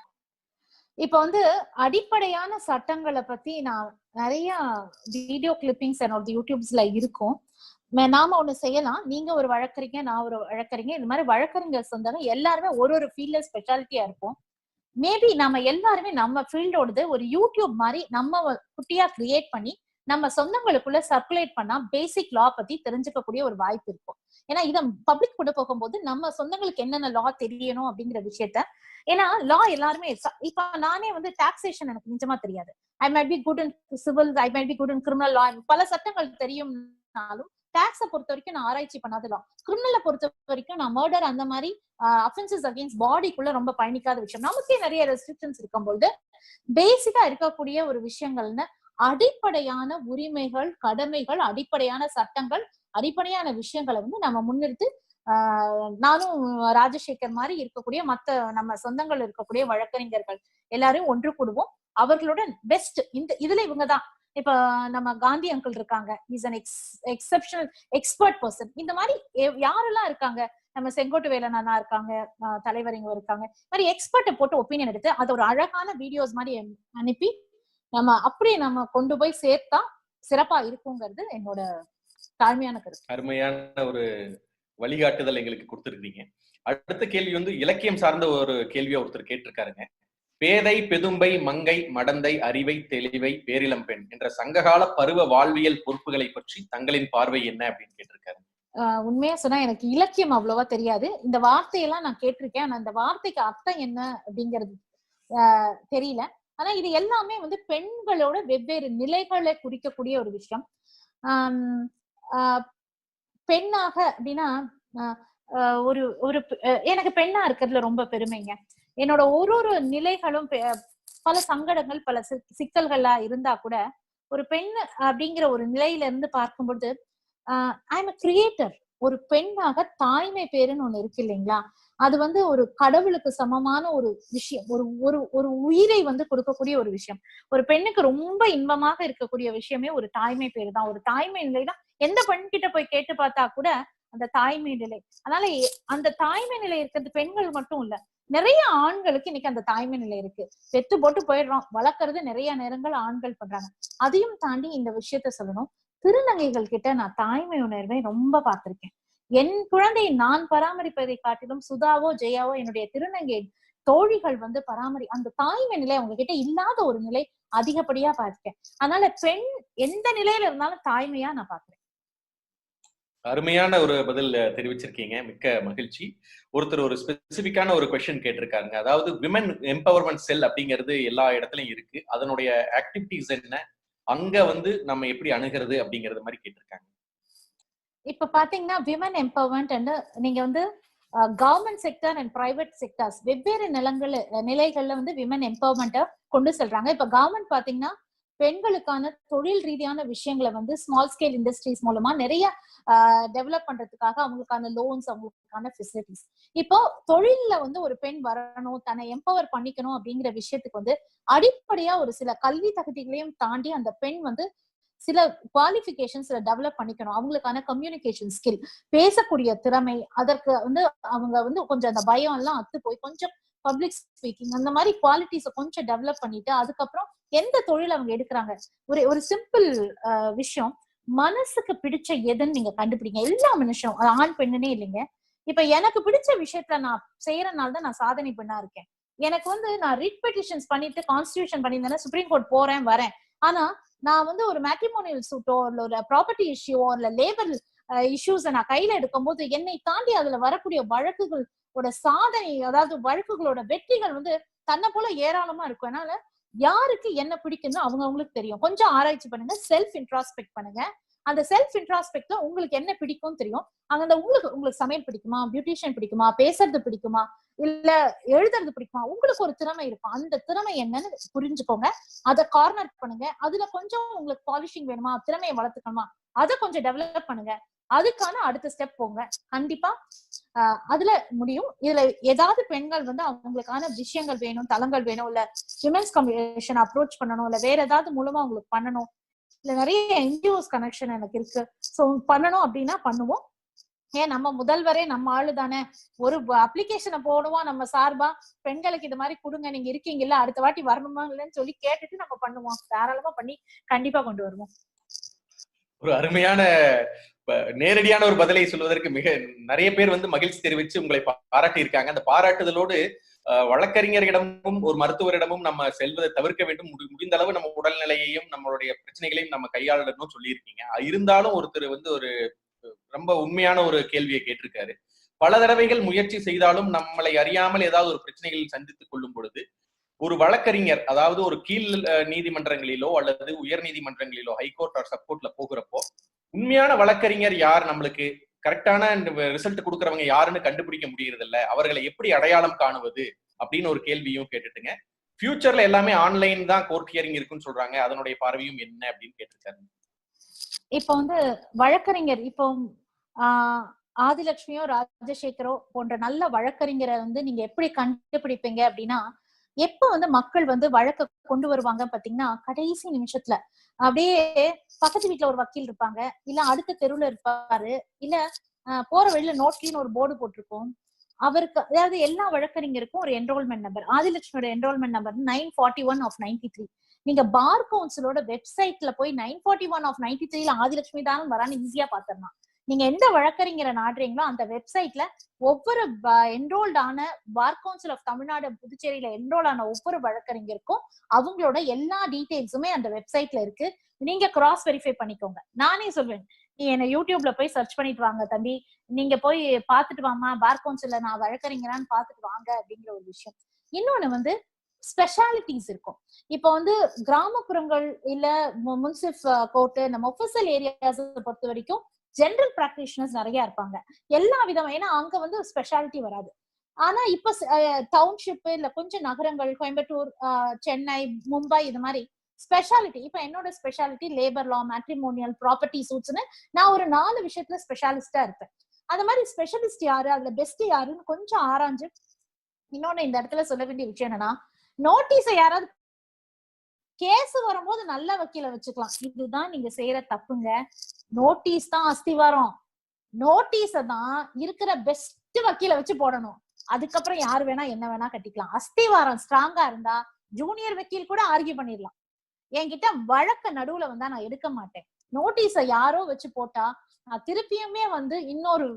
இப்ப வந்து அடிப்படையான சட்டங்களை பத்தி நான் நிறைய வீடியோ கிளிப்பிங்ஸ் என்னோட யூடியூப்ஸ்ல இருக்கும். நாம ஒண்ணு செய்யலாம். நீங்க ஒரு வழக்கறிஞர், நான் ஒரு வழக்கறிஞர், இந்த மாதிரி வழக்கறிஞர் சொந்தங்க எல்லாருமே ஒரு ஒரு ஃபீல்ட்ல ஸ்பெஷாலிட்டியா இருப்போம். மேபி நம்ம எல்லாருமே நம்ம ஃபீல்டோடது ஒரு யூடியூப் மாதிரி நம்ம குட்டியா கிரியேட் பண்ணி நம்ம சொந்தங்களுக்குள்ள சர்க்குலேட் பண்ணா பேசிக் லா பத்தி தெரிஞ்சுக்கக்கூடிய ஒரு வாய்ப்பு இருக்கும். ஏன்னா இதை பப்ளிக் கொண்டு போகும்போது நம்ம சொந்தங்களுக்கு என்னென்ன லா தெரியணும் அப்படிங்கிற விஷயத்த, ஏன்னா லா எல்லாருமே இப்ப நானே வந்து டாக்ஸேஷன் எனக்கு நிஜமா தெரியாது. I might be good in civil, I might be good in criminal லா. பல சட்டங்கள் தெரியும்னாலும் டாக்ஸை பொறுத்த வரைக்கும் நான் ஆராய்ச்சி பண்ணாத லா. கிரிமினலை பொறுத்த வரைக்கும் நான் மர்டர் அந்த மாதிரி அஃபென்சஸ் அகெயின்ஸ்ட் பாடிக்குள்ள ரொம்ப பயணிக்காத விஷயம். நமக்கே நிறைய ரெஸ்ட்ரிக்ஷன்ஸ் இருக்கும்போது பேசிக்கா இருக்கக்கூடிய ஒரு விஷயங்கள்னு அடிப்படையான உரிமைகள், கடமைகள், அடிப்படையான சட்டங்கள், அடிப்படையான விஷயங்களை வந்து நம்ம முன்னிறுத்து நானும் ராஜசேகர் மாதிரி இருக்கக்கூடிய மத்த நம்ம சொந்தங்கள் இருக்கக்கூடிய வழக்கறிஞர்கள் எல்லாரையும் ஒன்று கூடுவோம். அவர்களோட பெஸ்ட் இந்த இதுல இவங்கதான். இப்ப நம்ம காந்தி அங்கிள் இருக்காங்க, is an exceptional expert person. இந்த மாதிரி யாரெல்லாம் இருக்காங்க, நம்ம செங்கோட்டு வேலனா இருக்காங்க, தலைவர் இங்க இருக்காங்க, மாதிரி எக்ஸ்பர்ட்டை போட்டு ஒப்பீனியன் எடுத்து அதை ஒரு அழகான வீடியோஸ் மாதிரி அனுப்பி நம்ம அப்படியே நம்ம கொண்டு போய் சேர்த்தா சிறப்பா இருக்குங்கிறது என்னோட தாழ்மையான கருத்து. அருமையான ஒரு வழிகாட்டுதல் எங்களுக்கு கொடுத்துருக்கீங்க. அடுத்த கேள்வி வந்து இலக்கியம் சார்ந்த ஒரு கேள்வியா ஒருத்தர் கேட்டிருக்காருங்க. பேதை பெதும்பை மங்கை மடந்தை அறிவை தெளிவை பேரிளம் பெண் என்ற சங்ககால பருவ வாழ்வியல் பொறுப்புகளை பற்றி தங்களின் பார்வை என்ன அப்படின்னு கேட்டிருக்காரு. உண்மையா சொன்னா எனக்கு இலக்கியம் அவ்வளவா தெரியாது. இந்த வார்த்தையெல்லாம் நான் கேட்டிருக்கேன். ஆனா இந்த வார்த்தைக்கு அர்த்தம் என்ன அப்படிங்கிறது தெரியல. ஆனா இது எல்லாமே வந்து பெண்களோட வெவ்வேறு நிலைகளை குறிக்கக்கூடிய ஒரு விஷயம். பெண்ணாக அப்படின்னா ஒரு ஒரு எனக்கு பெண்ணா இருக்கிறதுல ரொம்ப பெருமைங்க. என்னோட ஒரு ஒரு நிலைகளும் பல சங்கடங்கள் பல சிக்கல்களா இருந்தா கூட ஒரு பெண் அப்படிங்கிற ஒரு நிலையில இருந்து பார்க்கும்பொழுது ஐ எம் a கிரியேட்டர். ஒரு பெண்ணாக தாய்மை பேருன்னு ஒண்ணு இருக்கு இல்லைங்களா, அது வந்து ஒரு கடவுளுக்கு சமமான ஒரு விஷயம். ஒரு ஒரு ஒரு உயிரை வந்து கொடுக்கக்கூடிய ஒரு விஷயம். ஒரு பெண்ணுக்கு ரொம்ப இன்பமாக இருக்கக்கூடிய விஷயமே ஒரு தாய்மை பேரு தான். ஒரு தாய்மை நிலைதான் எந்த பெண் கிட்ட போய் கேட்டு பார்த்தா கூட அந்த தாய்மை நிலை. அதனால அந்த தாய்மை நிலை இருக்கிறது பெண்கள் மட்டும் இல்ல, நிறைய ஆண்களுக்கு இன்னைக்கு அந்த தாய்மை நிலை இருக்கு. பெத்து போட்டு போயிடுறோம், வளர்க்கறது நிறைய நேரங்கள் ஆண்கள் பண்றாங்க. அதையும் தாண்டி இந்த விஷயத்த சொல்லணும், திருநங்கைகள் கிட்ட நான் தாய்மை உணர்வை ரொம்ப பார்த்திருக்கேன். என் குழந்தையை நான் பராமரிப்பதை காட்டிலும் சுதாவோ ஜெயாவோ என்னுடைய திருநங்கை தோழிகள் வந்து அந்த தாய்மை நிலை அவங்க கிட்ட இல்லாத ஒரு நிலை அதிகப்படியா பார்த்திருக்கேன். அதனால பெண் எந்த நிலையில இருந்தாலும் தாய்மையா நான் பாக்குறேன். அருமையான ஒரு பதில் தெரிவிச்சிருக்கீங்க, மிக்க மகிழ்ச்சி. ஒருத்தர் ஒரு ஸ்பெசிபிக்கான ஒரு கொஸ்டின் கேட்டிருக்காருங்க. அதாவது விமன் எம்பவர்மெண்ட் செல் அப்படிங்கிறது எல்லா இடத்துலயும் இருக்கு, அதனுடைய ஆக்டிவிட்டிஸ் என்ன, அங்க வந்து நம்ம எப்படி அணுகிறது அப்படிங்கறது மாதிரி கேட்டிருக்காங்க. இப்ப பாத்தீங்கன்னா விமன் எம்பவர்மெண்ட் நீங்க வந்து government sector and private sectors வெவ்வேறு நிலைகள்ல வந்து விமன் எம்பவர்மெண்ட்டை கொண்டு செல்றாங்க. இப்ப கவர்மெண்ட் பாத்தீங்கன்னா பெண்களுக்கான தொழில் ரீதியான விஷயங்களை வந்து ஸ்மால் ஸ்கேல் இண்டஸ்ட்ரீஸ் மூலமா நிறைய டெவலப் பண்றதுக்காக அவங்களுக்கான லோன்ஸ், அவங்களுக்கான ஃபெசிலிட்டிஸ். இப்போ தொழில்ல வந்து ஒரு பெண் வரணும், தன்னை எம்பவர் பண்ணிக்கணும் அப்படிங்கிற விஷயத்துக்கு வந்து அடிப்படையா ஒரு சில கல்வி தகுதிகளையும் தாண்டி அந்த பெண் வந்து சில குவாலிஃபிகேஷன்ஸ் டெவலப் பண்ணிக்கணும். அவங்களுக்கான கம்யூனிகேஷன் ஸ்கில், பேசக்கூடிய திறமை, அதற்கு வந்து அவங்க வந்து கொஞ்சம் அந்த பயம் எல்லாம் அத்து போய் கொஞ்சம் பப்ளிக் ஸ்பீக்கிங் அந்த மாதிரி குவாலிட்டிஸை கொஞ்சம் டெவலப் பண்ணிட்டு அதுக்கப்புறம் எந்த தொழில் அவங்க எடுக்கிறாங்க. ஒரு சிம்பிள் விஷயம், மனசுக்கு பிடிச்ச எதுன்னு நீங்க கண்டுபிடிங்க. எல்லா மனுஷம், ஆண் பெண்ணுனே இல்லைங்க. இப்ப எனக்கு பிடிச்ச விஷயத்துல நான் செய்யறதுனால தான் நான் சாதனை பெண்ணா இருக்கேன். எனக்கு வந்து நான் ரிட் பெட்டிஷன்ஸ் பண்ணிட்டு கான்ஸ்டிடியூஷன் பண்ணியிருந்தேன்னா சுப்ரீம் கோர்ட் போறேன் வரேன். ஆனா நான் வந்து ஒரு மேட்ரிமோனியல் சூட்டோ இல்ல ஒரு ப்ராப்பர்ட்டி இஷ்யூவோ இல்ல லேபர் இஷ்யூஸ் நான் கையில எடுக்கும் போது என்னை தாண்டி அதுல வரக்கூடிய வழக்குகளோட சாதனை, அதாவது வழக்குகளோட வெற்றிகள் வந்து தன்னை போல ஏராளமா இருக்கும். அதனால யாருக்கு என்ன பிடிக்குன்னு அவங்களுக்கு தெரியும். கொஞ்சம் ஆராய்ச்சி பண்ணுங்க, செல்ஃப் இன்ட்ராஸ்பெக்ட் பண்ணுங்க. அந்த செல்ஃப் இன்ட்ராஸ்பெக்ட்ல உங்களுக்கு என்ன பிடிக்கும் தெரியும். அங்க உங்களுக்கு சமையல் பிடிக்குமா, பியூட்டிஷியன் பிடிக்குமா, பேசுறது பிடிக்குமா, இல்ல எழுதுறது பிடிக்குமா, உங்களுக்கு ஒரு திறமை இருக்கும். அந்த திறமை என்னன்னு புரிஞ்சுக்கோங்க, அதை கார்னர் பண்ணுங்க. அதுல கொஞ்சம் உங்களுக்கு பாலிஷிங் வேணுமா, திறமையை வளர்த்துக்கணுமா, அதை கொஞ்சம் டெவலப் பண்ணுங்க. அதுக்கான அடுத்த ஸ்டெப் போங்க. கண்டிப்பா அதுல முடியும். இதுல ஏதாவது பெண்கள் வந்து அவங்களுக்கான விஷயங்கள் வேணும், தளங்கள் வேணும், இல்ல விமென்ஸ் கம்யூனிகேஷன் அப்ரோச் பண்ணணும், இல்ல வேற ஏதாவது மூலமா அவங்களுக்கு பண்ணணும், இல்ல நிறைய என்ஜிஓஸ் கனெக்ஷன் எனக்கு இருக்கு, சோ பண்ணணும் அப்படின்னா பண்ணுவோம். ஏன் நம்ம முதல்வரே நம்ம ஆளு தானே, ஒரு அப்ளிகேஷனை போடுவோம் நம்ம சார்பா, பெண்களுக்கு இது மாதிரி கொடுங்க, நீங்க இருக்கீங்கல்ல, அடுத்த வாட்டி வரணுமா இல்லைன்னு சொல்லி கேட்டுட்டு நம்ம பண்ணுவோம். தாராளமா பண்ணி கண்டிப்பா கொண்டு வருவோம். ஒரு அருமையான நேரடியான ஒரு பதிலை சொல்வதற்கு மிக நிறைய பேர் வந்து மகிழ்ச்சி தெரிவித்து உங்களை பாராட்டி இருக்காங்க. அந்த பாராட்டுதலோடு வழக்கறிஞரிடமும் ஒரு மருத்துவரிடமும் நம்ம செல்வதை தவிர்க்க வேண்டும். முடிந்த அளவு நம்ம உடல்நிலையையும் நம்மளுடைய பிரச்சனைகளையும் நம்ம கையாளணும் சொல்லியிருக்கீங்க. இருந்தாலும் ஒருத்தர் வந்து ஒரு ரொம்ப உண்மையான ஒரு கேள்வியை கேட்டிருக்காரு. பல தடவைகள் முயற்சி செய்தாலும் நம்மளை அறியாமல் ஏதாவது ஒரு பிரச்சனைகளில் சந்தித்துக் கொள்ளும் பொழுது ஒரு வழக்கறிஞர், அதாவது ஒரு கீழ் நீதிமன்றங்களிலோ அல்லது உயர் நீதிமன்றங்களிலோ ஹைகோர்ட் ஆர் சப்கோர்ட்ல போகிறப்போ உண்மையான வழக்கறிஞர் யார், நம்மளுக்கு கரெக்டான ரிசல்ட் கொடுக்கறவங்க யாருன்னு கண்டுபிடிக்க முடியறது இல்ல, அவர்களை எப்படி அடையாளம் காணுவது அப்படின்னு ஒரு கேள்வியும் கேட்டுட்டுங்க. ஃபியூச்சர்ல எல்லாமே ஆன்லைன் தான் கோர்ட் ஹியரிங் இருக்குன்னு சொல்றாங்க, அதனுடைய பார்வையும் என்ன அப்படின்னு கேட்டிருக்காரு. இப்போ வந்து வழக்கறிஞர், இப்போ ஆதிலட்சுமியோ ராஜசேகரோ போன்ற நல்ல வழக்கறிஞரை வந்து நீங்க எப்படி கண்டுபிடிப்பீங்க அப்படின்னா, எப்ப வந்து மக்கள் வந்து வழக்க கொண்டு வருவாங்க பாத்தீங்கன்னா கடைசி நிமிஷத்துல. அப்படியே பக்கத்து வீட்டுல ஒரு வக்கீல் இருப்பாங்க, இல்ல அடுத்த தெருவுல இருப்பாரு, இல்ல போற வழியில நோட்லின்னு ஒரு போர்டு போட்டிருக்கோம். அவருக்கு, அதாவது எல்லா வழக்கறிஞருக்கும் ஒரு என்ரோல்மெண்ட் நம்பர். ஆதிலட்சுமியோட என்ரோல்மெண்ட் நம்பர் 941 of 93. நீங்க பார் கவுன்சிலோட வெப்சைட்ல போய் 941 of 93ல ஆதிலட்சுமி தான் வரான்னு ஈஸியா பாத்திரலாம். நீங்க எந்த வழக்கறிஞரை நாடுறீங்களோ அந்த வெப்சைட்ல ஒவ்வொரு என்ரோல்ட் ஆன பார் கவுன்சில் ஆஃப் தமிழ்நாடு புதுச்சேரியில என்ரோல் ஆன ஒவ்வொரு வழக்கறிஞருக்கும் அவங்களோட எல்லா டீடைல்ஸுமே அந்த வெப்சைட்ல இருக்கு. நீங்க கிராஸ் வெரிஃபை பண்ணிக்கோங்க. நானே சொல்வேன், நீ என்ன யூடியூப்ல போய் சர்ச் பண்ணிட்டு வாங்க தம்பி, நீங்க போய் பாத்துட்டு வாமா, பார் கவுன்சில்ல நான் வழக்கறிஞரான்னு பாத்துட்டு வாங்க அப்படிங்கிற ஒரு விஷயம். இன்னொன்னு வந்து ஸ்பெஷாலிட்டிஸ் இருக்கும். இப்ப வந்து கிராமப்புறங்கள் இல்ல முன்சிப் கோர்ட், நம்ம ஒபிஷியல் ஏரியாஸ் பொறுத்த வரைக்கும் ஜெனரல் பிராக்டிஷனர்ஸ் நிறைய இருப்பாங்க. எல்லா விதமா, ஏன்னா அங்க வந்து ஸ்பெஷாலிட்டி வராது. ஆனா இப்ப டவுன்ஷிப் இல்ல கொஞ்சம் நகரங்கள், கோயம்புத்தூர், சென்னை, மும்பை, இது மாதிரி ஸ்பெஷாலிட்டி. இப்ப என்னோட speciality labour law, matrimonial, property சூட்ஸ்னு நான் ஒரு 4 விஷயத்துல ஸ்பெஷாலிஸ்டா இருப்பேன். அந்த மாதிரி ஸ்பெஷலிஸ்ட் யாரு, அதுல பெஸ்ட் யாருன்னு கொஞ்சம் ஆராய்ஞ்சு. இன்னொன்னு இந்த இடத்துல சொல்ல வேண்டிய விஷயம் என்னன்னா, நோட்டீஸை யாராவது கேஸ் வரும்போது நல்ல வக்கீல வச்சுக்கலாம். இதுதான் நீங்க செய்யற தப்புங்க. நோட்டீஸ் தான் அஸ்திவாரம். நோட்டீஸ தான் இருக்கிற பெஸ்ட் வக்கீல வச்சு போடணும். அதுக்கப்புறம் யாரு வேணா என்ன வேணா கட்டிக்கலாம். அஸ்திவாரம் ஸ்ட்ராங்கா இருந்தா ஜூனியர் வக்கீல் கூட ஆர்கியூ பண்ணிடலாம். என்கிட்ட வழக்க நடுவுல வந்தா நான் எடுக்க மாட்டேன். நோட்டீஸ யாரோ வச்சு போட்டா நான் திருப்பியுமே இன்னொரு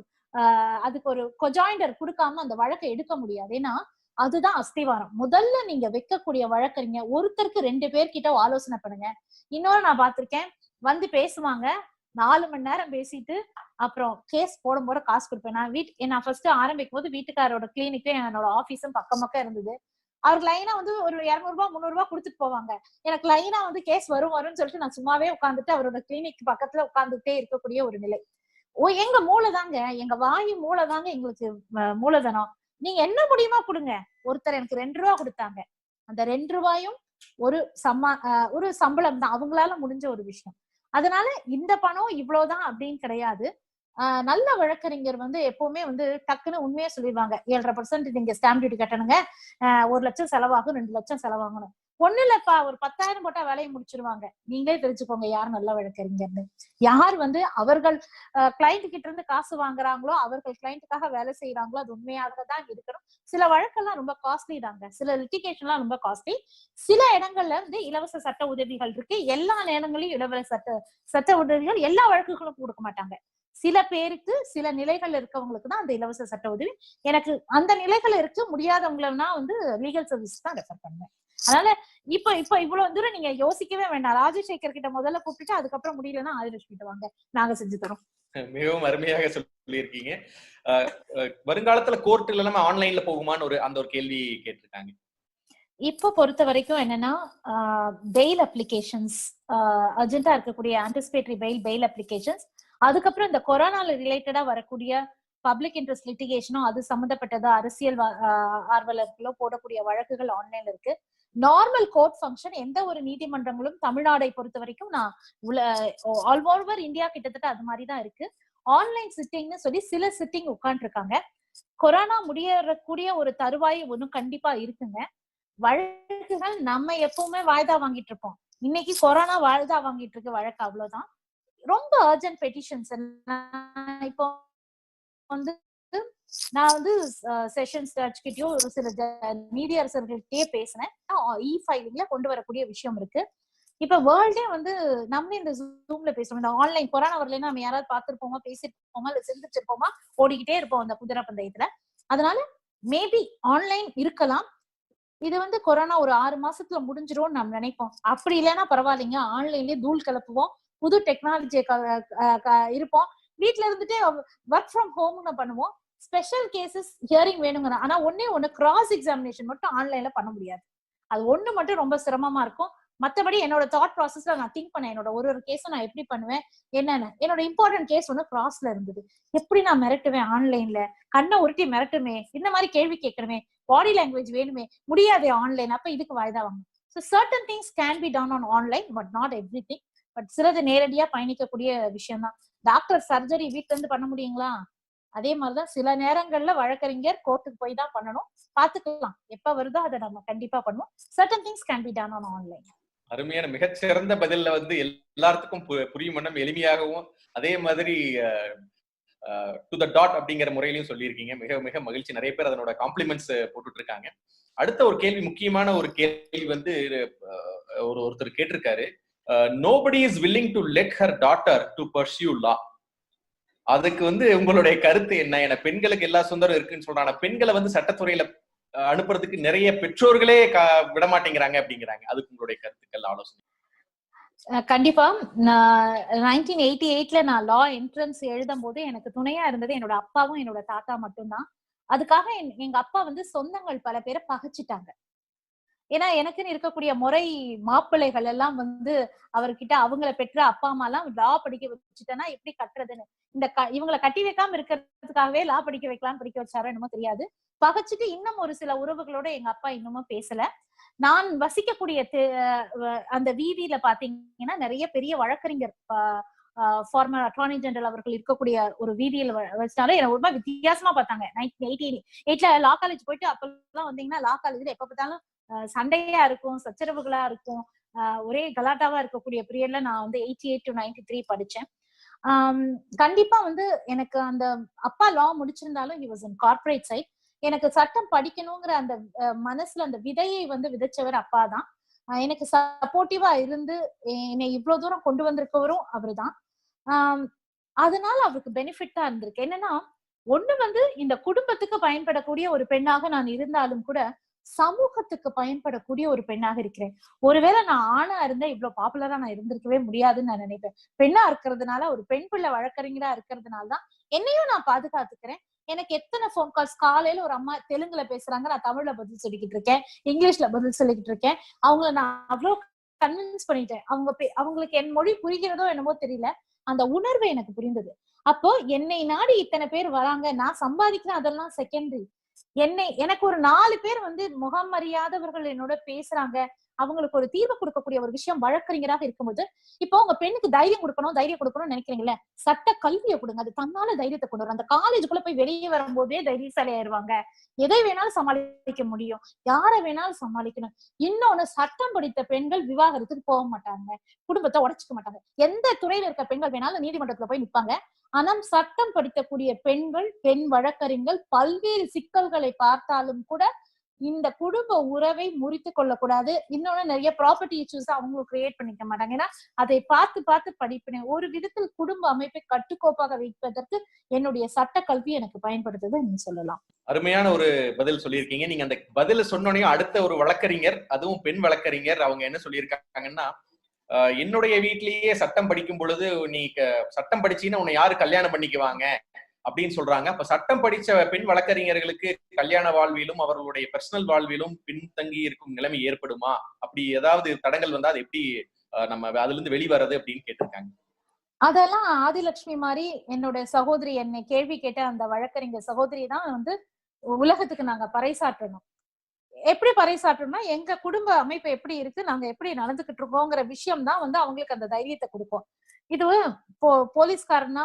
அதுக்கு ஒரு கொஜாயிண்டர் கொடுக்காம அந்த வழக்கை எடுக்க முடியாது. ஏன்னா அதுதான் அஸ்திவாரம். முதல்ல நீங்க வைக்கக்கூடிய வழக்கறிஞர் ஒருத்தருக்கு 2 பேர்கிட்ட ஆலோசனை பண்ணுங்க. இன்னொரு நான் பார்த்திருக்கேன், பேசுவாங்க, 4 மணி நேரம் பேசிட்டு அப்புறம் கேஸ் போட காசு கொடுப்பேன். நான் ஃபர்ஸ்ட் ஆரம்பிக்கும் போது வீட்டுக்காரோட கிளினிக்கும் என்னோட ஆபீஸும் பக்கம் இருந்தது. அவருக்கு லைனா ஒரு 200 ரூபாய் 300 ரூபாய் கொடுத்துட்டு போவாங்க. எனக்கு லைனா கேஸ் வரும்னு சொல்லிட்டு நான் சும்மாவே உட்காந்துட்டு அவரோட கிளினிக் பக்கத்துல உட்கார்ந்துட்டே இருக்கக்கூடிய ஒரு நிலை. எங்க மூளைதாங்க, எங்க வாயு மூளைதாங்க எங்களுக்கு மூலதனம். நீங்க என்ன முடியுமா கொடுங்க. ஒருத்தர் எனக்கு 2 ரூபாய் கொடுத்தாங்க. அந்த 2 ரூபாயும் ஒரு சம்பளம் தான், அவங்களால முடிஞ்ச ஒரு விஷயம். அதனால இந்த பணம் இவ்வளவுதான் அப்படின்னு கிடையாது. நல்ல வழக்கறிஞர் எப்பவுமே டக்குன்னு உண்மையா சொல்லிடுவாங்க. 7.5% நீங்க ஸ்டாம்ப் டியூட்டி கட்டணுங்க, 1 லட்சம் செலவாகும், 2 லட்சம் செலவாகணும். ஒண்ணு இல்லப்பா, ஒரு 10,000 போட்டா வேலையை முடிச்சிருவாங்க. நீங்களே தெரிஞ்சுக்கோங்க யார் நல்ல வழக்கறிஞர்னு. யார் அவர்கள் கிளைண்ட் கிட்ட இருந்து காசு வாங்குறாங்களோ, அவர்கள் கிளைண்ட்டுக்காக வேலை செய்யறாங்களோ, அது உண்மையாக தான் இருக்கணும். சில வழக்கெல்லாம் ரொம்ப காஸ்ட்லி தாங்க, சில லிட்டிகேஷன்லாம் ரொம்ப காஸ்ட்லி. சில இடங்கள்ல இலவச சட்ட உதவிகள் இருக்கு. எல்லா நேரங்களையும் இலவச சட்ட உதவிகள் எல்லா வழக்குகளும் கொடுக்க மாட்டாங்க. சில பேருக்கு சில நிலைகள் இருக்கவங்களுக்கு தான் அந்த இலவச சட்ட உதவி. எனக்கு அந்த நிலைகள் இருக்கு, முடியாதவங்களா லீகல் சர்வீஸ் தான் ரெஃபர் பண்ணுவேன். அதனால இப்ப இவ்வளவு தூரம் நீங்க யோசிக்கவே வேண்டாம். ராஜசேகர் கிட்ட முதல்ல கூப்பிட்டு அதுக்கப்புறம் முடியலன்னா ஆதிலட்சுமி கிட்ட வாங்க, நாங்க செஞ்சு தரோம். மிகவும் அருமையாக சொல்லியிருக்கீங்க. வருங்காலத்துல கோர்ட்ல எல்லாம் ஆன்லைன்ல போகுமான்னு அந்த ஒரு கேள்வி கேட்டிருக்காங்க. இப்ப பொறுத்த வரைக்கும் என்னன்னா, பெயில் அப்ளிகேஷன்ஸ், அர்ஜென்டா இருக்கக்கூடிய ஆன்டிசிபேட்டரி பெயில் அப்ளிகேஷன்ஸ், அதுக்கப்புறம் இந்த கொரோனா ரிலேட்டடா வரக்கூடிய பப்ளிக் இன்ட்ரெஸ்ட் லிட்டிகேஷனும் அது சம்பந்தப்பட்டது அரசியல் ஆர்வலர்களோ போடக்கூடிய வழக்குகள் ஆன்லைன்ல இருக்கு. நார்மல் கோர்ட் ஃபங்க்ஷன் எந்த ஒரு நீதிமன்றங்களும் தமிழ்நாடை பொறுத்த வரைக்கும் நான் ஆல் ஓவர் இந்தியா கிட்டத்தட்ட அது மாதிரிதான் இருக்கு. ஆன்லைன் சிட்டிங்னு சொல்லி சில சிட்டிங் உட்கார்ந்து இருக்காங்க. கொரோனா முடியக்கூடிய ஒரு தருவாய் ஒன்னும் கண்டிப்பா இருக்குங்க. வழக்குகள் நம்ம எப்பவுமே வாய்தா வாங்கிட்டு இருப்போம். இன்னைக்கு கொரோனா வாய்தா வாங்கிட்டு இருக்கு வழக்கு, அவ்வளவுதான். ரொம்ப அர்ஜென்ட் பெட்டிஷன்ஸ் இப்போ நான் செஷன்ஸ் ஜட்ஜ் கிட்டயோ ஒரு சில நீதியரசர்கள்கிட்டயே பேசினேன். இ-ஃபைலிங்ல கொண்டு வரக்கூடிய விஷயம் இருக்கு. இப்ப வேர்ல்டே நம்ம இந்த ஜூம்ல பேசுறோம். இந்த ஆன்லைன் கொரோனா வரலன்னா நம்ம யாராவது பார்த்திருப்போமா, பேசிருப்போமா, இல்ல சிந்திச்சிருப்போமா, ஓடிக்கிட்டே இருப்போம் அந்த குதிரை பந்தயத்துல. அதனால மேபி ஆன்லைன் இருக்கலாம். இது கொரோனா ஒரு 6 மாசத்துல முடிஞ்சிரும் நம்ம நினைப்போம். அப்படி இல்லைன்னா பரவாயில்லைங்க, ஆன்லைன்லயே தூள் கலப்புவோம், புது டெக்னாலஜி இருப்போம், வீட்டுல இருந்துட்டே ஒர்க் ஃப்ரம் ஹோம்னு பண்ணுவோம். ஸ்பெஷல் கேசஸ் ஹியரிங் வேணுங்க. ஆனா ஒண்ணு கிராஸ் எக்ஸாமினேஷன் மட்டும் ஆன்லைன்ல பண்ண முடியாது. அது ஒண்ணு மட்டும் ரொம்ப சிரமமா இருக்கும். மத்தபடி என்னோட தாட் ப்ராசஸ்ல நான் திங்க் பண்ணேன், என்னோட ஒரு கேஸும் நான் எப்படி பண்ணுவேன் என்னன்னு. என்னோட இம்பார்ட்டன்ட் கேஸ் கிராஸ்ல இருந்தது. எப்படி நான் மிரட்டுவேன் ஆன்லைன்ல, கண்ணை உருட்டி மிரட்டுமே, இந்த மாதிரி கேள்வி கேட்கணுமே, பாடி லாங்குவேஜ் வேணுமே, முடியாதே ஆன்லைன். அப்ப இதுக்கு வாய்தா வாங்க. So certain things can be done on online, but not everything. But சிலது நேரடியா பயணிக்கக்கூடிய விஷயம் தான். டாக்டர் சர்ஜரி வீட்டுல இருந்து பண்ண முடியுங்களா? அதே மாதிரிதான் சில நேரங்கள்ல வழக்கறிஞர் கோர்ட்டுக்கு போய் தான் பண்ணணும். பாத்துக்கலாம், எப்ப வருதோ அதை நம்ம கண்டிப்பா பண்ணுவோம். certain things can be done on online. அருமையான மிகச்சிறந்த பதில்ல எல்லாத்துக்கும் புரியும் வண்ணம் எளிமையாகவும் அதே மாதிரி டு த டாட் அப்படிங்கிற முறையிலையும் சொல்லியிருக்கீங்க. மிக மிக மகிழ்ச்சி. நிறைய பேர் அதனோட காம்ப்ளிமெண்ட்ஸ் போட்டுட்டு இருக்காங்க. அடுத்த ஒரு கேள்வி, முக்கியமான ஒரு கேள்வி ஒருத்தர் கேட்டிருக்காரு. nobody is willing to let her daughter to pursue law. அதுக்கு உங்களுடைய கருத்து என்ன? என பெண்களுக்கு எல்லா சுதந்திரம் இருக்குன்னு சொல்றாங்க, பெண்களை சட்டத்துறையில அனுப்புறதுக்கு நிறைய பெற்றோர்களே விட மாட்டேங்கிறாங்க அப்படிங்கிறாங்க. அதுக்கு உங்களுடைய கருத்துக்கள், ஆலோசனை? கண்டிப்பா. 1988ல நான் லா என்ட்ரன்ஸ் எழுதும் போது எனக்கு துணையா இருந்தது என்னோட அப்பாவும் என்னோட தாத்தா மட்டும்தான். அதுக்காக எங்க அப்பா சொந்தங்கள் பல பேரை பகைச்சிட்டாங்க. ஏன்னா எனக்குன்னு இருக்கக்கூடிய முறை மாப்பிள்ளைகள் எல்லாம் அவர்கிட்ட அவங்களை பெற்ற அப்பா அம்மா எல்லாம் லா படிக்க வச்சுட்டேன்னா எப்படி கட்டுறதுன்னு, இவங்களை கட்டி வைக்காம இருக்கிறதுக்காகவே லா படிக்க படிக்க வச்சாரோ என்னமோ தெரியாது, பகைச்சிட்டு இன்னும் ஒரு சில உறவுகளோட எங்க அப்பா இன்னமும் பேசல. நான் வசிக்கக்கூடிய அந்த வீதியில பாத்தீங்கன்னா நிறைய பெரிய வழக்கறிஞர், ஃபார்மர் அட்டார்னி ஜெனரல் அவர்கள் இருக்கக்கூடிய ஒரு வீதியில வச்சாலும் எனக்கு ரொம்ப வித்தியாசமா பார்த்தாங்க. 1988ல லா காலேஜ் போயிட்டு அப்பெல்லாம் லா காலேஜ்ல எப்ப பார்த்தாலும் சண்டையா இருக்கும், சச்சரவுகளா இருக்கும். ஒரே கலாட்டாவா இருக்கக்கூடிய பீரியட்ல நான் வந்து 88 to 93 படிச்சேன். கண்டிப்பா வந்து எனக்கு அந்த அப்பா லா முடிச்சிருந்தாலும் he was in corporate side. எனக்கு சட்டம் படிக்கணுங்கிற அந்த மனசுல அந்த விதையை வந்து விதைச்சவர் அப்பா தான். எனக்கு சப்போர்ட்டிவா இருந்து என்னை இவ்வளவு தூரம் கொண்டு வந்திருக்கவரும் அவருதான். அதனால அவருக்கு பெனிஃபிட்டா இருந்திருக்கு. என்னன்னா, ஒண்ணு வந்து இந்த குடும்பத்துக்கு பயன்படக்கூடிய ஒரு பெண்ணாக நான் இருந்தாலும் கூட சமூகத்துக்கு பயன்படக்கூடிய ஒரு பெண்ணாக இருக்கிறேன். ஒருவேளை நான் ஆணா இருந்தா இவ்வளவு பாப்புலரா நான் இருந்திருக்கவே முடியாதுன்னு நான் நினைப்பேன். பெண்ணா இருக்கிறதுனால, ஒரு பெண் பிள்ளை வழக்கறிஞரா இருக்கிறதுனாலதான் என்னையும் நான் பாதுகாத்துக்கிறேன். எனக்கு எத்தனை போன் கால்ஸ், காலையில ஒரு அம்மா தெலுங்குல பேசுறாங்க, நான் தமிழ்ல பதில் சொல்லிக்கிட்டு இருக்கேன், இங்கிலீஷ்ல பதில் சொல்லிக்கிட்டு இருக்கேன். அவங்கள நான் அவ்வளவு கன்வின்ஸ் பண்ணிட்டேன். அவங்களுக்கு என் மொழி புரிகிறதோ என்னமோ தெரியல, அந்த உணர்வு எனக்கு புரிந்தது. அப்போ என்னை நாடி இத்தனை பேர் வராங்க, நான் சம்பாதிக்கிறேன், அதெல்லாம் செகண்டரி. எனக்கு ஒரு 4 பேர் வந்து முகம் அறியாதவர்கள் என்னோட பேசுறாங்க, அவங்களுக்கு ஒரு தீர்வு கொடுக்கக்கூடிய ஒரு விஷயம் வழக்கறிஞராக இருக்கும்போது, இப்போ உங்க பெண்ணுக்கு தைரியம் கொடுக்கணும்னு நினைக்கிறீங்களே, சட்ட கல்வியை கொடுங்க. அது தன்னால தைரியத்தை கொண்டு வரும். அந்த காலேஜுக்குள்ள போய் வெளியே வரும்போதே தைரியசாலி ஆயிருவாங்க. எதை வேணாலும் சமாளிக்க முடியும், யாரை வேணாலும் சமாளிக்கணும். இன்னொன்னு, சட்டம் படித்த பெண்கள் விவாகரத்துக்கு போக மாட்டாங்க, குடும்பத்தை உடைச்சுக்க மாட்டாங்க. எந்த துறையில இருக்க பெண்கள் வேணாலும் நீதிமன்றத்துல போய் நிற்பாங்க. ஆனால் சட்டம் படிக்கக்கூடிய பெண்கள், பெண் வழக்கறிஞர்கள் பல்வேறு சிக்கல்களை பார்த்தாலும் கூட இந்த குடும்ப உறவை முறித்து கொள்ளக்கூடாது. இன்னொன்னு, நிறைய ப்ராப்பர்ட்டி இஷ்யூஸ் அவங்களும் கிரியேட் பண்ணிக்க மாட்டாங்க. ஏன்னா அதை பார்த்து படிப்பினேன். ஒரு விதத்தில் குடும்ப அமைப்பை கட்டுக்கோப்பாக வைப்பதற்கு என்னுடைய சட்ட கல்வி எனக்கு பயன்படுத்துது சொல்லலாம். அருமையான ஒரு பதில் சொல்லியிருக்கீங்க. நீங்க அந்த பதில சொன்னோடனே அடுத்த ஒரு வழக்கறிஞர், அதுவும் பெண் வழக்கறிஞர், அவங்க என்ன சொல்லியிருக்காங்கன்னா, என்னுடைய வீட்லயே சட்டம் படிக்கும் பொழுது நீ சட்டம் படிச்சீன்னா உன்னை யாரு கல்யாணம் பண்ணிக்குவாங்க அப்படின்னு சொல்றாங்க. அப்ப சட்டம் படிச்ச பெண் வழக்கறிஞர்களுக்கு கல்யாண வாழ்விலும் அவர்களுடைய பர்சனல் வாழ்விலும் பின்தங்கி இருக்கும் நிலைமை ஏற்படுமா? அப்படி ஏதாவது தடங்கள் வந்தா அது எப்படி நம்ம அதுல இருந்து வெளிவரது அப்படின்னு கேட்டிருக்காங்க. அதெல்லாம் ஆதிலட்சுமி மாதிரி என்னோட சகோதரி என்னை கேள்வி கேட்ட அந்த வழக்கறிஞர் சகோதரி தான் வந்து உலகத்துக்கு நாங்க பறைசாற்றணும். எப்படி பறைசாற்றணும்னா, எங்க குடும்ப அமைப்பு எப்படி இருக்கு, நாங்க எப்படி நடந்துகிட்டு இருக்கோங்கிற விஷயம் தான் வந்து அவங்களுக்கு அந்த தைரியத்தை கொடுக்கும். இது போலீஸ்காரனா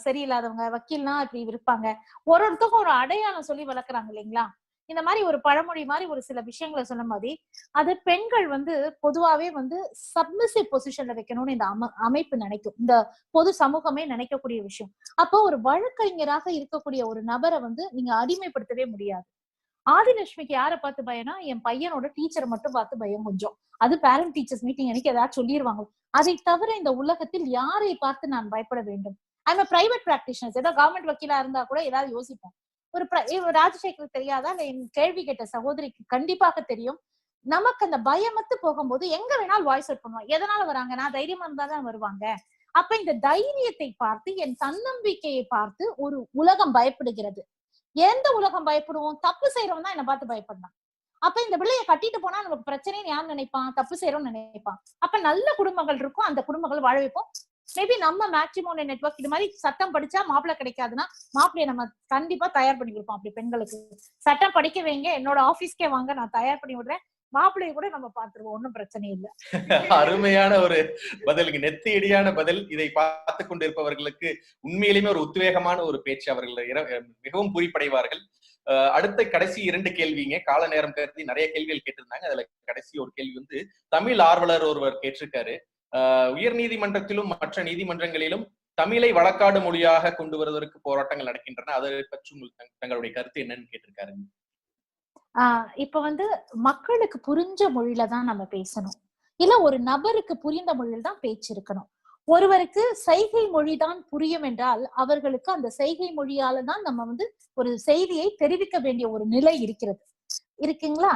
சரியில்லாதவங்க, வக்கீல்னா இப்படி இருப்பாங்க. ஒருத்தருக்கும் ஒரு அடையாளம் சொல்லி வளர்க்குறாங்க இல்லைங்களா? இந்த மாதிரி ஒரு பழமொழி மாதிரி ஒரு சில விஷயங்களை சொன்ன மாதிரி, அது பெண்கள் வந்து பொதுவாவே வந்து சப்மிசிவ் பொசிஷன்ல வைக்கணும்னு இந்த அமைப்பு நினைக்கும், இந்த பொது சமூகமே நினைக்கக்கூடிய விஷயம். அப்போ ஒரு வழக்கறிஞராக இருக்கக்கூடிய ஒரு நபரை வந்து நீங்க அடிமைப்படுத்தவே முடியாது. ஆதிலட்சுமிக்கு யாரை பார்த்து பயம்னா, என் பையனோட டீச்சரை மட்டும் பார்த்து பயம் கொஞ்சம். அது பேரண்ட் டீச்சர்ஸ் மீட்டிங் எனக்கு ஏதாவது சொல்லிடுவாங்க. அதை தவிர இந்த உலகத்தில் யாரை பார்த்து நான் பயப்பட வேண்டும்? I'm a private practitioner. ஏதோ கவர்மெண்ட் வக்கீலா இருந்தா கூட ஏதாவது யோசிப்போம். ராஜசேகருக்கு தெரியாதா? என் கேள்வி கேட்ட சகோதரிக்கு கண்டிப்பாக தெரியும். நமக்கு அந்த பயமத்து போகும்போது எங்க வேணாலும் வாய்ஸ் அவுட் பண்ணுவோம். எதனால வராங்க? நான் தைரியமா இருந்தாதான் வருவாங்க. அப்ப இந்த தைரியத்தை பார்த்து, என் தன்னம்பிக்கையை பார்த்து ஒரு உலகம் பயப்படுகிறது. எந்த உலகம் பயப்படுவோம்? தப்பு செய்யறவன் தான் என்ன பார்த்து பயப்படலாம். அப்ப இந்த பிள்ளைய கட்டிட்டு போனா நமக்கு பிரச்சனைன்னு யார் நினைப்பான்? தப்பு செய்யறோம்னு நினைப்பான். அப்ப நல்ல குடும்பங்கள் இருக்கும், அந்த குடும்பங்கள் வாழ வைப்போம். மேபி நம்ம மேட்ரிமோனி நெட்வொர்க் இது மாதிரி சட்டம் படிச்சா மாப்பிள்ளை கிடைக்காதுன்னா, மாப்பிள்ளைய நம்ம கண்டிப்பா தயார் பண்ணி கொடுப்போம். அப்படி பெண்களுக்கு சட்டம் படிக்க வைங்க, என்னோட ஆபீஸ்க்கே வாங்க, நான் தயார் பண்ணி விடுறேன், மாப்பிள்ளைய கூட நம்ம பாத்துருவோம், ஒன்னும் பிரச்சனை இல்லை. அருமையான ஒரு பதிலுக்கு, நெத்தியடியான பதில். இதை பார்த்து கொண்டிருப்பவர்களுக்கு உண்மையிலுமே ஒரு உத்வேகமான ஒரு பேச்சு. அவர்கள் மிகவும் பூரிப்படைவார்கள். அடுத்த கடைசி 2 கேள்விங்க. கால நேரம் கருதி நிறைய கேள்விகள் கேட்டிருந்தாங்க. அதுல கடைசி ஒரு கேள்வி வந்து தமிழ் ஆர்வலர் ஒருவர் கேட்டிருக்காரு. உயர் நீதிமன்றத்திலும் மற்ற நீதிமன்றங்களிலும் தமிழை வழக்காடு மொழியாக கொண்டு வருவதற்கு போராட்டங்கள் நடக்கின்றன. அதை பற்றி தங்களுடைய கருத்து என்னன்னு கேட்டிருக்காரு. இப்ப வந்து மக்களுக்கு புரிஞ்ச மொழியில தான் நம்ம பேசணும், இல்ல ஒரு நபருக்கு புரிந்த மொழியில் தான் பேச்சு இருக்கணும். ஒருவருக்கு செய்கை மொழிதான் புரியும் என்றால் அவர்களுக்கு அந்த செய்கை மொழியால தான் நம்ம வந்து ஒரு செய்தியை தெரிவிக்க வேண்டிய ஒரு நிலை இருக்குங்களா?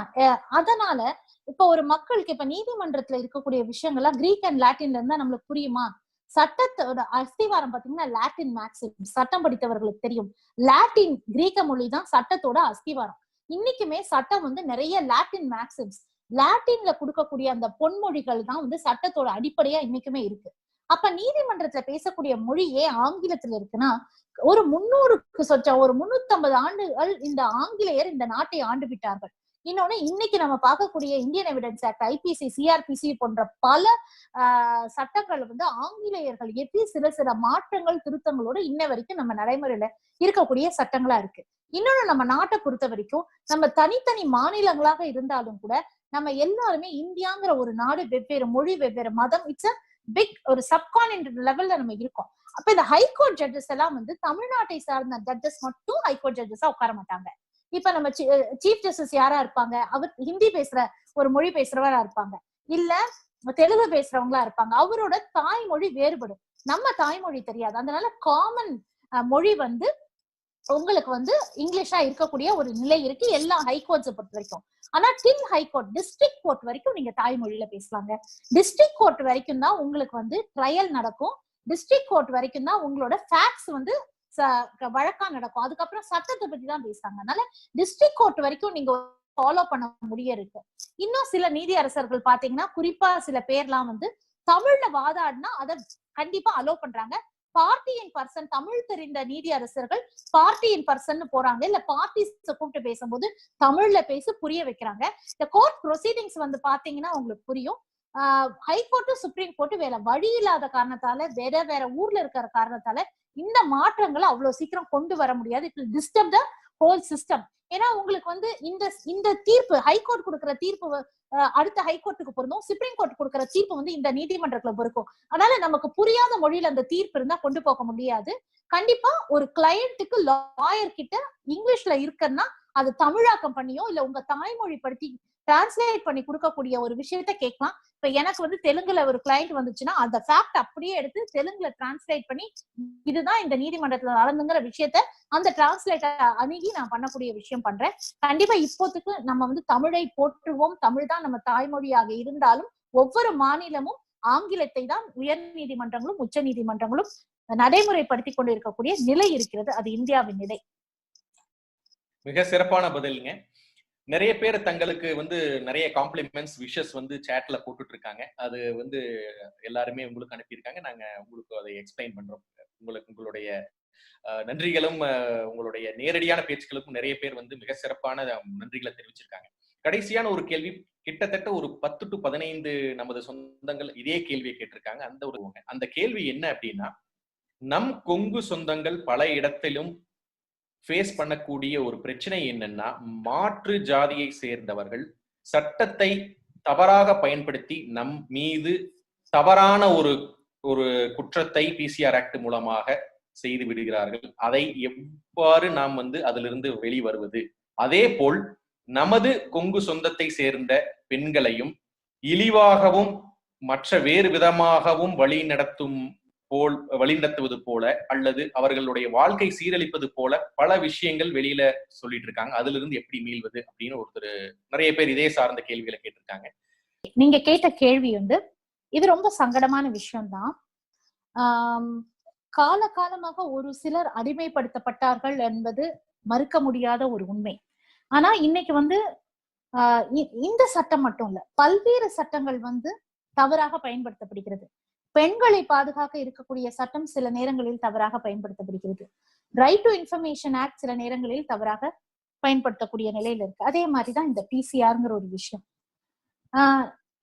அதனால இப்ப ஒரு மக்களுக்கு இப்ப நீதிமன்றத்துல இருக்கக்கூடிய விஷயங்கள்லாம் கிரீக் அண்ட் லாட்டின்ல இருந்தா நம்மளுக்கு புரியுமா? சட்டத்தோட அஸ்திவாரம் பாத்தீங்கன்னா லாட்டின் மேக்சிம். சட்டம் படித்தவர்களுக்கு தெரியும், லாட்டின் கிரீக்க மொழி தான் சட்டத்தோட அஸ்திவாரம். இன்னைக்குமே சட்டம் வந்து நிறைய லாட்டின் மேக்சிம்ஸ், லாட்டின்ல கொடுக்கக்கூடிய அந்த பொன்மொழிகள் தான் வந்து சட்டத்தோட அடிப்படையா இன்னைக்குமே இருக்கு. அப்ப நீதிமன்றத்துல பேசக்கூடிய மொழியே ஆங்கிலத்துல இருக்குன்னா, ஒரு 350 ஆண்டுகள் இந்த ஆங்கிலேயர் இந்த நாட்டை ஆண்டு விட்டார்கள். இன்னொன்னு, இன்னைக்கு நம்ம பார்க்கக்கூடிய Indian Evidence Act, IPC, CrPC போன்ற பல சட்டங்கள் வந்து ஆங்கிலேயர்கள் எத்தி சில மாற்றங்கள் திருத்தங்களோட இன்ன வரைக்கும் நம்ம நடைமுறையில இருக்கக்கூடிய சட்டங்களா இருக்கு. இன்னொன்னு, நம்ம நாட்டை பொறுத்த வரைக்கும் நம்ம தனித்தனி மாநிலங்களாக இருந்தாலும் கூட நம்ம எல்லாருமே இந்தியாங்கிற ஒரு நாடு, வெவ்வேறு மொழி, வெவ்வேறு மதம், இட்ஸ் அ பிக் ஒரு சப்கான்டினென்ட் லெவல்ல நம்ம இருக்கோம். அப்ப இந்த ஹைகோர்ட் ஜட்ஜஸ் எல்லாம் வந்து தமிழ்நாட்டை சார்ந்த ஜட்ஜஸ் மட்டும் ஹைகோர்ட் ஜட்ஜஸா உட்கார மாட்டாங்க. இப்ப நம்ம சீஃப் ஜஸ்டிஸ் யாரா இருப்பாங்க, அவர் ஹிந்தி பேசுற ஒரு மொழி பேசுறவரா இருப்பாங்க, இல்ல தெலுங்கு பேசுறவங்களா இருப்பாங்க. அவரோட தாய்மொழி வேறுபடும், நம்ம தாய்மொழி தெரியாது. அதனால காமன் மொழி வந்து உங்களுக்கு வந்து இங்கிலீஷா இருக்கக்கூடிய ஒரு நிலை இருக்கு எல்லா ஹைகோர்ட்ஸை பொறுத்த வரைக்கும். ஆனா டில் ஹைகோர்ட், டிஸ்ட்ரிக்ட் கோர்ட் வரைக்கும் நீங்க தாய்மொழியில பேசலாங்க. டிஸ்ட்ரிக்ட் கோர்ட் வரைக்கும் தான் உங்களுக்கு வந்து ட்ரையல் நடக்கும். டிஸ்ட்ரிக்ட் கோர்ட் வரைக்கும் தான் உங்களோட ஃபேக்ட்ஸ் வந்து வழக்கா நடக்கும். அதுக்கப்புறம் சட்டத்தை பத்தி தான் பேசுறாங்க. அதனால டிஸ்ட்ரிக்ட் கோர்ட் வரைக்கும் நீங்க ஃபாலோ பண்ண முடிய இருக்கு. இன்னும் சில நீதி அரசர்கள் பாத்தீங்கன்னா, குறிப்பா சில பேர்லாம் வந்து தமிழ்ல வாதாடினா அதை கண்டிப்பா அலோ பண்றாங்க. பார்ட்டி இன் பர்சன், தமிழ் தெரிந்த நீதி அரசர்கள் பார்ட்டி இன் பர்சன் போறாங்க, இல்ல பார்ட்டிஸ் கூப்பிட்டு பேசும்போது தமிழ்ல பேசி புரிய வைக்கிறாங்க. இந்த கோர்ட் ப்ரொசீடிங்ஸ் வந்து பாத்தீங்கன்னா உங்களுக்கு புரியும். ஹைகோர்ட்டும் சுப்ரீம் கோர்ட்டும் வேற வழி இல்லாத காரணத்தால, வேற வேற ஊர்ல இருக்கிற காரணத்தால இந்த மாற்றங்களை அவ்வளவு சீக்கிரம் கொண்டு வர முடியாது. It will disturb the whole system. ஏன்னா உங்களுக்கு வந்து இந்த தீர்ப்பு, ஹைகோர்ட் கொடுக்கிற தீர்ப்பு அடுத்த ஹைகோர்ட்டுக்கு பொருந்தும், சுப்ரீம் கோர்ட் கொடுக்கிற தீர்ப்பு வந்து இந்த நீதிமன்றத்துல பொறுக்கும். அதனால நமக்கு புரியாத மொழியில அந்த தீர்ப்பு இருந்தா கொண்டு போக முடியாது. கண்டிப்பா ஒரு கிளையண்ட்டுக்கு லாயர் கிட்ட இங்கிலீஷ்ல இருக்குன்னா அது தமிழாக்கம் பண்ணியோ இல்ல உங்க தாய்மொழி படுத்தி டிரான்ஸ்லேட் பண்ணி கொடுக்கக்கூடிய ஒரு விஷயத்த கேட்கலாம். இப்ப எனக்கு வந்து தெலுங்குல ஒரு கிளையண்ட் வந்துச்சுன்னா அந்த ஃபேக்ட் அப்படியே எடுத்து தெலுங்குல டிரான்ஸ்லேட் பண்ணி இதுதான் இந்த நீதிமன்றத்துல நடந்துங்கிற விஷயத்த அந்த டிரான்ஸ்லேட்டர் அணுகி நான் பண்ணக்கூடிய விஷயம் பண்றேன். கண்டிப்பா இப்போத்துக்கு நம்ம வந்து தமிழை போற்றுவோம், தமிழ் தான் நம்ம தாய்மொழியாக இருந்தாலும் ஒவ்வொரு மாநிலமும் ஆங்கிலத்தை தான் உயர் நீதிமன்றங்களும் உச்ச நீதிமன்றங்களும் நடைமுறைப்படுத்தி கொண்டு இருக்கக்கூடிய நிலை இருக்கிறது. அது இந்தியாவின் நிலை. மிக சிறப்பான பதிலுங்க. நிறைய பேர் தங்களுக்கு வந்து நிறைய காம்ப்ளிமெண்ட்ஸ், விஷஸ் வந்து சேட்ல போட்டுட்டு இருக்காங்க. அது வந்து எல்லாருமே உங்களுக்கு அனுப்பியிருக்காங்க. நாங்க உங்களுக்கு அதை எக்ஸ்பிளைன் பண்றோம். உங்களுடைய நன்றிகளும் உங்களுடைய நேரடியான பேச்சுக்களுக்கும் நிறைய பேர் வந்து மிக சிறப்பான நன்றிகளை தெரிவிச்சிருக்காங்க. கடைசியான ஒரு கேள்வி, கிட்டத்தட்ட ஒரு 10 to 15 நமது சொந்தங்கள் இதே கேள்வியை கேட்டிருக்காங்க. அந்த கேள்வி என்ன அப்படின்னா, நம் கொங்கு சொந்தங்கள் பல இடத்திலும் ஃபேஸ் பண்ணக்கூடிய ஒரு பிரச்சனை என்னன்னா, மாற்று ஜாதியை சேர்ந்தவர்கள் சட்டத்தை தவறாக பயன்படுத்தி நம் மீது தவறான ஒரு குற்றத்தை பிசிஆர் ஆக்ட் மூலமாக செய்து விடுகிறார்கள். அதை எவ்வாறு நாம் வந்து அதிலிருந்து வெளிவருவது? அதே போல் நமது கொங்கு சொந்தத்தை சேர்ந்த பெண்களையும் இழிவாகவும் மற்ற வேறு விதமாகவும் வழிநடத்துவது போல அல்லது அவர்களுடைய வாழ்க்கை சீரழிப்பது போல பல விஷயங்கள் வெளியில சொல்லிட்டு இருக்காங்க. அதுல இருந்து எப்படி மீள்வது அப்படின்னு ஒருத்தர் நிறைய பேர் இதே சார்ந்த கேள்விகளை கேட்டிருக்காங்க. நீங்க கேட்ட கேள்வி வந்து இது ரொம்ப சங்கடமான விஷயம்தான். காலகாலமாக ஒரு சிலர் அடிமைப்படுத்தப்பட்டார்கள் என்பது மறுக்க முடியாத ஒரு உண்மை. ஆனா இன்னைக்கு வந்து இந்த சட்டம் மட்டும் இல்ல, பல்வேறு சட்டங்கள் வந்து தவறாக பயன்படுத்தப்படுகிறது. பெண்களை பாதுகாக்க இருக்கக்கூடிய சட்டம் சில நேரங்களில் தவறாக பயன்படுத்தப்படுகிறது. ரைட் டு இன்ஃபர்மேஷன் ஆக்ட் சில நேரங்களில் தவறாக பயன்படுத்தக்கூடிய நிலையில இருக்கு. அதே மாதிரிதான் இந்த பிசிஆர்ங்கிற ஒரு விஷயம்.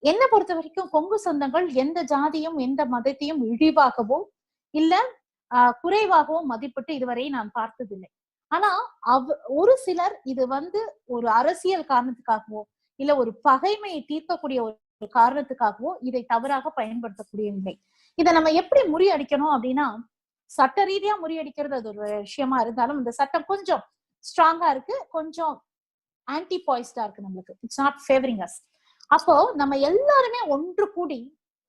என்ன பொறுத்த வரைக்கும் கொங்கு சொந்தங்கள் எந்த ஜாதியும் எந்த மதத்தையும் இழிவாகவோ இல்ல குறைவாகவோ மதிப்பிட்டு இதுவரை நான் பார்த்ததில்லை. ஆனா ஒரு சிலர் இது வந்து ஒரு அரசியல் காரணத்துக்காகவோ இல்ல ஒரு பகைமையை தீர்க்கக்கூடிய ஒரு காரணத்துக்காகவோ இதை தவறாக பயன்படுத்தக்கூடிய நிலை. இதை நம்ம எப்படி முறியடிக்கணும் அப்படின்னா, சட்ட ரீதியா முறியடிக்கிறது அது ஒரு விஷயமா இருந்தாலும் இந்த சட்டம் கொஞ்சம் ஸ்ட்ராங்கா இருக்கு, கொஞ்சம் ஆன்டி பாய்ஸ்டா இருக்கு. நம்மளுக்கு இட்ஸ் நாட் ஃபேவரிங் அஸ். அப்போ நம்ம எல்லாருமே ஒன்று கூடி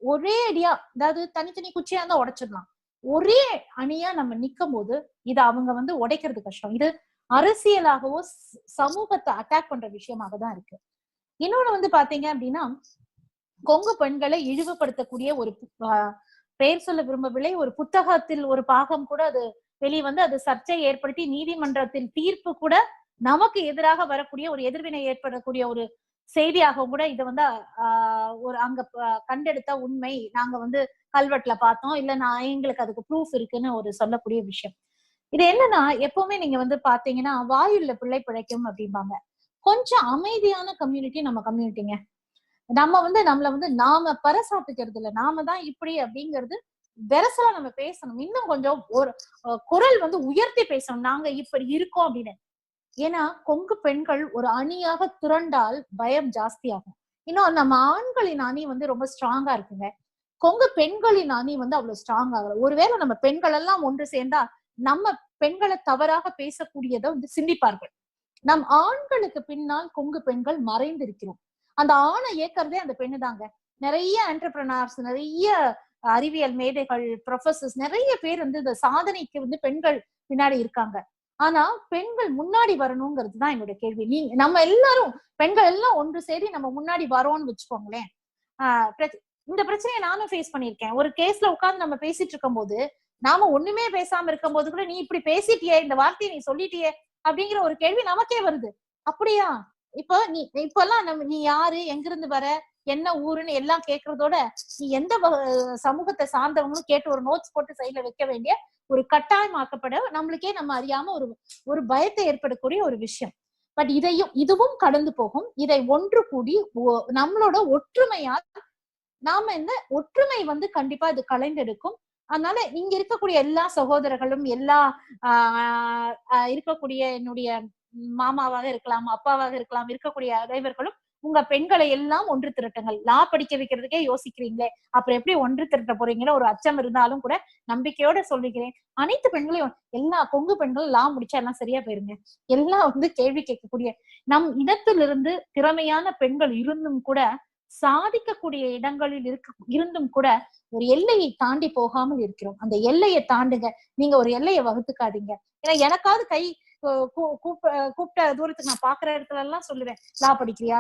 ஒரே அடியா, அதாவது தனித்தனி குச்சியா இருந்தா உடைச்சிடலாம், ஒரே அணியா நம்ம நிக்கும் போது இதை அவங்க வந்து உடைக்கிறது கஷ்டம். இது அரசியலாகவோ சமூகத்தை அட்டாக் பண்ற விஷயமாக தான் இருக்கு. இன்னொன்னு வந்து பாத்தீங்க அப்படின்னா, கொங்கு பெண்களை இழிவுபடுத்தக்கூடிய ஒரு பெயர் சொல்ல விரும்பவில்லை, ஒரு புத்தகத்தில் ஒரு பாகம் கூட அது வெளிவந்து அது சர்ச்சை ஏற்படுத்தி நீதிமன்றத்தில் தீர்ப்பு கூட நமக்கு எதிராக வரக்கூடிய ஒரு எதிர்வினை ஏற்படக்கூடிய ஒரு செய்தியாக கூட இதை வந்து ஒரு அங்க கண்டெடுத்த உண்மை, நாங்க வந்து கல்வெட்டுல பார்த்தோம், இல்ல எங்களுக்கு அதுக்கு ப்ரூஃப் இருக்குன்னு ஒரு சொல்லக்கூடிய விஷயம். இது என்னன்னா, எப்பவுமே நீங்க வந்து பாத்தீங்கன்னா வாயுள்ள பிள்ளை பிழைக்கும் அப்படிம்பாங்க. கொஞ்சம் அமைதியான கம்யூனிட்டி நம்ம கம்யூனிட்டிங்க. நம்ம வந்து நம்மள வந்து நாம பறைசாட்டுக்கிறது இல்ல, நாம தான் இப்படி அப்படிங்கிறது வெரசலா நம்ம பேசணும். இன்னும் கொஞ்சம் ஒரு குரல் வந்து உயர்த்தி பேசணும், நாங்க இப்படி இருக்கோம் அப்படின்னு. ஏன்னா கொங்கு பெண்கள் ஒரு அணியாக திரண்டால் பயம் ஜாஸ்தியாகும். இன்னும் நம்ம ஆண்களின் அணி வந்து ரொம்ப ஸ்ட்ராங்கா இருக்குங்க. கொங்கு பெண்களின் அணி வந்து அவ்வளவு ஸ்ட்ராங் ஆகல. ஒருவேளை நம்ம பெண்கள் எல்லாம் ஒன்று சேர்ந்தா நம்ம பெண்களை தவறாக பேசக்கூடியதை வந்து சிந்திப்பார்கள். நம் ஆண்களுக்கு பின்னால் கொங்கு பெண்கள் மறைந்திருக்கிறோம். அந்த ஆணை இயக்கிறதே அந்த பெண்ணு தாங்க. நிறைய என்டர்பிரனர்ஸ், நிறைய அறிவியல் மேதைகள், ப்ரொஃபசர்ஸ், நிறைய பேர் வந்து இந்த சாதனைக்கு வந்து பெண்கள் பின்னாடி இருக்காங்க. ஆனா பெண்கள் முன்னாடி வரணுங்கிறது தான் என்னோட கேள்வி. நம்ம எல்லாரும் பெண்கள் எல்லாம் ஒன்று சேரி நம்ம முன்னாடி வரோம்னு வச்சுக்கோங்களேன். இந்த பிரச்சனையை நானும் ஃபேஸ் பண்ணியிருக்கேன். ஒரு கேஸ்ல உட்கார்ந்து நம்ம பேசிட்டு இருக்கும் போது, நாம ஒண்ணுமே பேசாம இருக்கும் போது கூட நீ இப்படி பேசிட்டியே, இந்த வார்த்தையை நீ சொல்லிட்டியே அப்படிங்கிற ஒரு கேள்வி நமக்கே வருது. அப்படியா? இப்ப எல்லாம் நீ யாரு, எங்கிருந்து வர, என்ன ஊருன்னு எல்லாம் கேட்கறதோட நீ எந்த சமூகத்தை சார்ந்தவங்களும் கேட்டு ஒரு நோட்ஸ் போட்டு சைட்ல வைக்க வேண்டிய ஒரு கட்டாயமாக்கப்பட நம்மளுக்கே நம்ம அறியாம ஒரு பயத்தை ஏற்படக்கூடிய ஒரு விஷயம். பட் இதுவும் கடந்து போகும். இதை ஒன்று கூடி நம்மளோட ஒற்றுமையால் நாம ஒற்றுமை வந்து கண்டிப்பா இது கலைந்தெடுக்கும். அதனால இங்க இருக்கக்கூடிய எல்லா சகோதரர்களும், எல்லா இருக்கக்கூடிய என்னுடைய மாமாவாக இருக்கலாம், அப்பாவாக இருக்கலாம், இருக்கக்கூடிய அனைவர்களும் உங்க பெண்களை எல்லாம் ஒன்று திரட்டுங்கள். லா படிக்க வைக்கிறதுக்கே யோசிக்கிறீங்களே, அப்புறம் எப்படி ஒன்று திரட்ட போறீங்களோ ஒரு அச்சம் இருந்தாலும் கூட நம்பிக்கையோட சொல்லிக்கிறேன். அனைத்து பெண்களையும், எல்லா கொங்கு பெண்களும் லா முடிச்சா எல்லாம் சரியா போயிருங்க. எல்லாம் வந்து கேள்வி கேட்கக்கூடிய நம் இனத்திலிருந்து திறமையான பெண்கள் இருந்தும் கூட, சாதிக்கக்கூடிய இடங்களில் இருந்தும் கூட ஒரு எல்லையை தாண்டி போகாமல் இருக்கிறோம். அந்த எல்லையை தாண்டுங்க. நீங்க ஒரு எல்லையை வகுத்துக்காதீங்க. ஏன்னா எனக்காவது கை கூப்பிட்ட தூரத்துக்கு நான் பாக்குற இடத்துல எல்லாம் சொல்லுவேன், லா படிக்கிறியா,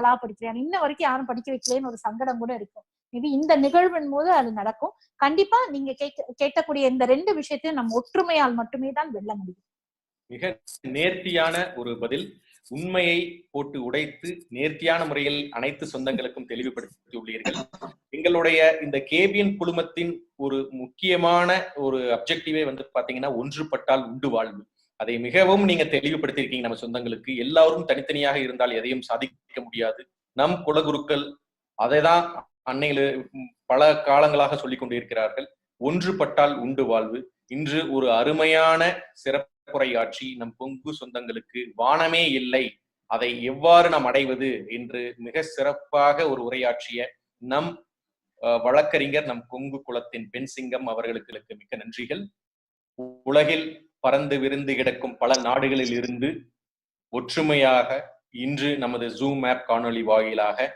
இன்ன வரைக்கும் யாரும் படிக்க வைக்கலன்னு ஒரு சங்கடம் கூட இருக்கும். மேபி இந்த நிகழ்வின் போது அது நடக்கும். கண்டிப்பா நீங்க கேட்கக்கூடிய இந்த 2 விஷயத்தையும் நம்ம ஒற்றுமையால் மட்டுமே தான் வெல்ல முடியும். மிக நேர்த்தியான ஒரு பதில். உண்மையை போட்டு உடைத்து நேர்த்தியான முறையில் அனைத்து சொந்தங்களுக்கும் தெளிவுபடுத்தி உள்ளீர்கள். எங்களுடைய இந்த கேபிஎன் குழுமத்தின் ஒரு முக்கியமான ஒரு அப்ஜெக்டிவே வந்து பாத்தீங்கன்னா, ஒன்றுபட்டால் உண்டு வாழ்வு. அதை மிகவும் நீங்க தெளிவுபடுத்தியிருக்கீங்க நம்ம சொந்தங்களுக்கு. எல்லாரும் தனித்தனியாக இருந்தால் எதையும் சாதிக்க முடியாது. நம் குலகுருக்கள் அதைதான் அன்னையில பல காலங்களாக சொல்லிக் கொண்டிருக்கிறார்கள். ஒன்றுபட்டால் உண்டு வாழ்வு. இன்று ஒரு அருமையான சிறப்புரையாற்றி நம் கொங்கு சொந்தங்களுக்கு வானமே இல்லை, அதை எவ்வாறு நாம் அடைவது என்று மிக சிறப்பாக ஒரு உரையாற்றிய நம் வழக்கறிஞர், நம் கொங்கு குலத்தின் பெண் சிங்கம் அவர்களுக்கு மிக்க நன்றிகள். உலகில் பறந்து விருந்து கிடக்கும் பல நாடுகளில் இருந்து ஒற்றுமையாக இன்று நமது ஜூம் ஆப் காணொலி வாயிலாக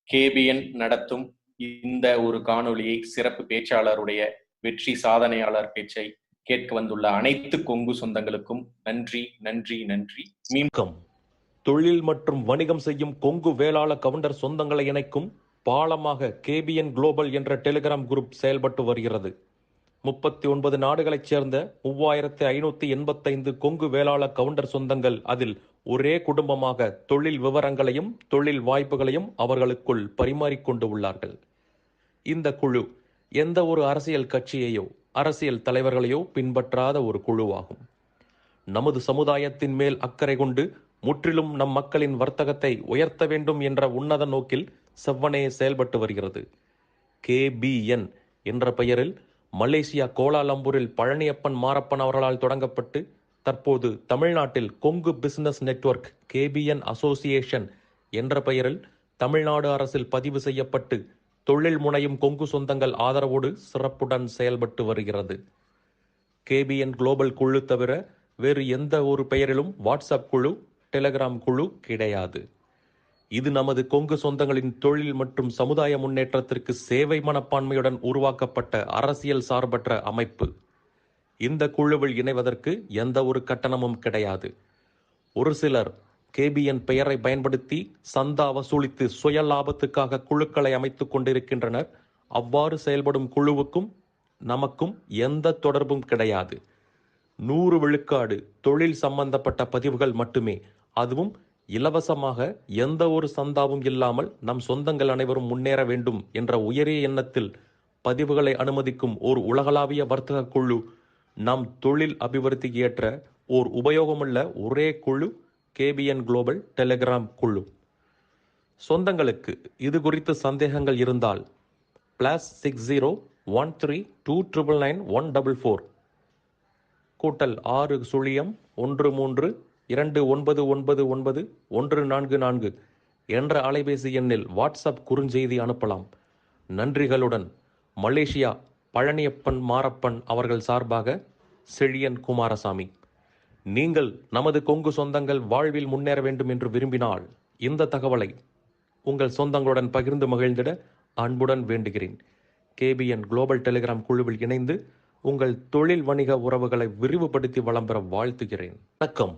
கேபிஎன் நடத்தும் இந்த ஒரு காணொலியை சிறப்பு பேச்சாளருடைய வெற்றி சாதனையாளர் பேச்சை கேட்க வந்துள்ள அனைத்து கொங்கு சொந்தங்களுக்கும் நன்றி நன்றி நன்றி. மீண்டும் தொழில் மற்றும் வணிகம் செய்யும் கொங்கு வேளாள கவுண்டர் சொந்தங்களை இணைக்கும் பாலமாக கேபிஎன் குளோபல் என்ற டெலிகிராம் குரூப் செயல்பட்டு வருகிறது. 39 நாடுகளைச் சேர்ந்த 3585 கொங்கு வேளாள கவுண்டர் சொந்தங்கள் அதில் ஒரே குடும்பமாக தொழில் விவரங்களையும் தொழில் வாய்ப்புகளையும் அவர்களுக்குள் பரிமாறிக்கொண்டு உள்ளார்கள். இந்த குழு எந்த ஒரு அரசியல் கட்சியையோ அரசியல் தலைவர்களையோ பின்பற்றாத ஒரு குழுவாகும். நமது சமுதாயத்தின் மேல் அக்கறை கொண்டு முற்றிலும் நம் மக்களின் வர்த்தகத்தை உயர்த்த வேண்டும் என்ற உன்னத நோக்கில் செவ்வனே செயல்பட்டு வருகிறது. கேபிஎன் என்ற பெயரில் மலேசியா கோலாலம்பூரில் பழனியப்பன் மாரப்பன் அவர்களால் தொடங்கப்பட்டு தற்போது தமிழ்நாட்டில் Kongu business network KPN association என்ற பெயரில் தமிழ்நாடு அரசில் பதிவு செய்யப்பட்டு தொழில் முனையும் கொங்கு சொந்தங்கள் ஆதரவோடு சிறப்புடன் செயல்பட்டு வருகிறது. கேபிஎன் குளோபல் குழு தவிர வேறு எந்த ஒரு பெயரிலும் வாட்ஸ்அப் குழு, டெலிகிராம் குழு கிடையாது. இது நமது கொங்கு சொந்தங்களின் தொழில் மற்றும் சமுதாய முன்னேற்றத்திற்கு சேவை மனப்பான்மையுடன் உருவாக்கப்பட்ட அரசியல் சார்பற்ற அமைப்பு. இந்த குழுவில் இணைவதற்கு எந்த ஒரு கட்டணமும் கிடையாது. ஒரு சிலர் கேபிஎன் பெயரை பயன்படுத்தி சந்தா வசூலித்து சுய லாபத்துக்காக குழுக்களை அமைத்துக் கொண்டிருக்கின்றனர். அவ்வாறு செயல்படும் குழுவுக்கும் நமக்கும் எந்த தொடர்பும் கிடையாது. 100 விழுக்காடு தொழில் சம்பந்தப்பட்ட பதிவுகள் மட்டுமே, அதுவும் இலவசமாக, எந்த ஒரு சந்தாவும் இல்லாமல் நம் சொந்தங்கள் அனைவரும் முன்னேற வேண்டும் என்ற உயரிய எண்ணத்தில் பதிவுகளை அனுமதிக்கும் ஓர் உலகளாவிய வர்த்தக குழு. நம் தொழில் அபிவிருத்திக்கு ஏற்ற ஓர் உபயோகமுள்ள ஒரே குழு கேபிஎன் குளோபல் டெலிகிராம் குழு. சொந்தங்களுக்கு இது குறித்து சந்தேகங்கள் இருந்தால் +60 13299144 +6 0 13 2999 144 என்ற அலைபேசி எண்ணில் வாட்ஸ்அப் குறுஞ்செய்தி அனுப்பலாம். நன்றிகளுடன் மலேசியா பழனியப்பன் மாரப்பன் அவர்கள் சார்பாக செழியன் குமாரசாமி. நீங்கள் நமது கொங்கு சொந்தங்கள் வாழ்வில் முன்னேற வேண்டும் என்று விரும்பினால் இந்த தகவலை உங்கள் சொந்தங்களுடன் பகிர்ந்து மகிழ்ந்திட அன்புடன் வேண்டுகிறேன். கேபிஎன் குளோபல் டெலிகிராம் குழுவில் இணைந்து உங்கள் தொழில் வணிக உறவுகளை விரிவுபடுத்தி வளம் பெற வாழ்த்துகிறேன். வணக்கம்.